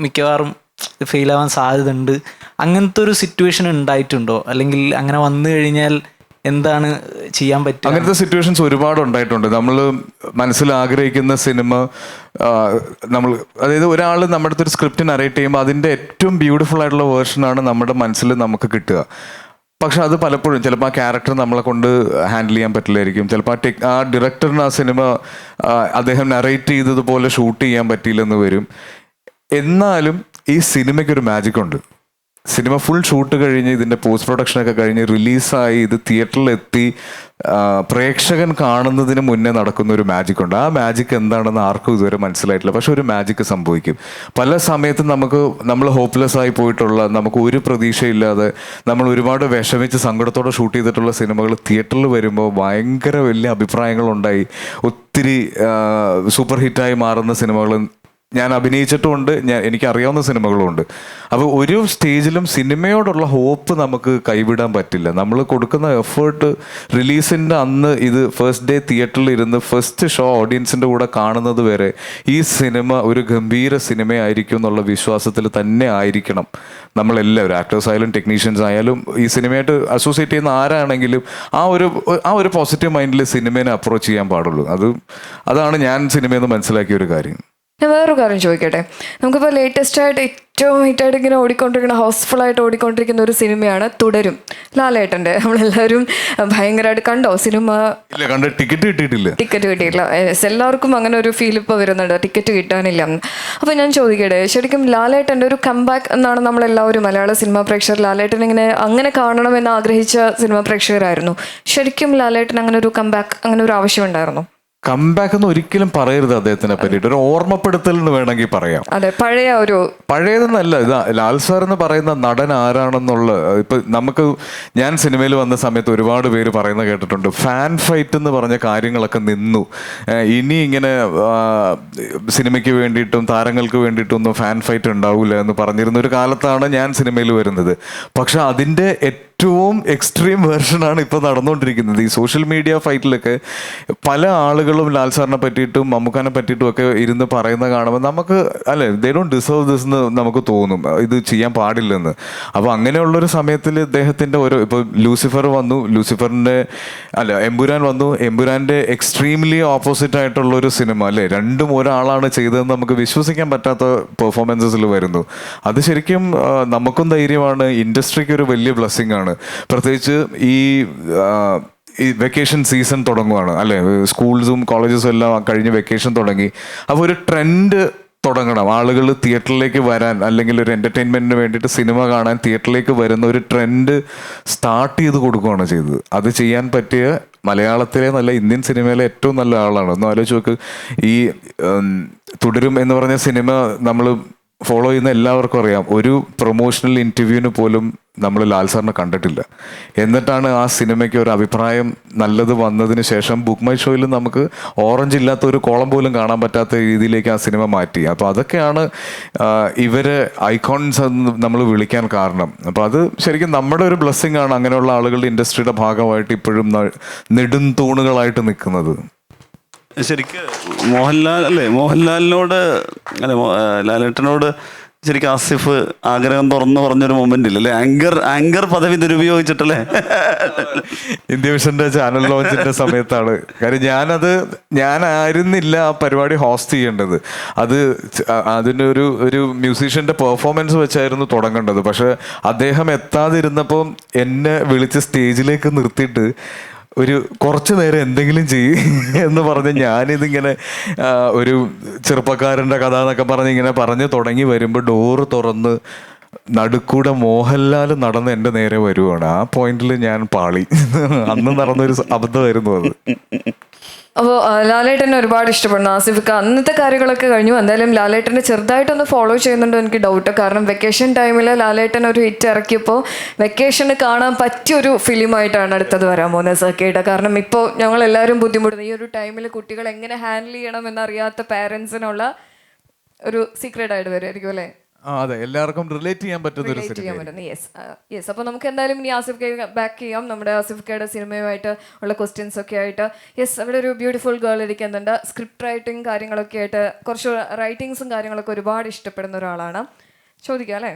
മിക്കവാറും ഫെയിലാവാൻ സാധ്യത ഉണ്ട്. അങ്ങനത്തെ ഒരു സിറ്റുവേഷൻ ഉണ്ടായിട്ടുണ്ടോ? അല്ലെങ്കിൽ അങ്ങനെ വന്നു കഴിഞ്ഞാൽ എന്താണ് ചെയ്യാൻ പറ്റുക? അങ്ങനത്തെ സിറ്റുവേഷൻസ് ഒരുപാട് ഉണ്ടായിട്ടുണ്ട്. നമ്മൾ മനസ്സിൽ ആഗ്രഹിക്കുന്ന സിനിമ അതായത് ഒരാൾ നമ്മുടെ അടുത്തൊരു സ്ക്രിപ്റ്റ് നറേറ്റ് ചെയ്യുമ്പോൾ അതിൻ്റെ ഏറ്റവും ബ്യൂട്ടിഫുൾ ആയിട്ടുള്ള വേർഷനാണ് നമ്മുടെ മനസ്സിൽ നമുക്ക് കിട്ടുക. പക്ഷെ അത് പലപ്പോഴും ചിലപ്പോൾ ആ ക്യാരക്ടർ നമ്മളെ കൊണ്ട് ഹാൻഡിൽ ചെയ്യാൻ പറ്റില്ലായിരിക്കും. ചിലപ്പോൾ ആ ഡയറക്ടറിന് ആ സിനിമ അദ്ദേഹം നറേറ്റ് ചെയ്തതുപോലെ ഷൂട്ട് ചെയ്യാൻ പറ്റിയില്ലെന്ന് വരും. എന്നാലും ഈ സിനിമയ്ക്കൊരു മാജിക് ഉണ്ട്. സിനിമ ഫുൾ ഷൂട്ട് കഴിഞ്ഞ് ഇതിൻ്റെ പോസ്റ്റ് പ്രൊഡക്ഷനൊക്കെ കഴിഞ്ഞ് റിലീസായി ഇത് തിയേറ്ററിലെത്തി പ്രേക്ഷകൻ കാണുന്നതിന് മുന്നേ നടക്കുന്ന ഒരു മാജിക് ഉണ്ട്. ആ മാജിക് എന്താണെന്ന് ആർക്കും ഇതുവരെ മനസ്സിലായിട്ടില്ല. പക്ഷെ ഒരു മാജിക് സംഭവിക്കും. പല സമയത്തും നമ്മൾ ഹോപ്പ്ലെസ് ആയി പോയിട്ടുള്ള, നമുക്ക് ഒരു പ്രതീക്ഷയില്ലാതെ നമ്മൾ ഒരുപാട് വിഷമിച്ച് സങ്കടത്തോടെ ഷൂട്ട് ചെയ്തിട്ടുള്ള സിനിമകൾ തിയേറ്ററിൽ വരുമ്പോൾ ഭയങ്കര വലിയ അഭിപ്രായങ്ങളുണ്ടായി ഒത്തിരി സൂപ്പർ ഹിറ്റായി മാറുന്ന സിനിമകൾ ഞാൻ അഭിനയിച്ചിട്ടുമുണ്ട്, എനിക്കറിയാവുന്ന സിനിമകളുമുണ്ട്. അപ്പോൾ ഒരു സ്റ്റേജിലും സിനിമയോടുള്ള ഹോപ്പ് നമുക്ക് കൈവിടാൻ പറ്റില്ല. നമ്മൾ കൊടുക്കുന്ന എഫേർട്ട് റിലീസിൻ്റെ അന്ന് ഇത് ഫസ്റ്റ് ഡേ തിയേറ്ററിൽ ഇരുന്ന് ഫസ്റ്റ് ഷോ ഓഡിയൻസിൻ്റെ കൂടെ കാണുന്നത് വരെ ഈ സിനിമ ഒരു ഗംഭീര സിനിമയായിരിക്കും എന്നുള്ള വിശ്വാസത്തിൽ തന്നെ ആയിരിക്കണം നമ്മളെല്ലാവരും, ആക്ടേഴ്സ് ആയാലും ടെക്നീഷ്യൻസ് ആയാലും ഈ സിനിമയായിട്ട് അസോസിയേറ്റ് ചെയ്യുന്ന ആരാണെങ്കിലും ആ ഒരു പോസിറ്റീവ് മൈൻഡിൽ സിനിമേനെ അപ്രോച്ച് ചെയ്യാൻ പാടുള്ളൂ. അതാണ് ഞാൻ സിനിമയെന്ന് മനസ്സിലാക്കിയ ഒരു കാര്യം. ഞാൻ വേറൊരു കാര്യം ചോദിക്കട്ടെ, നമുക്കിപ്പോൾ ലേറ്റസ്റ്റ് ആയിട്ട് ഏറ്റവും ഹിറ്റായിട്ട് ഇങ്ങനെ ഓടിക്കൊണ്ടിരിക്കുന്ന, ഹൗസ്ഫുള്ളായിട്ട് ഓടിക്കൊണ്ടിരിക്കുന്ന ഒരു സിനിമയാണ് തുടരും, ലാലേട്ടൻ്റെ. നമ്മളെല്ലാവരും ഭയങ്കരമായിട്ട് കണ്ടോ സിനിമ? ഇല്ല, കണ്ട ടിക്കറ്റ് കിട്ടിയിട്ടില്ല. ടിക്കറ്റ് കിട്ടിയില്ല. എല്ലാവർക്കും അങ്ങനെ ഒരു ഫീൽ ഇപ്പോൾ വരുന്നുണ്ട്, ടിക്കറ്റ് കിട്ടാനില്ല. അപ്പോൾ ഞാൻ ചോദിക്കട്ടെ, ശരിക്കും ലാലേട്ടൻ്റെ ഒരു കംബാക്ക് എന്നാണ് നമ്മളെല്ലാവരും മലയാള സിനിമാ പ്രേക്ഷകർ ലാലേട്ടൻ ഇങ്ങനെ അങ്ങനെ കാണണമെന്ന് ആഗ്രഹിച്ച സിനിമാ പ്രേക്ഷകരായിരുന്നു. ശരിക്കും ലാലേട്ടൻ അങ്ങനെ ഒരു കംബാക്ക്, അങ്ങനെ ഒരു ആവശ്യമുണ്ടായിരുന്നു? കംബാക്ക് എന്ന് ഒരിക്കലും പറയരുത് അദ്ദേഹത്തിനെ പറ്റിയിട്ട്. ഒരു ഓർമ്മപ്പെടുത്തൽ എന്ന് വേണമെങ്കിൽ പറയാം. അതെ, പഴയ ഒരു പഴയതെന്നല്ല, ഇതാ ലാൽ സാർ എന്ന് പറയുന്ന നടൻ ആരാണെന്നുള്ള, ഇപ്പൊ നമുക്ക് ഞാൻ സിനിമയിൽ വന്ന സമയത്ത് ഒരുപാട് പേര് പറയുന്നത് കേട്ടിട്ടുണ്ട്, ഫാൻ ഫൈറ്റ് എന്ന് പറഞ്ഞ കാര്യങ്ങളൊക്കെ നിന്നു. ഇനി ഇങ്ങനെ സിനിമയ്ക്ക് വേണ്ടിയിട്ടും താരങ്ങൾക്ക് വേണ്ടിയിട്ടൊന്നും ഫാൻ ഫൈറ്റ് ഉണ്ടാവില്ല എന്ന് പറഞ്ഞിരുന്ന ഒരു കാലത്താണ് ഞാൻ സിനിമയിൽ വരുന്നത്. പക്ഷെ അതിൻ്റെ ഏറ്റവും എക്സ്ട്രീം വേർഷനാണ് ഇപ്പോൾ നടന്നുകൊണ്ടിരിക്കുന്നത്. ഈ സോഷ്യൽ മീഡിയ ഫൈറ്റിലൊക്കെ പല ആളുകളും ലാൽ സാറിനെ പറ്റിയിട്ടും മമ്മൂക്കാനെ പറ്റിയിട്ടും ഒക്കെ ഇരുന്ന് പറയുന്ന കാണുമ്പോൾ നമുക്ക് അല്ലെ, ദേ ഡോണ്ട് ഡിസേർവ് ദിസ് എന്ന് നമുക്ക് തോന്നും, ഇത് ചെയ്യാൻ പാടില്ലെന്ന്. അപ്പോൾ അങ്ങനെയുള്ളൊരു സമയത്തിൽ ഇദ്ദേഹത്തിൻ്റെ ഓരോ, ഇപ്പോൾ ലൂസിഫർ വന്നു, എമ്പുരാൻ വന്നു, എമ്പുരാൻ്റെ എക്സ്ട്രീംലി ഓപ്പോസിറ്റ് ആയിട്ടുള്ളൊരു സിനിമ അല്ലേ, രണ്ടും ഒരാളാണ് ചെയ്തതെന്ന് നമുക്ക് വിശ്വസിക്കാൻ പറ്റാത്ത പെർഫോമൻസസിൽ വരുന്നു. അത് ശരിക്കും നമുക്കും ധൈര്യമാണ്, ഇൻഡസ്ട്രിക്ക് ഒരു വലിയ ബ്ലെസ്സിങ് ആണ്. പ്രത്യേകിച്ച് ഈ വെക്കേഷൻ സീസൺ തുടങ്ങുവാണ് അല്ലേ, സ്കൂൾസും കോളേജസും എല്ലാം കഴിഞ്ഞ് വെക്കേഷൻ തുടങ്ങി. അപ്പോൾ ഒരു ട്രെൻഡ് തുടങ്ങണം, ആളുകൾ തിയേറ്ററിലേക്ക് വരാൻ, അല്ലെങ്കിൽ ഒരു എൻ്റർടൈൻമെൻറ്റിന് വേണ്ടിയിട്ട് സിനിമ കാണാൻ തിയേറ്ററിലേക്ക് വരുന്ന ഒരു ട്രെൻഡ് സ്റ്റാർട്ട് ചെയ്ത് കൊടുക്കുകയാണ് ചെയ്തത്. അത് ചെയ്യാൻ പറ്റിയ മലയാളത്തിലെ നല്ല, ഇന്ത്യൻ സിനിമയിലെ ഏറ്റവും നല്ല ആളാണ്. ഒന്ന് ആലോചിച്ച് നോക്ക്, ഈ തുടരും എന്ന് പറഞ്ഞ സിനിമ നമ്മൾ ഫോളോ ചെയ്യുന്ന എല്ലാവർക്കും അറിയാം, ഒരു പ്രൊമോഷണൽ ഇൻ്റർവ്യൂവിന് പോലും നമ്മൾ ലാൽ സാറിനെ കണ്ടിട്ടില്ല. എന്നിട്ടാണ് ആ സിനിമയ്ക്ക് ഒരു അഭിപ്രായം നല്ലത് വന്നതിന് ശേഷം ബുക്ക് മൈ ഷോയിൽ നമുക്ക് ഓറഞ്ച് ഇല്ലാത്ത ഒരു കോളം പോലും കാണാൻ പറ്റാത്ത രീതിയിലേക്ക് ആ സിനിമ മാറ്റി. അപ്പോൾ അതൊക്കെയാണ് ഇവരെ ഐക്കോൺസ് എന്ന് നമ്മൾ വിളിക്കാൻ കാരണം. അപ്പോൾ അത് ശരിക്കും നമ്മുടെ ഒരു ബ്ലെസ്സിങ് ആണ്, അങ്ങനെയുള്ള ആളുകളുടെ ഇൻഡസ്ട്രിയുടെ ഭാഗമായിട്ട് ഇപ്പോഴും നെടും തൂണുകളായിട്ട് നിൽക്കുന്നത്. ശരിക്ക് മോഹൻലാലിനോട് അല്ലെ, ലാലേട്ടനോട് ശരിക്കും ആസിഫ് ആഗ്രഹം തുറന്നു പറഞ്ഞൊരു മൊമെന്റ് ഇല്ലല്ലേ, ആങ്കർ പദവി ദുരുപയോഗിച്ചിട്ടല്ലേ ഇന്ത്യ വിഷന്റെ ചാനൽ ലോഞ്ചിന്റെ സമയത്താണ്. കാര്യം ഞാനായിരുന്നില്ല ആ പരിപാടി ഹോസ്റ്റ് ചെയ്യേണ്ടത്. അതിനൊരു മ്യൂസീഷ്യന്റെ പെർഫോമൻസ് വെച്ചായിരുന്നു തുടങ്ങേണ്ടത്. പക്ഷെ അദ്ദേഹം എത്താതിരുന്നപ്പോൾ എന്നെ വിളിച്ച് സ്റ്റേജിലേക്ക് നിർത്തിയിട്ട് ഒരു കുറച്ച് നേരം എന്തെങ്കിലും എന്ന് പറഞ്ഞ് ഞാനിതിങ്ങനെ ഒരു ചെറുപ്പക്കാരൻ്റെ കഥ എന്നൊക്കെ പറഞ്ഞ് ഇങ്ങനെ പറഞ്ഞ് തുടങ്ങി വരുമ്പോൾ ഡോറ് തുറന്ന് നടുക്കൂടെ മോഹൻലാൽ നടന്ന് എൻ്റെ നേരെ വരുവാണ്. ആ പോയിന്റിൽ ഞാൻ പാളി. അന്ന് നടന്നൊരു അബദ്ധമായിരുന്നു അത്. അപ്പോൾ ലാലേട്ടനെ ഒരുപാട് ഇഷ്ടപ്പെടുന്നു ആസിഫിക്ക. അന്നത്തെ കാര്യങ്ങളൊക്കെ കഴിഞ്ഞു. എന്തായാലും ലാലേട്ടനെ ചെറുതായിട്ടൊന്ന് ഫോളോ ചെയ്യുന്നുണ്ടോ എനിക്ക് ഡൗട്ട്. കാരണം വെക്കേഷൻ ടൈമിൽ ലാലേട്ടൻ ഒരു ഹിറ്റ് ഇറക്കിയപ്പോൾ വെക്കേഷന് കാണാൻ പറ്റിയൊരു ഫിലിമായിട്ടാണ് അടുത്തത് വരാൻ പോകുന്നത് സർക്കിട്ട്. കാരണം ഇപ്പോൾ ഞങ്ങളെല്ലാവരും ബുദ്ധിമുട്ടുന്നു, ഈ ഒരു ടൈമിൽ കുട്ടികൾ എങ്ങനെ ഹാൻഡിൽ ചെയ്യണം എന്നറിയാത്ത പാരൻസിനുള്ള ഒരു സീക്രട്ട് ആയിട്ട് വരുമായിരിക്കും അല്ലേ? അതെ, എല്ലാവർക്കും റിലേറ്റ് ചെയ്യാൻ പറ്റുന്ന. യെസ്. അപ്പോൾ നമുക്ക് എന്തായാലും ഇനി ആസിഫ് കെ ബാക്ക് ചെയ്യാം, നമ്മുടെ ആസിഫ് കെയുടെ സിനിമയുമായിട്ട് ഉള്ള ക്വസ്റ്റ്യൻസ് ഒക്കെ ആയിട്ട്. യെസ്, അവിടെ ഒരു ബ്യൂട്ടിഫുൾ ഗേൾ ഇരിക്കുന്നുണ്ട്. സ്ക്രിപ്റ്റ് റൈറ്റിംഗ് കാര്യങ്ങളൊക്കെ ആയിട്ട് കുറച്ച് റൈറ്റിങ്സും കാര്യങ്ങളൊക്കെ ഒരുപാട് ഇഷ്ടപ്പെടുന്ന ഒരാളാണ്. ചോദിക്കാം അല്ലേ?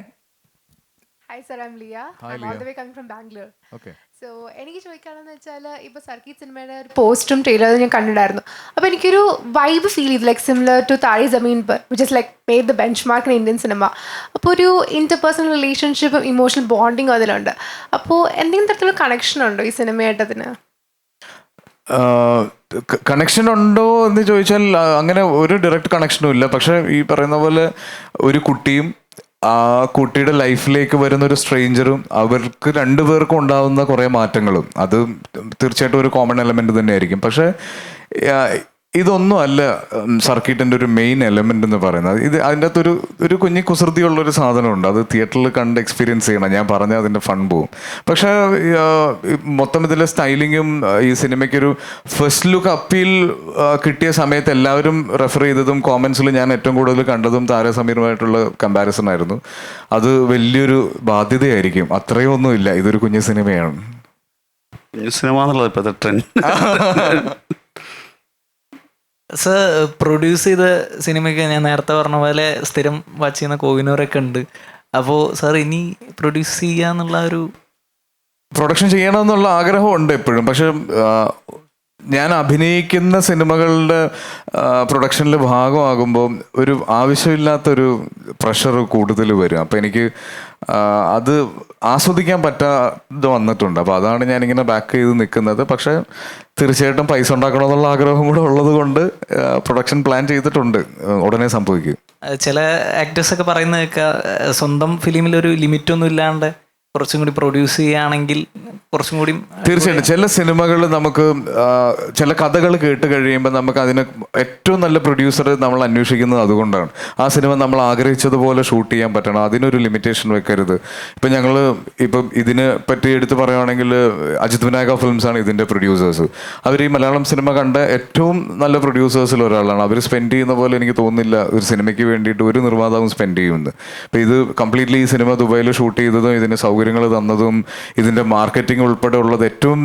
Hi sir, I am Liya. I'm all the way coming from Bangalore. Okay. So എനിക്ക് ചോദിക്കുകയാണെന്ന് വെച്ചാൽ ഇപ്പോൾ സർക്കീറ്റ് സിനിമയുടെ ഒരു പോസ്റ്റും ട്രെയിലറും ഞാൻ കണ്ടിട്ടുണ്ടായിരുന്നു. അപ്പോൾ എനിക്കൊരു വൈബ് ഫീൽ ചെയ്തു, like similar to Taare Zameen Par, which is like made the benchmark in Indian cinema. അപ്പോൾ ഒരു ഇന്റർപേഴ്സണൽ റിലേഷൻഷിപ്പും ഇമോഷണൽ ബോണ്ടിങ്ങും അതിലുണ്ട്. അപ്പോൾ എന്തെങ്കിലും തരത്തിലുള്ള കണക്ഷൻ ഉണ്ടോ ഈ സിനിമയായിട്ട്? അതിന് കണക്ഷൻ ഉണ്ടോ എന്ന് ചോദിച്ചാൽ അങ്ങനെ ഒരു ഡയറക്റ്റ് കണക്ഷനും ഇല്ല. പക്ഷെ ഈ പറയുന്ന പോലെ ഒരു കുട്ടിയും ആ കുട്ടിയുടെ ലൈഫിലേക്ക് വരുന്ന ഒരു സ്ട്രേഞ്ചറും, അവർക്ക് രണ്ടുപേർക്കും ഉണ്ടാകുന്ന കുറേ മാറ്റങ്ങളും, അത് തീർച്ചയായിട്ടും ഒരു കോമൺ എലമെന്റ് തന്നെയായിരിക്കും. പക്ഷെ ഇതൊന്നും അല്ല സർക്കിട്ടിൻ്റെ ഒരു മെയിൻ എലമെന്റ് എന്ന് പറയുന്നത്. അതിൻ്റെ അകത്തൊരു കുഞ്ഞി കുസൃതിയുള്ളൊരു സാധനമുണ്ട്. അത് തിയേറ്ററിൽ കണ്ട് എക്സ്പീരിയൻസ് ചെയ്യണം. ഞാൻ പറഞ്ഞാൽ അതിൻ്റെ ഫൺ പോവും. പക്ഷേ മൊത്തം ഇതിലെ സ്റ്റൈലിങ്ങും ഈ സിനിമയ്ക്കൊരു ഫസ്റ്റ് ലുക്ക് അപ്പീൽ കിട്ടിയ സമയത്ത് എല്ലാവരും റെഫർ ചെയ്തതും കോമൻസിൽ ഞാൻ ഏറ്റവും കൂടുതൽ കണ്ടതും താര സമീറുമായിട്ടുള്ള കമ്പാരിസൺ ആയിരുന്നു. അത് വലിയൊരു ബാധ്യതയായിരിക്കും. അത്രയും ഒന്നുമില്ല, ഇതൊരു കുഞ്ഞു സിനിമയാണ്. സിനിമ എന്നുള്ളത് ഇപ്പോഴത്തെ ട്രെൻഡ്. സർ, പ്രൊഡ്യൂസ് ചെയ്ത സിനിമയ്ക്ക് ഞാൻ നേരത്തെ പറഞ്ഞ പോലെ സ്ഥിരം വാച്ച് ചെയ്യുന്ന കോഹിനൂറൊക്കെ ഉണ്ട്. അപ്പോൾ സാർ ഇനി പ്രൊഡ്യൂസ് ചെയ്യാന്നുള്ള ഒരു പ്രൊഡക്ഷൻ ചെയ്യണമെന്നുള്ള ആഗ്രഹമുണ്ട് എപ്പോഴും. പക്ഷെ ഞാൻ അഭിനയിക്കുന്ന സിനിമകളുടെ പ്രൊഡക്ഷനിൽ ഭാഗമാകുമ്പോൾ ഒരു ആവശ്യമില്ലാത്തൊരു പ്രഷർ കൂടുതൽ വരും. അപ്പം എനിക്ക് അത് ആസ്വദിക്കാൻ പറ്റാതെ വന്നിട്ടുണ്ട്. അപ്പോൾ അതാണ് ഞാനിങ്ങനെ ബാക്ക് ചെയ്ത് നിൽക്കുന്നത്. പക്ഷേ തീർച്ചയായിട്ടും പൈസ ഉണ്ടാക്കണമെന്നുള്ള ആഗ്രഹം കൂടെ ഉള്ളത് കൊണ്ട് പ്രൊഡക്ഷൻ പ്ലാൻ ചെയ്തിട്ടുണ്ട്. ഉടനെ സംഭവിക്കും. ചില ആക്ടേഴ്സൊക്കെ പറയുന്നത് കേൾക്കാം, സ്വന്തം ഫിലിമിലൊരു ലിമിറ്റൊന്നും ഇല്ലാണ്ട് കുറച്ചും കൂടി പ്രൊഡ്യൂസ് ചെയ്യുകയാണെങ്കിൽ കുറച്ചും കൂടി. തീർച്ചയായിട്ടും ചില സിനിമകൾ നമുക്ക് ചില കഥകൾ കേട്ട് കഴിയുമ്പോൾ നമുക്ക് അതിന് ഏറ്റവും നല്ല പ്രൊഡ്യൂസർ നമ്മൾ അന്വേഷിക്കുന്നത് അതുകൊണ്ടാണ്. ആ സിനിമ നമ്മൾ ആഗ്രഹിച്ചതുപോലെ ഷൂട്ട് ചെയ്യാൻ പറ്റണം, അതിനൊരു ലിമിറ്റേഷൻ വെക്കരുത്. ഇപ്പം ഞങ്ങൾ ഇപ്പം ഇതിനെ പറ്റി എടുത്ത് പറയുകയാണെങ്കിൽ അജിത് വിനായക ഫിലിംസാണ് ഇതിൻ്റെ പ്രൊഡ്യൂസേഴ്സ്. അവർ ഈ മലയാളം സിനിമ കണ്ട ഏറ്റവും നല്ല പ്രൊഡ്യൂസേഴ്സിൽ ഒരാളാണ്. അവർ സ്പെൻഡ് ചെയ്യുന്ന പോലെ എനിക്ക് തോന്നുന്നില്ല ഒരു സിനിമയ്ക്ക് വേണ്ടിയിട്ട് ഒരു നിർമ്മാതാവും സ്പെൻഡ് ചെയ്യുമെന്ന്. അപ്പം ഇത് കംപ്ലീറ്റ്ലി ഈ സിനിമ ദുബായിൽ ഷൂട്ട് ചെയ്തതും ഇതിന് സൗകര്യങ്ങൾ തന്നതും ഇതിൻ്റെ മാർക്കറ്റിംഗ് ഉൾപ്പെടെ ഉള്ളത് ഏറ്റവും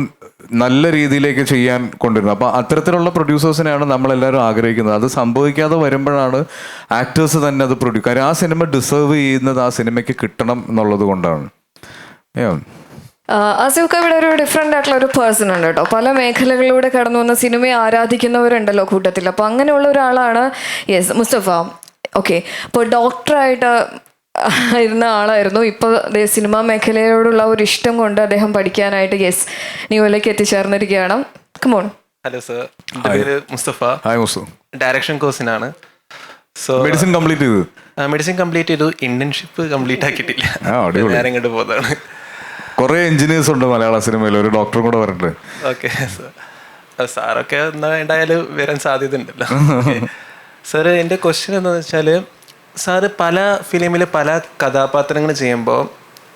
നല്ല രീതിയിലേക്ക് ചെയ്യാൻ കൊണ്ടുവരുന്നത്. അപ്പോൾ അത്തരത്തിലുള്ള പ്രൊഡ്യൂസേഴ്സിനെയാണ് നമ്മളെല്ലാവരും ആഗ്രഹിക്കുന്നത്. അത് സംഭവിക്കാതെ വരുമ്പോഴാണ് ആക്ടേഴ്സ് തന്നെ അത് കാര്യം ആ സിനിമ ഡിസേർവ് ചെയ്യുന്നത് ആ സിനിമയ്ക്ക് കിട്ടണം എന്നുള്ളത് കൊണ്ടാണ്. ആസിഫ്ക്ക ഇവിടെ ഒരു ഡിഫറെൻ്റ് ആയിട്ടുള്ള ഒരു പേഴ്സൺ ഉണ്ട് കേട്ടോ. പല മേഖലകളിലൂടെ കടന്നു വന്ന സിനിമയെ ആരാധിക്കുന്നവരുണ്ടല്ലോ കൂട്ടത്തിൽ. അപ്പോൾ അങ്ങനെയുള്ള ഒരാളാണ് മുസ്തഫ. ഓക്കെ, ഇപ്പോൾ ഡോക്ടറായിട്ട് ഇരുന്ന ആളായിരുന്നു. ഇപ്പോൾ സിനിമാ മേഖലയോടുള്ള ഒരു ഇഷ്ടം കൊണ്ട് അദ്ദേഹം പഠിക്കാനായിട്ട് ന്യൂയോർക്കിലേക്ക് എത്തിച്ചേർന്നിരിക്കുകയാണ്. കമോൺ. ഹലോ സർ, എൻ്റെ പേര് മുസ്തഫ. ഡയറക്ഷൻ കോഴ്സിനാണ്. സോ മെഡിസിൻ കംപ്ലീറ്റ് ചെയ്തു? മെഡിസിൻ കംപ്ലീറ്റ് ചെയ്തു. ഇന്റേൺഷിപ്പ് കംപ്ലീറ്റ് ആക്കിയിട്ടില്ല. ഞാൻ ഇങ്ങോട്ട് പോകുന്നതാണ്. കുറേ എഞ്ചിനീയേഴ്സ് ഉണ്ട് മലയാള സിനിമയിൽ, ഒരു ഡോക്ടറും കൂടെ വരട്ടെ. Okay sir. സാറൊക്കെ എന്തായാലും വരാൻ സാധ്യത ഉണ്ടല്ലോ. സാർ, എൻ്റെ ക്വസ്റ്റ്യൻ എന്താണെന്ന് വെച്ചാൽ, സാറ് പല ഫിലിമിൽ പല കഥാപാത്രങ്ങൾ ചെയ്യുമ്പോൾ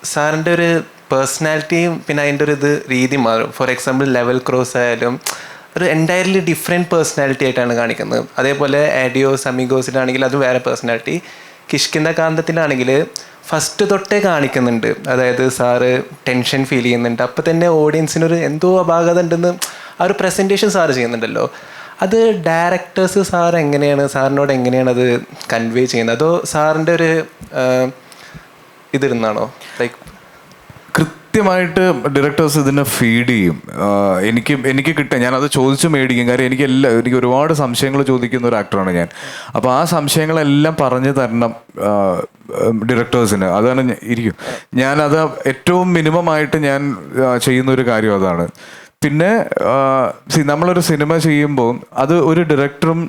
സാറിൻ്റെ ഒരു പേഴ്സണാലിറ്റിയും പിന്നെ അതിൻ്റെ ഒരു രീതി മാറും. ഫോർ എക്സാമ്പിൾ ലെവൽ ക്രോസ് ആയാലും ഒരു എൻറ്റയർലി ഡിഫറെൻറ്റ് പേഴ്സണാലിറ്റി ആയിട്ടാണ് കാണിക്കുന്നത്. അതേപോലെ ആഡിയോസ് അമിഗോസിലാണെങ്കിൽ അത് വേറെ പേഴ്സണാലിറ്റി. കിഷ്കിന്ദ കാന്തത്തിലാണെങ്കിൽ ഫസ്റ്റ് തൊട്ടേ കാണിക്കുന്നുണ്ട്, അതായത് സാറ് ടെൻഷൻ ഫീൽ ചെയ്യുന്നുണ്ട്. അപ്പോൾ തന്നെ ഓഡിയൻസിനൊരു എന്തോ അപാകത ഉണ്ടെന്ന് ആ ഒരു പ്രസൻറ്റേഷൻ സാറ് ചെയ്യുന്നുണ്ടല്ലോ. അത് ഡയറക്ടേഴ്സ് സാറിനോട് എങ്ങനെയാണ് അത് കൺവേ ചെയ്യുന്നത്? അതോ സാറിൻ്റെ ഒരു ഇതിരുന്നാണോ? ലൈക്ക് കൃത്യമായിട്ട് ഡയറക്ടേഴ്സ് ഇതിനെ ഫീഡ് ചെയ്യും. എനിക്ക് കിട്ടുക ഞാനത് ചോദിച്ചു മേടിക്കും. കാര്യം എനിക്ക് ഒരുപാട് സംശയങ്ങൾ ചോദിക്കുന്ന ഒരു ആക്ടറാണ് ഞാൻ. അപ്പോൾ ആ സംശയങ്ങളെല്ലാം പറഞ്ഞു തരണം ഡയറക്ടേഴ്സിന്. അതാണ് ഞാനത് ഏറ്റവും മിനിമമായിട്ട് ഞാൻ ചെയ്യുന്നൊരു കാര്യം അതാണ്. പിന്നെ നമ്മളൊരു സിനിമ ചെയ്യുമ്പോൾ അത് ഒരു ഡയറക്ടറും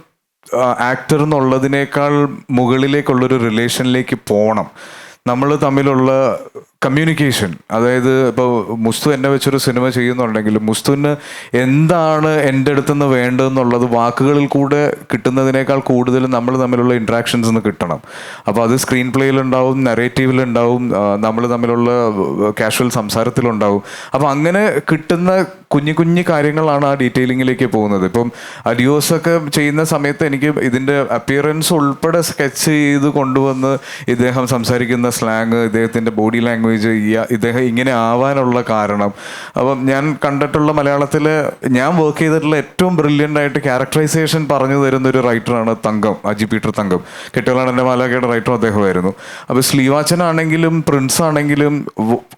ആക്ടർ എന്നുള്ളതിനേക്കാൾ മുകളിലേക്കുള്ളൊരു റിലേഷനിലേക്ക് പോകണം. നമ്മൾ തമ്മിലുള്ള കമ്മ്യൂണിക്കേഷൻ, അതായത് ഇപ്പോൾ മുസ്തു എന്നെ വെച്ചൊരു സിനിമ ചെയ്യുന്നുണ്ടെങ്കിലും മുസ്തുവിന് എന്താണ് എൻ്റെ അടുത്തുനിന്ന് വേണ്ടതെന്നുള്ളത് വാക്കുകളിൽ കൂടെ കിട്ടുന്നതിനേക്കാൾ കൂടുതൽ നമ്മൾ തമ്മിലുള്ള ഇൻട്രാക്ഷൻസ് നിന്ന് കിട്ടണം. അപ്പോൾ അത് സ്ക്രീൻ പ്ലേയിലുണ്ടാവും, നറേറ്റീവിലുണ്ടാവും, നമ്മൾ തമ്മിലുള്ള കാഷ്വൽ സംസാരത്തിലുണ്ടാവും. അപ്പോൾ അങ്ങനെ കിട്ടുന്ന കുഞ്ഞു കുഞ്ഞു കാര്യങ്ങളാണ് ആ ഡീറ്റെയിലിങ്ങിലേക്ക് പോകുന്നത്. ഇപ്പം അഡിയോസൊക്കെ ചെയ്യുന്ന സമയത്ത് എനിക്ക് ഇതിൻ്റെ അപ്പിയറൻസ് ഉൾപ്പെടെ സ്കെച്ച് ചെയ്ത് കൊണ്ടുവന്ന് ഇദ്ദേഹം സംസാരിക്കുന്ന സ്ലാങ്, ഇദ്ദേഹത്തിൻ്റെ ബോഡി ലാംഗ്വേജ്, ഇദ്ദേഹം ഇങ്ങനെ ആവാനുള്ള കാരണം. അപ്പം ഞാൻ കണ്ടിട്ടുള്ള മലയാളത്തിൽ ഞാൻ വർക്ക് ചെയ്തിട്ടുള്ള ഏറ്റവും ബ്രില്യൻ്റ് ആയിട്ട് ക്യാരക്ടറൈസേഷൻ പറഞ്ഞു തരുന്ന ഒരു റൈറ്ററാണ് തങ്കം, അജി പീറ്റർ തങ്കം. കെട്ടിയോളാണ് എൻ്റെ മാലാഖയുടെ റൈറ്ററും അദ്ദേഹമായിരുന്നു. അപ്പോൾ സ്ലീവാച്ചനാണെങ്കിലും പ്രിൻസ് ആണെങ്കിലും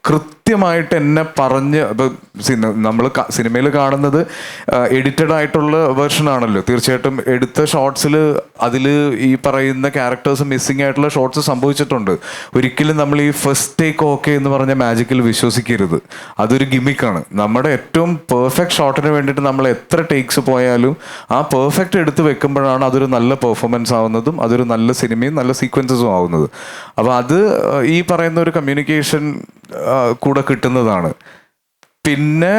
കൃത്യമായിട്ട് എന്നെ പറഞ്ഞ്, നമ്മൾ സിനിമയിൽ കാണുന്നത് എഡിറ്റഡ് ആയിട്ടുള്ള വേർഷൻ ആണല്ലോ. തീർച്ചയായിട്ടും എടുത്ത ഷോർട്സിൽ അതിൽ ഈ പറയുന്ന ക്യാരക്ടേഴ്സ് മിസ്സിങ് ആയിട്ടുള്ള ഷോർട്സ് സംഭവിച്ചിട്ടുണ്ട്. ഒരിക്കലും നമ്മൾ ഈ ഫസ്റ്റ് ടേക്ക് ഓക്കെ എന്ന് പറഞ്ഞ മാജിക്കിൽ വിശ്വസിക്കരുത്. അതൊരു ഗിമിക്കാണ്. നമ്മുടെ ഏറ്റവും പെർഫെക്റ്റ് ഷോട്ടിന് വേണ്ടിയിട്ട് നമ്മൾ എത്ര ടേക്സ് പോയാലും ആ പെർഫെക്റ്റ് എടുത്ത് വെക്കുമ്പോഴാണ് അതൊരു നല്ല പെർഫോമൻസ് ആവുന്നതും അതൊരു നല്ല സിനിമയും നല്ല സീക്വൻസസും ആവുന്നത്. അപ്പോൾ അത് ഈ പറയുന്ന ഒരു കമ്മ്യൂണിക്കേഷൻ കൂടെ കിട്ടുന്നതാണ്. പിന്നെ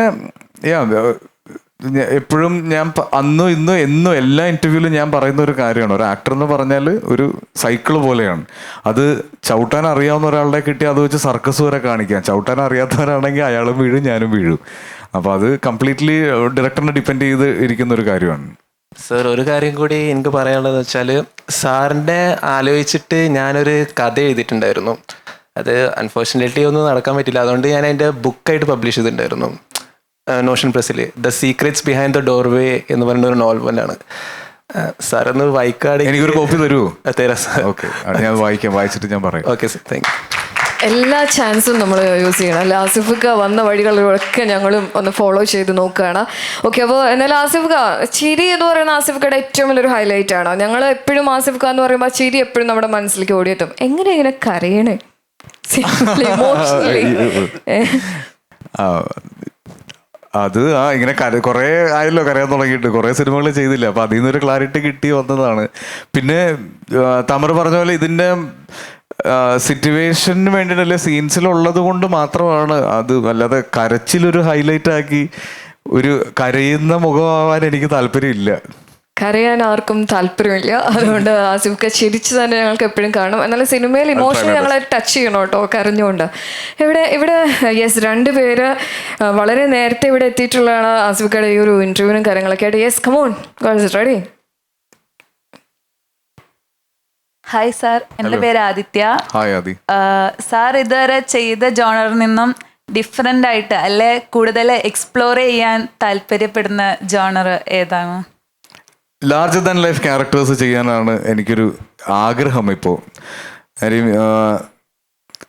എപ്പോഴും ഞാൻ അന്നും ഇന്നും എന്നും എല്ലാ ഇൻ്റർവ്യൂവിലും ഞാൻ പറയുന്ന ഒരു കാര്യമാണ്, ഒരു ആക്ടർ എന്ന് പറഞ്ഞാൽ ഒരു സൈക്കിള് പോലെയാണ്. അത് ചവിട്ടാൻ അറിയാവുന്ന ഒരാളുടെ കിട്ടി അത് വെച്ച് സർക്കസ് വരെ കാണിക്കാം. ചവിട്ടാൻ അറിയാത്തവരാണെങ്കിൽ അയാളും വീഴും ഞാനും വീഴും. അപ്പോൾ അത് കംപ്ലീറ്റ്ലി ഡയറക്ടറിനെ ഡിപ്പെൻഡ് ചെയ്ത് ഇരിക്കുന്ന ഒരു കാര്യമാണ്. സർ, ഒരു കാര്യം കൂടി എനിക്ക് പറയാനുള്ളതെന്ന് വെച്ചാൽ, സാറിൻ്റെ ആലോചിച്ചിട്ട് ഞാനൊരു കഥ എഴുതിയിട്ടുണ്ടായിരുന്നു. അത് അൺഫോർച്ചുനേറ്റ്ലി ഒന്നും നടക്കാൻ പറ്റില്ല. അതുകൊണ്ട് ഞാൻ അതിൻ്റെ ബുക്കായിട്ട് പബ്ലിഷ് ചെയ്തിട്ടുണ്ടായിരുന്നു നോഷൻ പ്രസ്സിൽ. The secrets behind the doorway എന്ന് പറയുന്ന ഒരു നോവലാണ്. സാറൊന്ന് വായിക്കാണെങ്കിൽ എനിക്കൊരു കോപ്പി തരുമോ? തരാം സാർ. ഓക്കെ, ഞാൻ വായിച്ചിട്ട് ഞാൻ പറയാം. Okay sir, thank you. എല്ലാ ചാൻസും നമ്മൾ യൂസ് ചെയ്യണം. അല്ല ആസിഫിക്ക വന്ന വഴികളിലൊക്കെ ഞങ്ങളും ഒന്ന് ഫോളോ ചെയ്ത് നോക്കുകയാണ്. ഓക്കെ, അപ്പോൾ എന്നാലും ആസിഫിക്ക ചിരി എന്ന് പറയുന്ന ആസിഫിക്കയുടെ ഏറ്റവും വലിയൊരു ഹൈലൈറ്റ് ആണ്. ഞങ്ങൾ എപ്പോഴും ആസിഫിക്ക എന്ന് പറയുമ്പോൾ ചിരി എപ്പോഴും നമ്മുടെ മനസ്സിലേക്ക് ഓടിയെത്തും. എങ്ങനെ ഇങ്ങനെ കരയണേ ഇമോഷണലി? അത് ഇങ്ങനെ കുറേ ആയല്ലോ കരയാൻ തുടങ്ങിയിട്ട്, കുറേ സിനിമകൾ ചെയ്തില്ല, അപ്പം അതിൽ നിന്നൊരു ക്ലാരിറ്റി കിട്ടി വന്നതാണ്. പിന്നെ തമർ പറഞ്ഞ പോലെ ഇതിൻ്റെ സിറ്റുവേഷന് വേണ്ടിയിട്ടല്ലേ, സീൻസിലുള്ളത് കൊണ്ട് മാത്രമാണ് അത്. അല്ലാതെ കരച്ചിലൊരു ഹൈലൈറ്റ് ആക്കി ഒരു കരയുന്ന മുഖമാവാൻ എനിക്ക് താല്പര്യമില്ല. കരയാൻ ആർക്കും താല്പര്യമില്ല. അതുകൊണ്ട് ആസിഫിക്ക ചിരിച്ച് തന്നെ ഞങ്ങൾക്ക് എപ്പോഴും കാണും. എന്നാലും സിനിമയിൽ ഇമോഷണൽ ഞങ്ങളെ ടച്ച് ചെയ്യണം കേട്ടോ, കരഞ്ഞുകൊണ്ട്. ഇവിടെ യെസ്, 2 പേര് വളരെ നേരത്തെ ഇവിടെ എത്തിയിട്ടുള്ളതാണ് ആസിഫിക്കയുടെ ഈ ഒരു ഇന്റർവ്യൂവിനും കാര്യങ്ങളൊക്കെ ആയിട്ട്. Yes, come on girls, ready? Hi sir, എൻ്റെ പേര് ആദിത്യ. ഹായ് ആദി. സാർ ഇതുവരെ ചെയ്ത ജോണറിൽ നിന്നും ഡിഫറെൻ്റ് ആയിട്ട് അല്ലെ കൂടുതൽ എക്സ്പ്ലോർ ചെയ്യാൻ താല്പര്യപ്പെടുന്ന ജോണർ ഏതാണ്? ലാർജർ ദാൻ ലൈഫ് ക്യാരക്ടേഴ്സ് ചെയ്യാനാണ് എനിക്കൊരു ആഗ്രഹം ഇപ്പോൾ. കാര്യം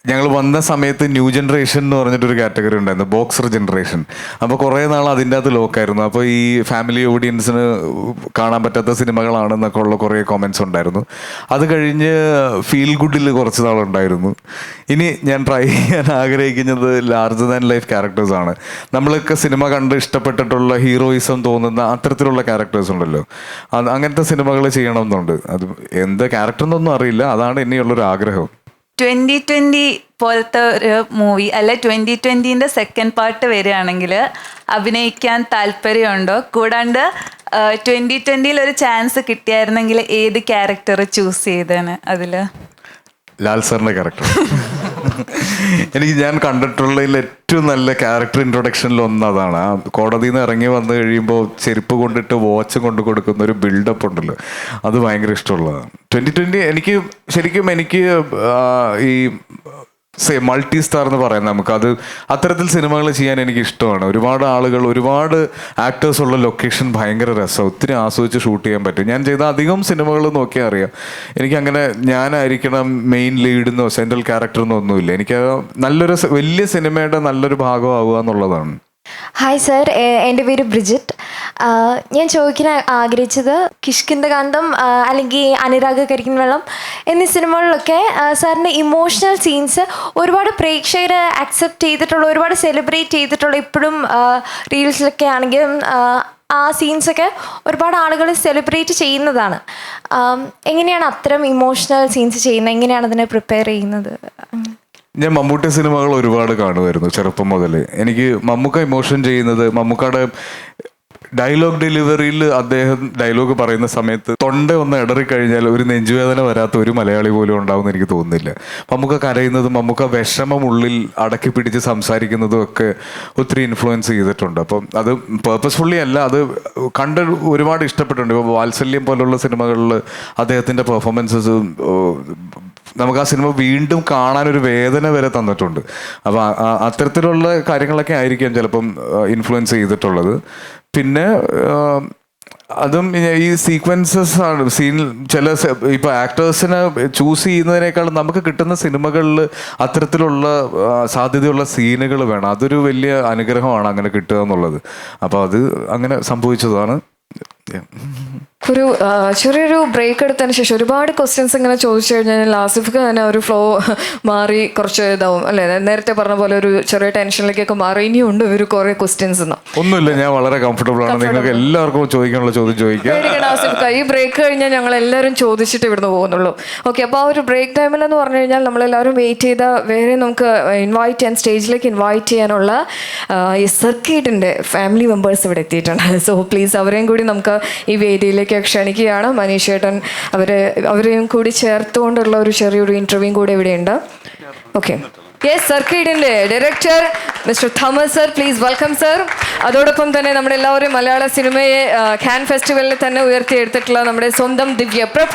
ഞങ്ങൾ വന്ന സമയത്ത് ന്യൂ ജനറേഷൻ എന്ന് പറഞ്ഞിട്ടൊരു കാറ്റഗറി ഉണ്ടായിരുന്നു, ബോക്സർ ജനറേഷൻ. അപ്പോൾ കുറേ നാൾ അതിൻ്റെ അകത്ത് ലോക്കായിരുന്നു. അപ്പോൾ ഈ ഫാമിലി ഓഡിയൻസിന് കാണാൻ പറ്റാത്ത സിനിമകളാണെന്നൊക്കെ ഉള്ള കുറേ കോമെൻറ്റ്സ് ഉണ്ടായിരുന്നു. അത് കഴിഞ്ഞ് ഫീൽ ഗുഡിൽ കുറച്ച് നാളുണ്ടായിരുന്നു. ഇനി ഞാൻ ട്രൈ ചെയ്യാൻ ആഗ്രഹിക്കുന്നത് ലാർജർ ദാൻ ലൈഫ് ക്യാരക്ടേഴ്സാണ്. നമ്മളൊക്കെ സിനിമ കണ്ട് ഇഷ്ടപ്പെട്ടിട്ടുള്ള ഹീറോയിസം തോന്നുന്ന അത്തരത്തിലുള്ള ക്യാരക്ടേഴ്സ് ഉണ്ടല്ലോ, അങ്ങനത്തെ സിനിമകൾ ചെയ്യണമെന്നുണ്ട്. അത് എന്ത് ക്യാരക്ടർ എന്നൊന്നും അറിയില്ല, അതാണ് ഇനിയുള്ളൊരു ആഗ്രഹം. 2020 പോലത്തെ ഒരു മൂവി അല്ലെ 2020ൻ്റെ സെക്കൻഡ് പാർട്ട് വരികയാണെങ്കിൽ അഭിനയിക്കാൻ താല്പര്യമുണ്ടോ? കൂടാണ്ട് 2020 ഒരു ചാൻസ് കിട്ടിയായിരുന്നെങ്കിൽ ഏത് ക്യാരക്ടർ ചൂസ് ചെയ്തേനെ അതിൽ? ലാൽ സാറിൻ്റെ ക്യാരക്ടർ. ഞാൻ കണ്ടിട്ടുള്ളതിൽ ഏറ്റവും നല്ല ക്യാരക്ടർ ഇൻട്രൊഡക്ഷനിൽ ഒന്നതാണ്. ആ കോടതിയിൽ നിന്ന് ഇറങ്ങി വന്നു കഴിയുമ്പോൾ ചെരുപ്പ് കൊണ്ടിട്ട് വാച്ച് കൊണ്ട് കൊടുക്കുന്ന ഒരു ബിൽഡപ്പ് ഉണ്ടല്ലോ, അത് ഭയങ്കര ഇഷ്ടമുള്ളതാണ്. 2020 എനിക്ക് ഈ മൾട്ടി സ്റ്റാർ എന്ന് പറയാം നമുക്കത്. അത്തരത്തിൽ സിനിമകൾ ചെയ്യാൻ എനിക്ക് ഇഷ്ടമാണ്. ഒരുപാട് ആളുകൾ, ഒരുപാട് ആക്ടേഴ്സ് ഉള്ള ലൊക്കേഷൻ ഭയങ്കര രസമാണ്, ഒത്തിരി ആസ്വദിച്ച് ഷൂട്ട് ചെയ്യാൻ പറ്റും. ഞാൻ ചെയ്ത അധികം സിനിമകൾ നോക്കിയാൽ അറിയാം, എനിക്കങ്ങനെ ഞാനായിരിക്കണം മെയിൻ ലീഡെന്നോ സെൻട്രൽ ക്യാരക്ടർ എന്നോ ഒന്നുമില്ല. എനിക്ക് നല്ലൊരു വലിയ സിനിമയുടെ നല്ലൊരു ഭാഗമാവുക എന്നുള്ളതാണ്. ഹായ് സർ, എൻ്റെ പേര് ബ്രിജിറ്റ്. ഞാൻ ചോദിക്കാൻ ആഗ്രഹിച്ചത് കിഷ്കിന്ധകാന്തം അല്ലെങ്കിൽ അനുരാഗ് കരിക്കിൻ വെള്ളം എന്നീ സിനിമകളിലൊക്കെ സാറിൻ്റെ ഇമോഷണൽ സീൻസ് ഒരുപാട് പ്രേക്ഷകർ അക്സെപ്റ്റ് ചെയ്തിട്ടുള്ള, ഒരുപാട് സെലിബ്രേറ്റ് ചെയ്തിട്ടുള്ള, ഇപ്പോഴും റീൽസിലൊക്കെ ആണെങ്കിലും ആ സീൻസൊക്കെ ഒരുപാട് ആളുകൾ സെലിബ്രേറ്റ് ചെയ്യുന്നതാണ്. എങ്ങനെയാണ് അത്തരം ഇമോഷണൽ സീൻസ് ചെയ്യുന്നത്? എങ്ങനെയാണ് അതിനെ പ്രിപ്പയർ ചെയ്യുന്നത്? ഞാൻ മമ്മൂട്ടി സിനിമകൾ ഒരുപാട് കാണുമായിരുന്നു ചെറുപ്പം മുതൽ. എനിക്ക് മമ്മൂക്ക ഇമോഷൻ ചെയ്യുന്നത്, മമ്മൂക്കയുടെ ഡയലോഗ് ഡെലിവറിയിൽ അദ്ദേഹം ഡയലോഗ് പറയുന്ന സമയത്ത് തൊണ്ട ഒന്ന് ഇടറിക്കഴിഞ്ഞാൽ ഒരു നെഞ്ചുവേദന വരാത്ത ഒരു മലയാളി പോലും ഉണ്ടാവുമെന്ന് എനിക്ക് തോന്നുന്നില്ല. മമ്മൂക്ക കരയുന്നതും മമ്മൂക്ക വിഷമം ഉള്ളിൽ അടക്കി പിടിച്ച് സംസാരിക്കുന്നതും ഒക്കെ ഒത്തിരി ഇൻഫ്ലുവൻസ് ചെയ്തിട്ടുണ്ട്. അപ്പം അത് പേർപ്പസ്ഫുള്ളി അല്ല, അത് കണ്ട് ഒരുപാട് ഇഷ്ടപ്പെട്ടിട്ടുണ്ട്. ഇപ്പോൾ വാത്സല്യം പോലുള്ള സിനിമകളിൽ അദ്ദേഹത്തിൻ്റെ പെർഫോമൻസസ് നമുക്ക് ആ സിനിമ വീണ്ടും കാണാനൊരു വേദന വരെ തന്നിട്ടുണ്ട്. അപ്പോൾ അത്തരത്തിലുള്ള കാര്യങ്ങളൊക്കെ ആയിരിക്കാം ചിലപ്പം ഇൻഫ്ലുവൻസ് ചെയ്തിട്ടുള്ളത്. പിന്നെ അതും ഈ സീക്വൻസസ് ആണ് സീനിൽ ചില ഇപ്പോൾ ആക്ടേഴ്സിനെ ചൂസ് ചെയ്യുന്നതിനേക്കാളും നമുക്ക് കിട്ടുന്ന സിനിമകളിൽ അത്തരത്തിലുള്ള സാധ്യതയുള്ള സീനുകൾ വേണം. അതൊരു വലിയ അനുഗ്രഹമാണ് അങ്ങനെ കിട്ടുക എന്നുള്ളത്. അപ്പോൾ അത് അങ്ങനെ സംഭവിച്ചതാണ്. ഒരു ചെറിയൊരു ബ്രേക്ക് എടുത്തതിന് ശേഷം ഒരുപാട് ക്വസ്റ്റ്യൻസ് ഇങ്ങനെ ചോദിച്ചു കഴിഞ്ഞാൽ ആസിഫിക്ക് തന്നെ ഒരു ഫ്ലോ മാറി കുറച്ച് ഇതാവും അല്ലേ? നേരത്തെ പറഞ്ഞ പോലെ ഒരു ചെറിയ ടെൻഷനിലേക്കൊക്കെ മാറി. ഇനിയുണ്ട് ഒരു കുറേ ക്വസ്റ്റ്യൻസ്. ഒന്നുമില്ല, ഞാൻ വളരെ കംഫർട്ടബിൾ ആണ്. നിങ്ങൾക്ക് എല്ലാവർക്കും ചോദിക്കാനുള്ള ചോദ്യം ചോദിക്കാം. ആസിഫിക്ക, ഈ ബ്രേക്ക് കഴിഞ്ഞാൽ ഞങ്ങൾ എല്ലാവരും ചോദിച്ചിട്ട് ഇവിടുന്ന് പോകുന്നുള്ളൂ. ഓക്കെ, അപ്പോൾ ആ ഒരു ബ്രേക്ക് ടൈമിൽ എന്ന് പറഞ്ഞു കഴിഞ്ഞാൽ നമ്മളെല്ലാവരും വെയിറ്റ് ചെയ്ത വേറെ നമുക്ക് ഇൻവൈറ്റ് ചെയ്യാൻ, സ്റ്റേജിലേക്ക് ഇൻവൈറ്റ് ചെയ്യാനുള്ള ഈ സർക്കിട്ടിൻ്റെ ഫാമിലി മെമ്പേഴ്സ് ഇവിടെ എത്തിയിട്ടുണ്ട്. സോ പ്ലീസ് അവരെയും കൂടി നമുക്ക് ഈ വേദിയിലേക്ക് ക്ഷണിക്കുകയാണ്. മനീഷ് ചേട്ടൻ അവരെയും കൂടി ചേർത്തുകൊണ്ടുള്ള ഒരു ചെറിയൊരു ഇന്റർവ്യൂ കൂടെ ഇവിടെയുണ്ട്. ഓക്കെ, യെസ്, സർക്കിട്ടിൻ്റെ director mister Thamar sir, please welcome sir. അതോടൊപ്പം തന്നെ നമ്മുടെ എല്ലാവരും മലയാള സിനിമയെ ഖാൻ ഫെസ്റ്റിവലിൽ തന്നെ ഉയർത്തിയെടുത്തിട്ടുള്ള നമ്മുടെ സ്വന്തം ദിവ്യ പ്രഭ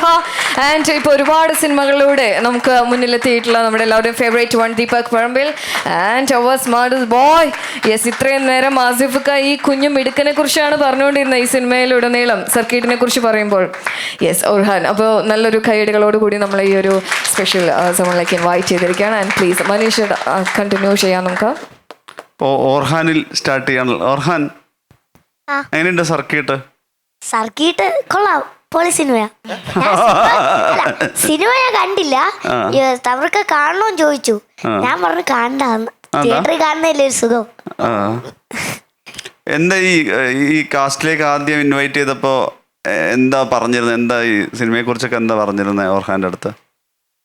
ആൻഡ് ഇപ്പോൾ ഒരുപാട് സിനിമകളിലൂടെ നമുക്ക് മുന്നിലെത്തിയിട്ടുള്ള നമ്മുടെ എല്ലാവരുടെയും favourite one Deepak Parambil and our smart boy. Yes, ഇത്രയും നേരം ആസിഫക്ക ഈ കുഞ്ഞു മിടുക്കനെ കുറിച്ചാണ് പറഞ്ഞുകൊണ്ടിരുന്നത് ഈ സിനിമയിലുടനീളം സർക്കിട്ടിനെ കുറിച്ച് പറയുമ്പോൾ. യെസ് ഓർഹാൻ, അപ്പോൾ നല്ലൊരു കൈയടികളോട് കൂടി നമ്മൾ ഈ ഒരു സ്പെഷ്യൽ സമയങ്ങളിലേക്ക് ഇൻവൈറ്റ് ചെയ്തിരിക്കുകയാണ്. ആൻഡ് പ്ലീസ് മനീഷ കണ്ടിന്യൂ ചെയ്യാം നമുക്ക്. ഓർഹാനിൽ സ്റ്റാർട്ട് ചെയ്യാണല്ലോ. ഓർഹാൻ, എങ്ങനെയുണ്ട് സർക്കിട്ട്? സർക്കിട്ട് കൊള്ളാം, പൊളി സിനിമയാ. സിനിമ ഞാൻ കണ്ടില്ല, അവർക്ക് കാണണമെന്ന് ചോദിച്ചു. ഞാൻ പറഞ്ഞു കാണണ്ടാന്ന്. തിയേറ്ററിൽ കാണുന്നതല്ലേ ഒരു സുഖം. എന്താ ഈ കാസ്റ്റിലേക്ക് ആദ്യം ഇൻവൈറ്റ് ചെയ്തപ്പോ എന്താ പറഞ്ഞിരുന്നത്? എന്താ ഈ സിനിമയെ കുറിച്ചൊക്കെ എന്താ പറഞ്ഞിരുന്നത് ഓർഹാന്റെ അടുത്ത്?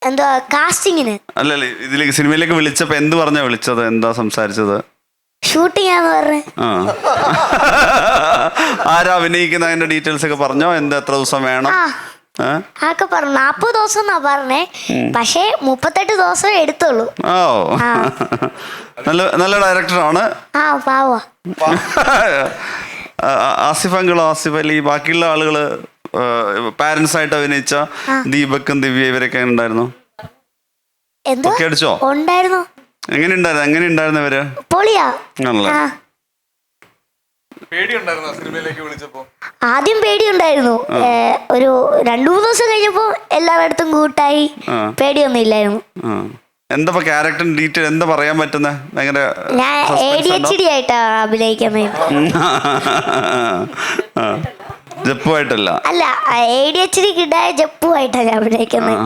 എന്താ കാസ്റ്റിങ്ങിന്? അല്ലല്ലേ, ഇതിലേക്ക് സിനിമയിലേക്ക് വിളിച്ചപ്പോ എന്ത് പറഞ്ഞാ വിളിച്ചത്? എന്താ സംസാരിച്ചത്? ഷൂട്ടിംഗ് ആന്ന് പറഞ്ഞു. ആരാ അഭിനയിക്കുന്ന അതിന്റെ ഡീറ്റെയിൽസ് ഒക്കെ പറഞ്ഞോ? എന്താ എത്ര ദിവസം വേണം? ആക്കെ പറഞ്ഞു 40 ദിവസം എന്നാ പറഞ്ഞേ, പക്ഷേ 38 ദിവസം എടുത്തുള്ളൂ. ഓ, നല്ല ഡയറക്ടറാണ്. ആ പാവ. ആസിഫ് അങ്കിളോ, ആസിഫ് അലി, ബാക്കിയുള്ള ആളുകള് പാരന്റ്സ് ആയിട്ട് അഭിനയിച്ച ദീപക്കും ദിവ്യ ഇവരൊക്കെ ഉണ്ടായിരുന്നു? എന്തോ അടിച്ചോ? ഉണ്ടായിരുന്നു. എങ്ങനെയുണ്ടായിരുന്നു ഇവര്? പൊളിയാ. ആദ്യം പേടിയുണ്ടായിരുന്നു. ഒരു 2-3 ദിവസം കഴിഞ്ഞപ്പോ എല്ലാവരുടെ കൂട്ടായി, പേടിയൊന്നും ഇല്ലായിരുന്നു. എന്താ ക്യാരക്ടറിന്റെ ഡീറ്റെയിൽ എന്താ പറയാൻ പറ്റുന്നത്? ഭയങ്കര ഞാൻ ADHD ആയിട്ടാ അഭിനയിക്കുന്നത്. ജപ്പുമായിട്ടല്ല, അല്ല ADHD കിട്ടായ ജപ്പുമായിട്ടാ ഞാൻ അഭിനയിക്കുന്നത്.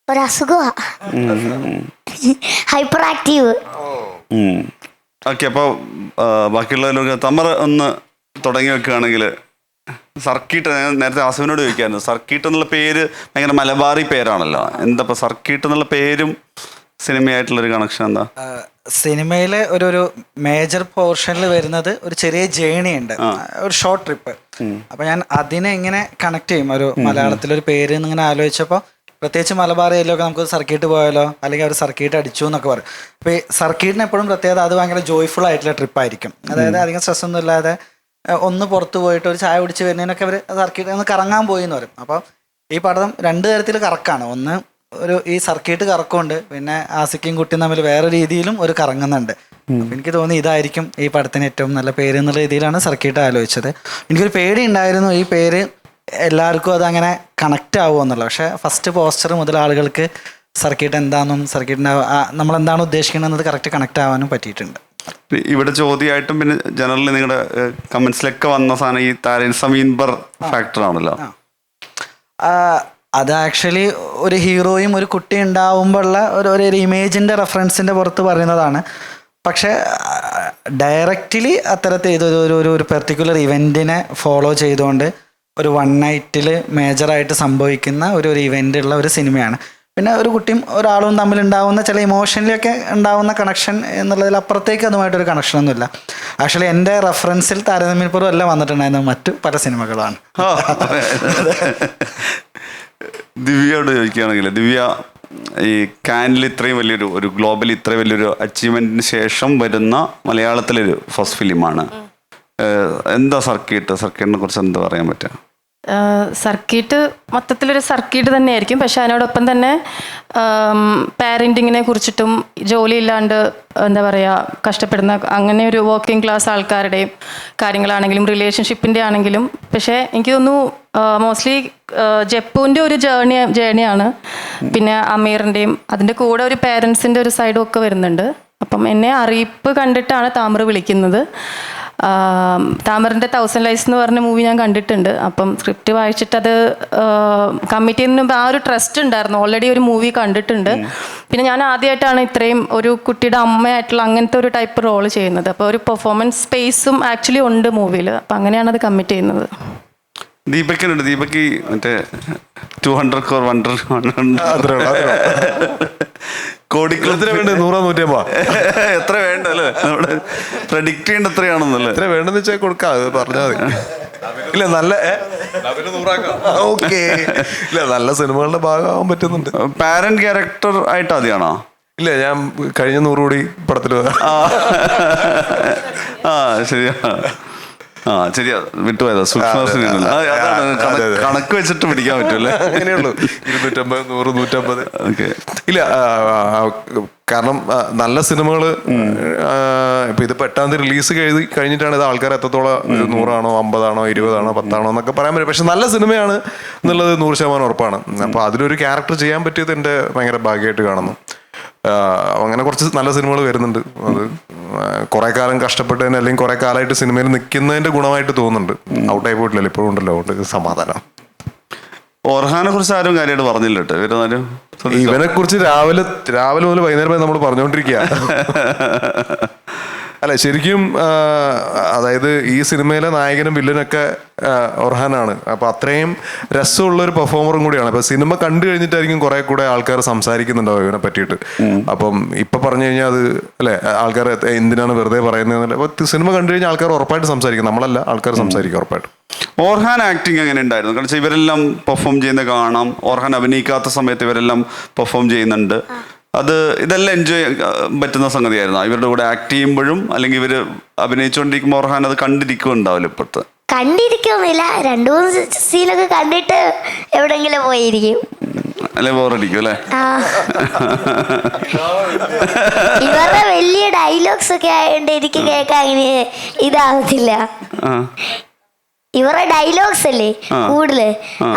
ഒരു അസുഖമാ, ഹൈപ്പർ ആക്റ്റീവ്. ഓക്കെ, അപ്പോൾ ബാക്കിയുള്ളവരൊക്കെ തമർ ഒന്ന് തുടങ്ങി വെക്കുകയാണെങ്കിൽ. സർക്കിട്ട്, നേരത്തെ ആസിഫിനോട് ചോദിക്കായിരുന്നു, സർക്കിട്ട് എന്നുള്ള പേര് ഭയങ്കര മലബാറി പേരാണല്ലോ. എന്താ ഇപ്പൊ സർക്കിട്ട് എന്നുള്ള പേരും സിനിമയായിട്ടുള്ളൊരു കണക്ഷൻ എന്താ? സിനിമയിലെ ഒരു മേജർ പോർഷനിൽ വരുന്നത് ഒരു ചെറിയ ജേണി ഉണ്ട്, ഒരു ഷോർട്ട് ട്രിപ്പ്. അപ്പൊ ഞാൻ അതിനെ ഇങ്ങനെ കണക്ട് ചെയ്യും. ഒരു മലയാളത്തിലൊരു പേര് എന്നിങ്ങനെ ആലോചിച്ചപ്പോൾ പ്രത്യേകിച്ച് മലബാർ ഏരിയയിലൊക്കെ നമുക്ക് സർക്കിട്ട് പോയാലോ, അല്ലെങ്കിൽ അവർ സർക്കിട്ട് അടിച്ചു എന്നൊക്കെ പറയും. അപ്പോൾ ഈ സർക്കിട്ടിന് എപ്പോഴും പ്രത്യേകത അത് ഭയങ്കര ജോയ്ഫുൾ ആയിട്ടുള്ള ട്രിപ്പായിരിക്കും. അതായത് അധികം സ്ട്രെസ് ഒന്നും ഇല്ലാതെ ഒന്ന് പുറത്ത് പോയിട്ട് ഒരു ചായ കുടിച്ച് വരുന്നതിനൊക്കെ അവർ സർക്കിട്ട് ഒന്ന് കറങ്ങാൻ പോയി എന്ന് പറയും. അപ്പോൾ ഈ പടം 2 തരത്തിൽ കറക്കാണ്. ഒന്ന് ഈ സർക്കിട്ട് കറക്കമുണ്ട്, പിന്നെ ആസിക്കും കുട്ടിയും തമ്മിൽ വേറെ രീതിയിലും ഒരു കറങ്ങുന്നുണ്ട്. അപ്പം എനിക്ക് തോന്നി ഇതായിരിക്കും ഈ പടത്തിന് ഏറ്റവും നല്ല പേര് എന്നുള്ള രീതിയിലാണ് സർക്കിട്ട് ആലോചിച്ചത്. എനിക്കൊരു പേടി ഉണ്ടായിരുന്നു, ഈ പേര് എല്ലാവർക്കും അതങ്ങനെ കണക്റ്റ് ആവുമോ എന്നുള്ളത്. പക്ഷേ ഫസ്റ്റ് പോസ്റ്റർ മുതൽ ആളുകൾക്ക് സർക്കിട്ട് എന്താണെന്നും സർക്കിട്ടിൻ്റെ നമ്മളെന്താണ് ഉദ്ദേശിക്കുന്നത് കറക്റ്റ് കണക്റ്റ് ആവാനും പറ്റിയിട്ടുണ്ട്. ഇവിടെ ചോദ്യമായിട്ടും പിന്നെ ജനറലി നിങ്ങളുടെ കമന്റ്സിലൊക്കെ വന്ന സാധനം ഈ താരൻ സമീൻബർ ഫാക്ടർ ആണല്ലോ. അത് ആക്ച്വലി ഒരു ഹീറോയും ഒരു കുട്ടി ഉണ്ടാവുമ്പോഴുള്ള ഒരു ഇമേജിൻ്റെ റെഫറൻസിൻ്റെ പുറത്ത് പറയുന്നതാണ്. പക്ഷേ ഡയറക്റ്റ്ലി അത്തരത്തിൽ ഇതൊരു പെർട്ടിക്കുലർ ഇവൻറ്റിനെ ഫോളോ ചെയ്തുകൊണ്ട് ഒരു 1 നൈറ്റിൽ മേജറായിട്ട് സംഭവിക്കുന്ന ഒരു ഇവൻ്റ് ഉള്ള ഒരു സിനിമയാണ്. പിന്നെ ഒരു കുട്ടിയും ഒരാളും തമ്മിലുണ്ടാവുന്ന ചില ഇമോഷനിലൊക്കെ ഉണ്ടാവുന്ന കണക്ഷൻ എന്നുള്ളതിൽ അപ്പുറത്തേക്ക് അതുമായിട്ടൊരു കണക്ഷനൊന്നുമില്ല. ആക്ച്വലി എൻ്റെ റെഫറൻസിൽ താരതമ്യപ്പുറം അല്ല വന്നിട്ടുണ്ടായിരുന്നത്, മറ്റു പല സിനിമകളാണ്. ദിവ്യയോട് ചോദിക്കുകയാണെങ്കിൽ, ദിവ്യ ഈ കാനിൽ ഇത്രയും വലിയൊരു ഗ്ലോബലി ഇത്രയും വലിയൊരു അച്ചീവ്മെന്റിന് ശേഷം വരുന്ന മലയാളത്തിലൊരു ഫസ്റ്റ് ഫിലിമാണ്. എന്താ സർക്കിട്ടിനെ കുറിച്ച് എന്താ പറയാൻ പറ്റുക? സർക്കിട്ട് മൊത്തത്തിലൊരു സർക്കിട്ട് തന്നെയായിരിക്കും. പക്ഷെ അതിനോടൊപ്പം തന്നെ പാരൻറ്റിങ്ങിനെ കുറിച്ചിട്ടും ജോലി ഇല്ലാണ്ട് എന്താ പറയുക കഷ്ടപ്പെടുന്ന അങ്ങനെ ഒരു വർക്കിംഗ് ക്ലാസ് ആൾക്കാരുടെയും കാര്യങ്ങളാണെങ്കിലും റിലേഷൻഷിപ്പിൻ്റെ ആണെങ്കിലും. പക്ഷേ എനിക്ക് തോന്നുന്നു മോസ്റ്റ്ലി ജപ്പുവിൻ്റെ ഒരു ജേണിയാണ്. പിന്നെ അമീറിൻ്റെയും അതിൻ്റെ കൂടെ ഒരു പേരൻസിൻ്റെ ഒരു സൈഡും ഒക്കെ വരുന്നുണ്ട്. അപ്പം എന്നെ അറിയിപ്പ് കണ്ടിട്ടാണ് താമർ വിളിക്കുന്നത്. താമറിൻ്റെ 1000 ലൈഫ്സ് എന്ന് പറഞ്ഞ മൂവി ഞാൻ കണ്ടിട്ടുണ്ട്. അപ്പം സ്ക്രിപ്റ്റ് വായിച്ചിട്ടത് കമ്മിറ്റ് ചെയ്യുന്നതിന് മുമ്പ് ആ ഒരു ട്രസ്റ്റ് ഉണ്ടായിരുന്നു. ഓൾറെഡി ഒരു മൂവി കണ്ടിട്ടുണ്ട്. പിന്നെ ഞാൻ ആദ്യമായിട്ടാണ് ഇത്രയും ഒരു കുട്ടിയുടെ അമ്മയായിട്ടുള്ള അങ്ങനത്തെ ഒരു ടൈപ്പ് റോള് ചെയ്യുന്നത്. അപ്പോൾ ഒരു പെർഫോമൻസ് സ്പേസും ആക്ച്വലി ഉണ്ട് മൂവിയിൽ. അപ്പം അങ്ങനെയാണ് അത് കമ്മിറ്റ് ചെയ്യുന്നത്. ദീപക്കിനുണ്ട്, ദീപക്ക് മറ്റേ 200 crore വണ്ടർ കോടിക്കുളത്തിന് വേണ്ട 100-150 എത്ര വേണ്ടല്ലേ നമ്മുടെ പ്രഡിക്റ്റ് ചെയ്യേണ്ട എത്രയാണെന്നല്ലേ? എത്ര വേണ്ടെന്ന് വെച്ചാൽ കൊടുക്കാം, അത് പറഞ്ഞാൽ മതി. ഇല്ല നല്ല ഓക്കെ, ഇല്ല നല്ല സിനിമകളുടെ ഭാഗമാകാൻ പറ്റുന്നുണ്ട്. പാരന്റ് ക്യാരക്ടർ ആയിട്ട് അതെയാണോ? ഇല്ല, ഞാൻ കഴിഞ്ഞ 100 കോടി പടത്തിൽ ശരിയാ. ശരിയാ, വിട്ടുപോയതാ. കണക്ക് വെച്ചിട്ട് പിടിക്കാൻ പറ്റൂല്ലേ? അങ്ങനെയുള്ളൂ. 250, 100, 150. ഓക്കെ. ഇല്ല, കാരണം നല്ല സിനിമകൾ ഇപ്പൊ ഇത് 8-ാം തീയതി റിലീസ് കഴിഞ്ഞിട്ടാണ് ഇത് ആൾക്കാർ എത്രത്തോളം 100 ആണോ 50 ആണോ 20 ആണോ 10 ആണോ എന്നൊക്കെ പറയാൻ പറ്റും. പക്ഷെ നല്ല സിനിമയാണ് എന്നുള്ളത് 100% ഉറപ്പാണ്. അപ്പൊ അതിലൊരു ക്യാരക്ടർ ചെയ്യാൻ പറ്റിയത് എന്റെ ഭയങ്കര ഭാഗ്യമായിട്ട് കാണുന്നു. അങ്ങനെ കുറച്ച് നല്ല സിനിമകൾ വരുന്നുണ്ട്. അത് കുറെ കാലം കഷ്ടപ്പെട്ടതിന് അല്ലെങ്കിൽ കുറെ കാലമായിട്ട് സിനിമയിൽ നിൽക്കുന്നതിന്റെ ഗുണമായിട്ട് തോന്നുന്നുണ്ട്. ഔട്ടായി പോയിട്ടില്ലല്ലോ, ഇപ്പോഴും ഉണ്ടല്ലോ, അതുകൊണ്ട് സമാധാനം. ഓർഹാനെ കുറിച്ച് ആരും കാര്യമായിട്ട് പറഞ്ഞില്ല കേട്ടോ. ഇവരാരും ഇവനെ കുറിച്ച് രാവിലെ മുതൽ വൈകുന്നേരം വരെ നമ്മൾ പറഞ്ഞുകൊണ്ടിരിക്കുക. അല്ല, ശരിക്കും അതായത് ഈ സിനിമയിലെ നായകനും വില്ലനൊക്കെ ഒർഹാനാണ്. അപ്പൊ അത്രയും രസമുള്ള ഒരു പെർഫോമറും കൂടിയാണ്. അപ്പൊ സിനിമ കണ്ടു കഴിഞ്ഞിട്ടായിരിക്കും കുറെ കൂടെ ആൾക്കാർ സംസാരിക്കുന്നുണ്ടാവും ഇവനെ പറ്റിയിട്ട്. അപ്പം ഇപ്പൊ പറഞ്ഞു കഴിഞ്ഞാൽ അത് അല്ലെ, ആൾക്കാർ എന്തിനാണ് വെറുതെ പറയുന്നത്. അപ്പൊ സിനിമ കണ്ടു കഴിഞ്ഞാൽ ആൾക്കാർ ഉറപ്പായിട്ട് സംസാരിക്കും. നമ്മളല്ല, ആൾക്കാർ സംസാരിക്കും ഉറപ്പായിട്ട്. ഓർഹാൻ ആക്ടിങ് എങ്ങനെ ഉണ്ടായിരുന്നു? കാരണം വെച്ചാൽ ഇവരെല്ലാം പെർഫോം ചെയ്യുന്നത് കാണാം. ഓർഹാൻ അഭിനയിക്കാത്ത സമയത്ത് ഇവരെല്ലാം പെർഫോം ചെയ്യുന്നുണ്ട്. ഇതെല്ലാം എൻജോയ് പറ്റുന്ന സംഗതിയായിരുന്നു ഇവരുടെ കൂടെ ആക്ട് ചെയ്യുമ്പോഴും, അല്ലെങ്കിൽ ഇവര് അഭിനയിച്ചുകൊണ്ടിരിക്കുമ്പോൾ ഓർഹാൻ അത് കണ്ടിരിക്കുന്നുണ്ടാവില്ല? ഇപ്പോഴത്തെ കണ്ടിരിക്കുന്നില്ല, 2-3 സീനൊക്കെ കണ്ടിട്ട് എവിടെങ്കിലും പോയിരിക്കും. അല്ലെ, ബോറടിക്കും അല്ലേ? ഇവരുടെ വലിയ ഡയലോഗ്സ് ഒക്കെ ആയതുകൊണ്ട് എനിക്ക് കേൾക്കാൻ അങ്ങനെ ഇതാവത്തില്ല. ഇവരുടെ ഡയലോഗ്സ് അല്ലേ കൂടുതല്,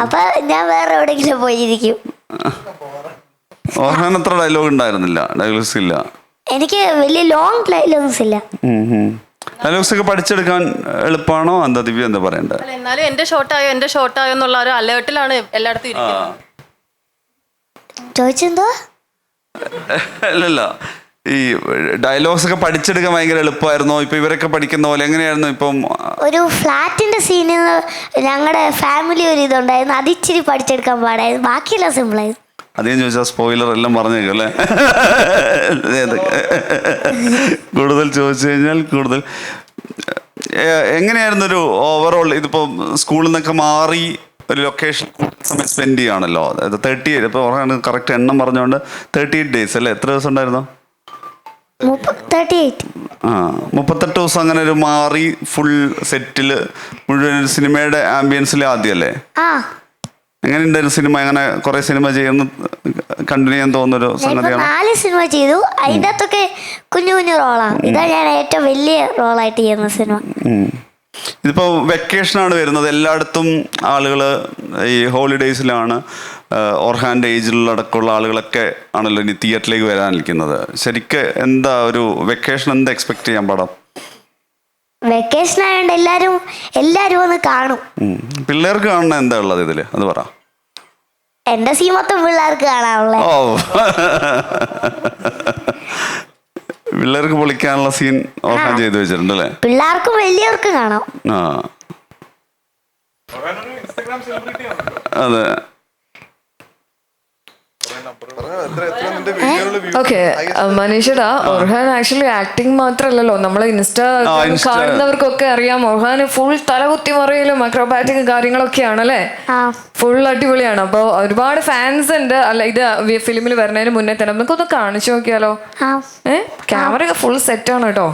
അപ്പൊ ഞാൻ വേറെ എവിടെങ്കിലും പോയിരിക്കും. ഓർഹാൻ അത്ര ഡയലോഗ് ഉണ്ടായിരുന്നില്ല, ഡയലോഗ്സ് ഇല്ല. എനിക്ക് വലിയ ലോങ് ഡയലോഗ്സ് ഇല്ല. ഡയലോഗ്സ് ഒക്കെ പഠിച്ചെടുക്കാൻ എളുപ്പമാണോ? എന്താ ദിവ്യ എന്താ പറയണ്ടത്? എന്നാലും എന്റെ ഷോട്ടായോ എന്നുള്ള ഒരു അലേർട്ടിലാണ് എല്ലായിടത്തും ഇരിക്കുന്നത്. ചോദിച്ചെന്തോ? അല്ലല്ല, ഈ ഡയലോഗ്സ് ഒക്കെ പഠിച്ചെടുക്കാൻ ഭയങ്കര എളുപ്പമായിരുന്നോ? ഇപ്പൊ ഇവരൊക്കെ പഠിക്കുന്ന പോലെ എങ്ങനെയായിരുന്നു? ഇപ്പം ഒരു ഫ്ലാറ്റിന്റെ സീനിൽ ഞങ്ങളുടെ ഫാമിലി ഒരു ഇതുണ്ടായിരുന്നു, അത് ഇച്ചിരി പഠിച്ചെടുക്കാൻ പാടായിരുന്നു. ബാക്കിയെല്ലാം സിമ്പിളായിരുന്നു. അതേം ചോദിച്ചാൽ സ്പോയിലർ എല്ലാം പറഞ്ഞേക്കും അല്ലേ? കൂടുതൽ ചോദിച്ചു കഴിഞ്ഞാൽ കൂടുതൽ എങ്ങനെയായിരുന്നു ഒരു ഓവറോൾ? ഇതിപ്പോ സ്കൂളിൽ നിന്നൊക്കെ മാറി ഒരു ലൊക്കേഷൻ സമയം സ്പെൻഡ് ചെയ്യുകയാണല്ലോ. അതായത് 38, ഇപ്പോൾ കറക്റ്റ് എണ്ണം പറഞ്ഞുകൊണ്ട് 38 ഡേയ്സ് അല്ലേ? എത്ര ദിവസം ഉണ്ടായിരുന്നു? 38 ദിവസം അങ്ങനെ ഒരു മാറി ഫുൾ സെറ്റില് മുഴുവൻ സിനിമയുടെ ആംബിയൻസിൽ ആദ്യമല്ലേ? എങ്ങനെ ഉണ്ടായിരുന്നു സിനിമ? അങ്ങനെ കുറെ സിനിമ ചെയ്യുന്ന കണ്ടിന്യൂ ചെയ്യാൻ തോന്നുന്നൊരു സംഗതിയാണ്. 4 സിനിമ ചെയ്തു, അതിൻ്റെ അകത്തൊക്കെ കുഞ്ഞു കുഞ്ഞു റോളാണ്. ഇതാണ് ഞാൻ ഏറ്റവും വലിയ റോളായിട്ട് ചെയ്യുന്ന സിനിമ. ഇതിപ്പോ വെക്കേഷനാണ് വരുന്നത്, എല്ലായിടത്തും ആളുകൾ ഈ ഹോളിഡേയ്സിലാണ്. ഓർഹാൻ്റെ ഏജിലടക്കമുള്ള ആളുകളൊക്കെ ആണല്ലോ ഇനി തിയേറ്ററിലേക്ക് വരാനിരിക്കുന്നത്. ശരിക്കും എന്താ ഒരു വെക്കേഷൻ എന്താ എക്സ്പെക്ട് ചെയ്യാൻ പാടാം? വെക്കേഷൻ ആയതുകൊണ്ട് എല്ലാരും ഒന്ന് കാണും. പിള്ളേർക്ക് കാണുന്ന എന്താ ഉള്ളത് ഇതില്? അത് പറ. എന്റെ സീൻ മൊത്തം പിള്ളേർക്ക് കാണാനുള്ള. പിള്ളേർക്ക് പൊളിക്കാനുള്ള സീൻ ഓർഹാൻ ചെയ്തു വെച്ചിട്ടുണ്ട് അല്ലേ? പിള്ളേർക്കും വലിയവർക്കും കാണാം. അതെ. ഓക്കെ, മനീഷടാ, ഒർഹാൻ ആക്ച്വലി ആക്ടിങ് മാത്രല്ലല്ലോ, നമ്മളെ ഇൻസ്റ്റാ കാണുന്നവർക്കൊക്കെ അറിയാം ഒർഹാൻ ഫുൾ തലകുത്തി മറിയലും അക്രോബാറ്റിക് കാര്യങ്ങളൊക്കെയാണല്ലേ? ഫുൾ അടിപൊളിയാണ്. അപ്പോൾ ഒരുപാട് ഫാൻസ് ഉണ്ട്. അല്ല, ഇത് ഫിലിമിൽ വരുന്നതിന് മുന്നേ തന്നെ നമുക്കൊന്ന് കാണിച്ചു നോക്കിയാലോ? ക്യാമറ ഒക്കെ ഫുൾ സെറ്റ് ആണ് കേട്ടോ.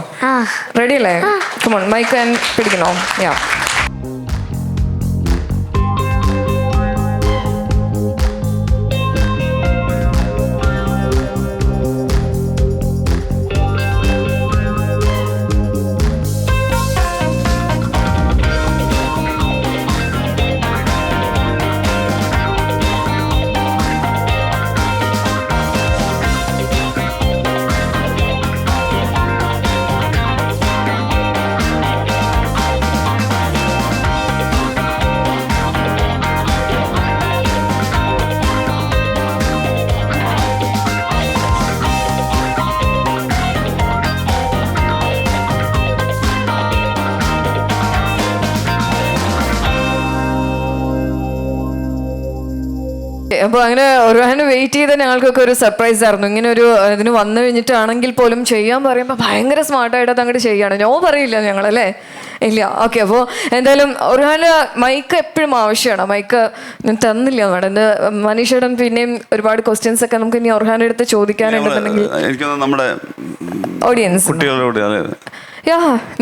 റെഡി അല്ലേ? മൈക്ക് പിടിക്കണോ? യാ. അപ്പോൾ അങ്ങനെ ഒരുപാട് വെയിറ്റ് ചെയ്ത് ഞങ്ങൾക്കൊക്കെ ഒരു സർപ്രൈസ് ആയിരുന്നു. ഇങ്ങനെ ഒരു ഇതിന് വന്നു കഴിഞ്ഞിട്ടാണെങ്കിൽ പോലും ചെയ്യാൻ പറയുമ്പോൾ ഭയങ്കര സ്മാർട്ടായിട്ട് അത് അങ്ങോട്ട് ചെയ്യാണ്. നോ പറയില്ല ഞങ്ങളല്ലേ, ഇല്ല. ഓക്കെ, അപ്പോൾ എന്തായാലും ഒരുപാട് മൈക്ക് എപ്പോഴും ആവശ്യമാണ്. മൈക്ക് തന്നില്ല മാഡം. ഇത് മനീഷേടൻ പിന്നെയും ഒരുപാട് ക്വസ്റ്റ്യൻസ് ഒക്കെ നമുക്ക് ഇനി ഒർഹാൻ്റെ അടുത്ത് ചോദിക്കാനുണ്ടെന്നുണ്ടെങ്കിൽ നമ്മുടെ ഓഡിയൻസ് കുട്ടികളോട്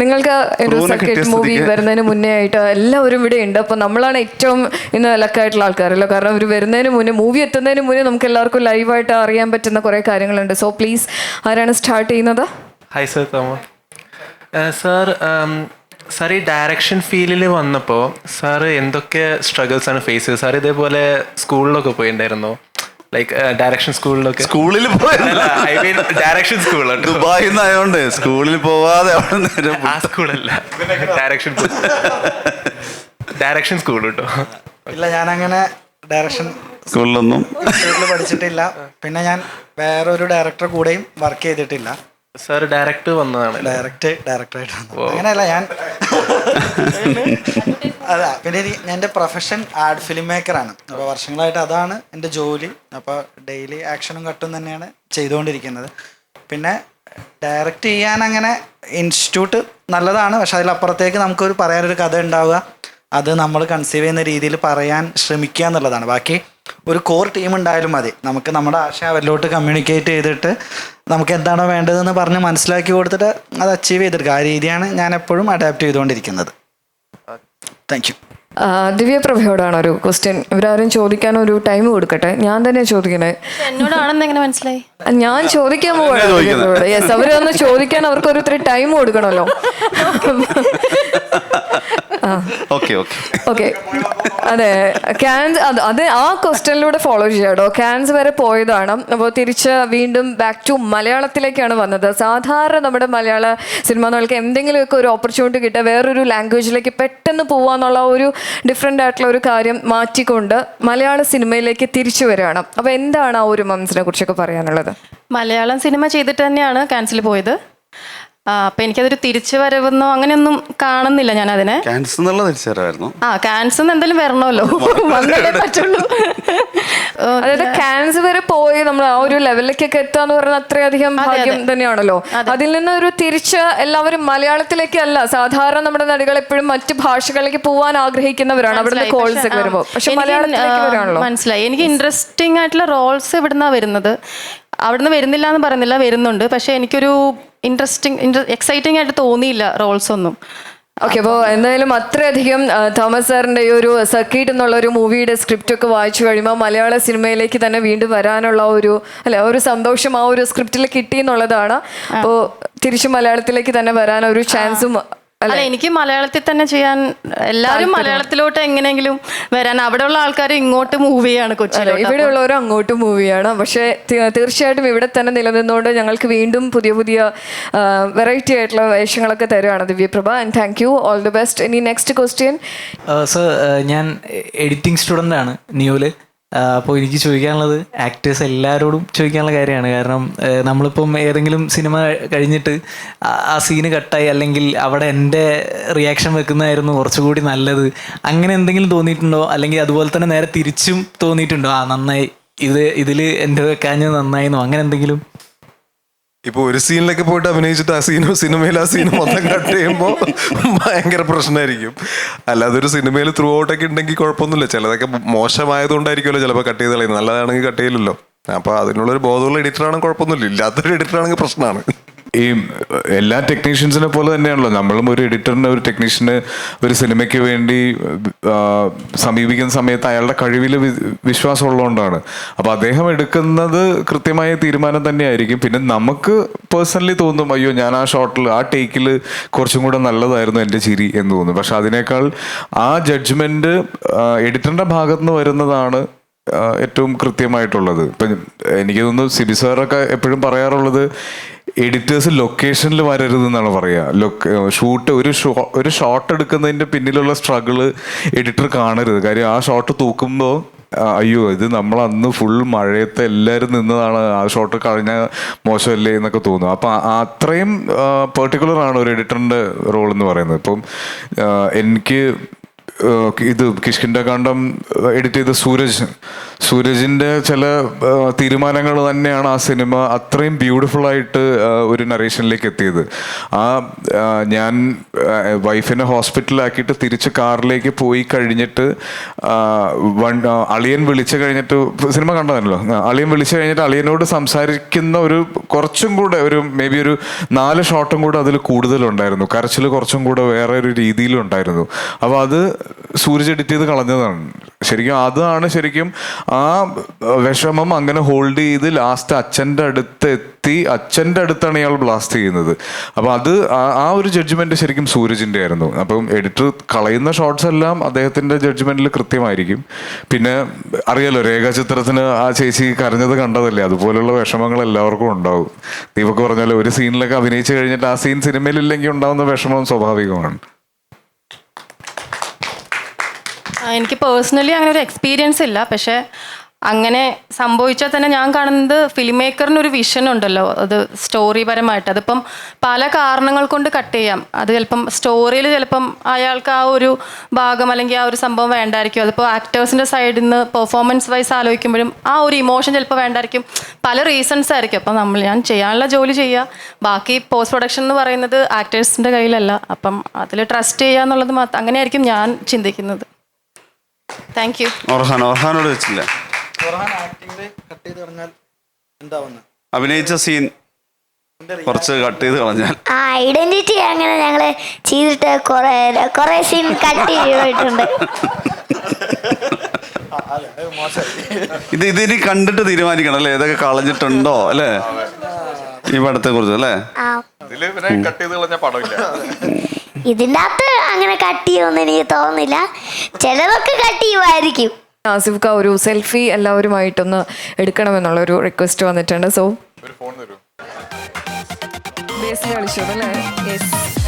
നിങ്ങൾക്ക് ഒരു സർക്കിട്ട് മൂവി വരുന്നതിന് മുന്നേ ആയിട്ട് എല്ലാവരും ഇവിടെ ഉണ്ട്. അപ്പോൾ നമ്മളാണ് ഏറ്റവും ഇന്ന് ലക്കായിട്ടുള്ള ആൾക്കാരല്ലോ. കാരണം അവർ വരുന്നതിന് മുന്നേ, മൂവി എത്തുന്നതിന് മുന്നേ നമുക്ക് എല്ലാവർക്കും ലൈവായിട്ട് അറിയാൻ പറ്റുന്ന കുറേ കാര്യങ്ങളുണ്ട്. സോ പ്ലീസ്, ആരാണ് സ്റ്റാർട്ട് ചെയ്യുന്നത്? ഹായ് സർ, തോമ സാർ ഈ ഡയറക്ഷൻ ഫീൽഡിൽ വന്നപ്പോൾ സാറ് എന്തൊക്കെ സ്ട്രഗിൾസ് ആണ് ഫേസ് ചെയ്തത്? സാർ ഇതേപോലെ സ്കൂളിലൊക്കെ പോയിട്ടുണ്ടായിരുന്നോ? ലൈക്ക് ഡയറക്ഷൻ സ്കൂളിൽ പോയതല്ല, ഐ മീൻ ഡയറക്ഷൻ സ്കൂൾ ദുബായിൽ നിന്നായോണ്ട് സ്കൂളിൽ പോവാതെ ആ സ്കൂളല്ല, ഡയറക്ഷൻ സ്കൂൾ കേട്ടോ. ഇല്ല, ഞാനങ്ങനെ ഡയറക്ഷൻ സ്കൂളിലൊന്നും പഠിച്ചിട്ടില്ല. പിന്നെ ഞാൻ വേറൊരു ഡയറക്ടർ കൂടെയും വർക്ക് ചെയ്തിട്ടില്ല. സാർ ഡയറക്ടർ വന്നതാണ്? ഡയറക്ടറായിട്ട് അങ്ങനെയല്ല ഞാൻ. അതാ, പിന്നെ എൻ്റെ പ്രൊഫഷൻ ആർട്ട് ഫിലിം മേക്കറാണ്. അപ്പോൾ വർഷങ്ങളായിട്ട് അതാണ് എൻ്റെ ജോലി. അപ്പോൾ ഡെയിലി ആക്ഷനും കട്ടും തന്നെയാണ് ചെയ്തുകൊണ്ടിരിക്കുന്നത്. പിന്നെ ഡയറക്റ്റ് ചെയ്യാൻ അങ്ങനെ ഇൻസ്റ്റിറ്റ്യൂട്ട് നല്ലതാണ്, പക്ഷെ അതിലപ്പുറത്തേക്ക് നമുക്കൊരു പറയാനൊരു കഥ ഉണ്ടാവുക, അത് നമ്മൾ കൺസീവ് ചെയ്യുന്ന രീതിയിൽ പറയാൻ ശ്രമിക്കുക എന്നുള്ളതാണ്. ബാക്കി ഒരു കോർ ടീം ഉണ്ടായാലും മതി. നമുക്ക് നമ്മുടെ ആശയം അവരിലോട്ട് കമ്മ്യൂണിക്കേറ്റ് ചെയ്തിട്ട് നമുക്ക് എന്താണോ വേണ്ടതെന്ന് പറഞ്ഞ് മനസ്സിലാക്കി കൊടുത്തിട്ട് അത് അച്ചീവ് ചെയ്തെടുക്കുക. ആ രീതിയാണ് ഞാൻ എപ്പോഴും അഡാപ്റ്റ് ചെയ്തുകൊണ്ടിരിക്കുന്നത്. Thank you. ദിവ്യപ്രഭയോടാണ് ഒരു ക്വസ്റ്റ്യൻ. ഇവരാരും ചോദിക്കാൻ ഒരു ടൈം കൊടുക്കട്ടെ. ഞാൻ തന്നെ ചോദിക്കണേ. എന്നോടാണെന്ന് എങ്ങനെ മനസ്സിലായി? ഞാൻ ചോദിക്കാൻ പോവാണ്. യെസ്, അവരൊന്ന് ചോദിക്കാൻ അവർക്ക് ഒരു ഇത്തിരി ടൈം കൊടുക്കണമല്ലോ. ഓക്കെ, അതെ. ക്യാൻസ് അത് ആ ക്വസ്റ്റ്യനിലൂടെ ഫോളോ ചെയ്യാട്ടോ. ക്യാൻസ് വരെ പോയതാണ്. അപ്പോൾ തിരിച്ച് വീണ്ടും ബാക്ക് ടു മലയാളത്തിലേക്കാണ് വന്നത്. സാധാരണ നമ്മുടെ മലയാള സിനിമകൾക്ക് എന്തെങ്കിലുമൊക്കെ ഒരു ഓപ്പർച്യൂണിറ്റി കിട്ടുക, വേറൊരു ലാംഗ്വേജിലേക്ക് പെട്ടെന്ന് പോവാന്നുള്ള ഒരു ഡിഫറെൻ്റ് ആയിട്ടുള്ള ഒരു കാര്യം മാറ്റിക്കൊണ്ട് മലയാള സിനിമയിലേക്ക് തിരിച്ചു വരികയാണ്. അപ്പോൾ എന്താണ് ആ ഒരു മംസിനെ കുറിച്ചൊക്കെ പറയാനുള്ളത്? മലയാളം സിനിമ ചെയ്തിട്ട് തന്നെയാണ് ക്യാൻസൽ പോയത്. അപ്പം എനിക്കതൊരു തിരിച്ചു വരവെന്നോ അങ്ങനെയൊന്നും കാണുന്നില്ല ഞാൻ അതിനെ. ക്യാൻസർ ക്യാൻസർ എന്തായാലും വരണമല്ലോ, വന്നേ പറ്റുള്ളൂ. അതായത് ക്യാൻസർ വരെ പോയി നമ്മൾ ആ ഒരു ലെവലിലേക്കൊക്കെ എത്താന്ന് പറയുന്നത് അത്രയധികം ഭാഗ്യം തന്നെയാണല്ലോ. അതിൽ നിന്ന് ഒരു തിരിച്ച് എല്ലാവരും മലയാളത്തിലേക്ക് അല്ല, സാധാരണ നമ്മുടെ നടികൾ എപ്പോഴും മറ്റു ഭാഷകളിലേക്ക് പോകാൻ ആഗ്രഹിക്കുന്നവരാണ് അവിടുന്ന് കോൾസ് ഒക്കെ വരുമ്പോൾ. പക്ഷെ മലയാളത്തിലേക്ക് വരാണല്ലോ. മനസ്സിലായി. എനിക്ക് ഇൻട്രസ്റ്റിംഗ് ആയിട്ടുള്ള റോൾസ് ഇവിടുന്നാണ് വരുന്നത്. അവിടുന്ന് വരുന്നില്ല എന്ന് പറയുന്നില്ല, വരുന്നുണ്ട്. പക്ഷെ എനിക്കൊരു എക്സൈറ്റിംഗ് ആയിട്ട് തോന്നിയില്ല റോൾസ് ഒന്നും. ഓക്കെ, അപ്പോൾ എന്തായാലും അത്രയധികം തോമസ് സാറിൻ്റെ ഈ ഒരു സർക്കിട്ട് എന്നുള്ള ഒരു മൂവിയുടെ സ്ക്രിപ്റ്റ് ഒക്കെ വായിച്ചു കഴിയുമ്പോൾ മലയാള സിനിമയിലേക്ക് തന്നെ വീണ്ടും വരാനുള്ള ഒരു സന്തോഷം ആ ഒരു സ്ക്രിപ്റ്റിൽ കിട്ടി എന്നുള്ളതാണ്. അപ്പോൾ തിരിച്ചു മലയാളത്തിലേക്ക് തന്നെ വരാൻ ഒരു ചാൻസും. അല്ല, എനിക്ക് മലയാളത്തിൽ തന്നെ ചെയ്യാൻ, എല്ലാവരും മലയാളത്തിലോട്ട് എങ്ങനെയെങ്കിലും വരാൻ, അവിടെയുള്ള ആൾക്കാർ ഇങ്ങോട്ട് മൂവ് ചെയ്യാണ്, കൊച്ചിയിലോട്ട്. ഇവിടെയുള്ളവരും അങ്ങോട്ട് മൂവ് ചെയ്യാണ്. പക്ഷേ തീർച്ചയായിട്ടും ഇവിടെ തന്നെ നിലനിന്നുകൊണ്ട് ഞങ്ങൾക്ക് വീണ്ടും പുതിയ പുതിയ വെറൈറ്റി ആയിട്ടുള്ള വേഷങ്ങളൊക്കെ തരുവാണ് Divya Prabha. And thank you, all the best. ഇനി നെക്സ്റ്റ് ക്വസ്റ്റ്യൻ. സർ, ഞാൻ എഡിറ്റിംഗ് സ്റ്റുഡൻ്റ് ആണ് നിയോല്. അപ്പോൾ എനിക്ക് ചോദിക്കാനുള്ളത് ആക്ടേഴ്സ് എല്ലാവരോടും ചോദിക്കാനുള്ള കാര്യമാണ്. കാരണം നമ്മളിപ്പം ഏതെങ്കിലും സിനിമ കഴിഞ്ഞിട്ട് ആ സീന് കട്ടായി, അല്ലെങ്കിൽ അവിടെ എൻ്റെ റിയാക്ഷൻ വെക്കുന്നതായിരുന്നു കുറച്ചുകൂടി നല്ലത്, അങ്ങനെ എന്തെങ്കിലും തോന്നിയിട്ടുണ്ടോ? അല്ലെങ്കിൽ അതുപോലെ തന്നെ നേരെ തിരിച്ചും തോന്നിയിട്ടുണ്ടോ, നന്നായി ഇതിൽ എൻ്റെ വെക്കാഞ്ഞത് നന്നായിരുന്നു, അങ്ങനെ എന്തെങ്കിലും? ഇപ്പോൾ ഒരു സീനിലൊക്കെ പോയിട്ട് അഭിനയിച്ചിട്ട് ആ സിനിമയിൽ ആ സീൻ മൊത്തം കട്ട് ചെയ്യുമ്പോൾ ഭയങ്കര പ്രശ്നമായിരിക്കും. അല്ലാതെ ഒരു സിനിമയിൽ ത്രൂ ഔട്ടൊക്കെ ഉണ്ടെങ്കിൽ കുഴപ്പമൊന്നുമില്ല. ചിലതൊക്കെ മോശമായതുകൊണ്ടായിരിക്കുമല്ലോ ചിലപ്പോൾ കട്ട് ചെയ്ത് കളയുന്നത്. നല്ലതാണെങ്കിൽ കട്ട് ചെയ്യില്ലല്ലോ. അപ്പോൾ അതിനുള്ളൊരു ബോധമുള്ള എഡിറ്ററാണെങ്കിൽ കുഴപ്പമൊന്നുമില്ല, ഇല്ലാത്തൊരു എഡിറ്ററാണെങ്കിൽ പ്രശ്നമാണ്. ഈ എല്ലാ ടെക്നീഷ്യൻസിനെ പോലെ തന്നെയാണല്ലോ നമ്മളും ഒരു എഡിറ്ററിന്, ഒരു ടെക്നീഷ്യന് ഒരു സിനിമയ്ക്ക് വേണ്ടി സമീപിക്കുന്ന സമയത്ത് അയാളുടെ കഴിവിൽ വിശ്വാസം ഉള്ളതുകൊണ്ടാണ്. അപ്പോൾ അദ്ദേഹം എടുക്കുന്നത് കൃത്യമായ തീരുമാനം തന്നെയായിരിക്കും. പിന്നെ നമുക്ക് പേഴ്സണലി തോന്നും, അയ്യോ ഞാൻ ആ ഷോട്ടിൽ ആ ടേക്കിൽ കുറച്ചും കൂടെ നല്ലതായിരുന്നു എൻ്റെ ചിരി എന്ന് തോന്നും. പക്ഷെ അതിനേക്കാൾ ആ ജഡ്ജ്മെൻറ്റ് എഡിറ്ററിൻ്റെ ഭാഗത്തു നിന്ന് വരുന്നതാണ് ഏറ്റവും കൃത്യമായിട്ടുള്ളത്. ഇപ്പം എനിക്ക് തോന്നുന്നു സിബി സാറൊക്കെ എപ്പോഴും പറയാറുള്ളത് എഡിറ്റേഴ്സ് ലൊക്കേഷനിൽ വരരുതെന്നാണ് പറയുക. ഷൂട്ട് ഒരു ഷോട്ട് എടുക്കുന്നതിൻ്റെ പിന്നിലുള്ള സ്ട്രഗിള് എഡിറ്റർ കാണരുത്. കാര്യം ആ ഷോട്ട് തൂക്കുമ്പോൾ അയ്യോ ഇത് നമ്മൾ അന്ന് ഫുൾ മഴയത്ത് എല്ലാവരും നിന്നതാണ്, ആ ഷോട്ട് കഴിഞ്ഞ മോശമല്ലേ എന്നൊക്കെ തോന്നും. അപ്പം അത്രയും പെർട്ടിക്കുലർ ആണ് ഒരു എഡിറ്ററിൻ്റെ റോൾ എന്ന് പറയുന്നത്. ഇപ്പം എനിക്ക് ഇത് കിഷ്കിന്ധാകാന്ഡം എഡിറ്റ് ചെയ്ത സൂരജിൻ്റെ ചില തീരുമാനങ്ങൾ തന്നെയാണ് ആ സിനിമ അത്രയും ബ്യൂട്ടിഫുൾ ആയിട്ട് ഒരു നറേഷനിലേക്ക് എത്തിയത്. ഞാൻ വൈഫിനെ ഹോസ്പിറ്റലിലാക്കിയിട്ട് തിരിച്ച് കാറിലേക്ക് പോയി കഴിഞ്ഞിട്ട് അളിയൻ വിളിച്ചു കഴിഞ്ഞിട്ട്, സിനിമ കണ്ടതല്ലോ, അളിയൻ വിളിച്ചു കഴിഞ്ഞിട്ട് അളിയനോട് സംസാരിക്കുന്ന ഒരു കുറച്ചും കൂടെ ഒരു മേ ബി ഒരു 4 ഷോട്ടും കൂടെ അതിൽ കൂടുതലുണ്ടായിരുന്നു. കരച്ചിൽ കുറച്ചും കൂടെ വേറെ ഒരു രീതിയിലുണ്ടായിരുന്നു. അപ്പോൾ അത് സൂരജ് എഡിറ്റ് ചെയ്ത് കളഞ്ഞതാണ്. ശരിക്കും അതാണ് ശരിക്കും ആ വിഷമം അങ്ങനെ ഹോൾഡ് ചെയ്ത് ലാസ്റ്റ് അച്ഛൻ്റെ അടുത്ത് എത്തി, അച്ഛൻ്റെ അടുത്താണ് ഇയാൾ ബ്ലാസ്റ്റ് ചെയ്യുന്നത്. അപ്പോൾ അത് ആ ഒരു ജഡ്ജ്മെന്റ് ശരിക്കും സൂരജിൻ്റെ ആയിരുന്നു. അപ്പം എഡിറ്റർ കളയുന്ന ഷോട്ട്സ് എല്ലാം അദ്ദേഹത്തിൻ്റെ ജഡ്ജ്മെന്റിൽ കൃത്യമായിരിക്കും. പിന്നെ അറിയാലോ, രേഖാചിത്രത്തിന് ആ ചേച്ചി കരഞ്ഞത് കണ്ടതല്ലേ, അതുപോലുള്ള വിഷമങ്ങൾ എല്ലാവർക്കും ഉണ്ടാവും. ദീപക് പറഞ്ഞാൽ ഒരു സീനിലൊക്കെ അഭിനയിച്ചു കഴിഞ്ഞിട്ട് ആ സീൻ സിനിമയിലില്ലെങ്കിൽ ഉണ്ടാവുന്ന വിഷമം സ്വാഭാവികമാണ്. എനിക്ക് പേഴ്സണലി അങ്ങനെ ഒരു എക്സ്പീരിയൻസ് ഇല്ല, പക്ഷേ അങ്ങനെ സംഭവിച്ചാൽ തന്നെ ഞാൻ കാണുന്നത് ഫിലിം മേക്കറിനൊരു വിഷൻ ഉണ്ടല്ലോ, അത് സ്റ്റോറി പരമായിട്ട്. അതിപ്പം പല കാരണങ്ങൾ കൊണ്ട് കട്ട് ചെയ്യാം. അത് ചിലപ്പം സ്റ്റോറിയിൽ ചിലപ്പം അയാൾക്ക് ആ ഒരു ഭാഗം അല്ലെങ്കിൽ ആ ഒരു സംഭവം വേണ്ടായിരിക്കും. അതിപ്പോൾ ആക്ടേഴ്സിൻ്റെ സൈഡിൽ നിന്ന് പെർഫോമൻസ് വൈസ് ആലോചിക്കുമ്പോഴും ആ ഒരു ഇമോഷൻ ചിലപ്പോൾ വേണ്ടായിരിക്കും. പല റീസൺസ് ആയിരിക്കും. അപ്പം ഞാൻ ചെയ്യാനുള്ള ജോലി ചെയ്യുക, ബാക്കി പോസ്റ്റ് പ്രൊഡക്ഷൻ എന്ന് പറയുന്നത് ആക്ടേഴ്സിൻ്റെ കയ്യിലല്ല. അപ്പം അതിൽ ട്രസ്റ്റ് ചെയ്യുക എന്നുള്ളത് മാത്രം, അങ്ങനെയായിരിക്കും ഞാൻ ചിന്തിക്കുന്നത്. Thank you. ഓർഹാനോട് വെച്ചില്ല, അഭിനയിച്ച സീൻ കുറച്ച് കട്ട് ചെയ്ത് കളഞ്ഞാൽ ഐഡന്റിറ്റി അങ്ങനെ ഞങ്ങള് ചെയ്തിട്ട് കൊറേ സീൻ കട്ട് ചെയ്തിട്ടുണ്ട്. ഇതിനി കണ്ടിട്ട് തീരുമാനിക്കണം അല്ലേ, ഏതൊക്കെ കളഞ്ഞിട്ടുണ്ടോ അല്ലേ ഈ പടത്തെ കുറിച്ച് അല്ലേ. ഇതിൻ്റെ അകത്ത് അങ്ങനെ കട്ട് ചെയ്യുമെന്ന് എനിക്ക് തോന്നുന്നില്ല, ചിലതൊക്കെ കട്ട് ചെയ്യുമായിരിക്കും. ആസിഫ്ക ഒരു സെൽഫി എല്ലാവരുമായിട്ടൊന്ന് എടുക്കണമെന്നുള്ളൊരു റിക്വസ്റ്റ് വന്നിട്ടുണ്ട്. സോ ബേസിൽ കളിച്ചോളൂ അല്ലേ? യെസ്.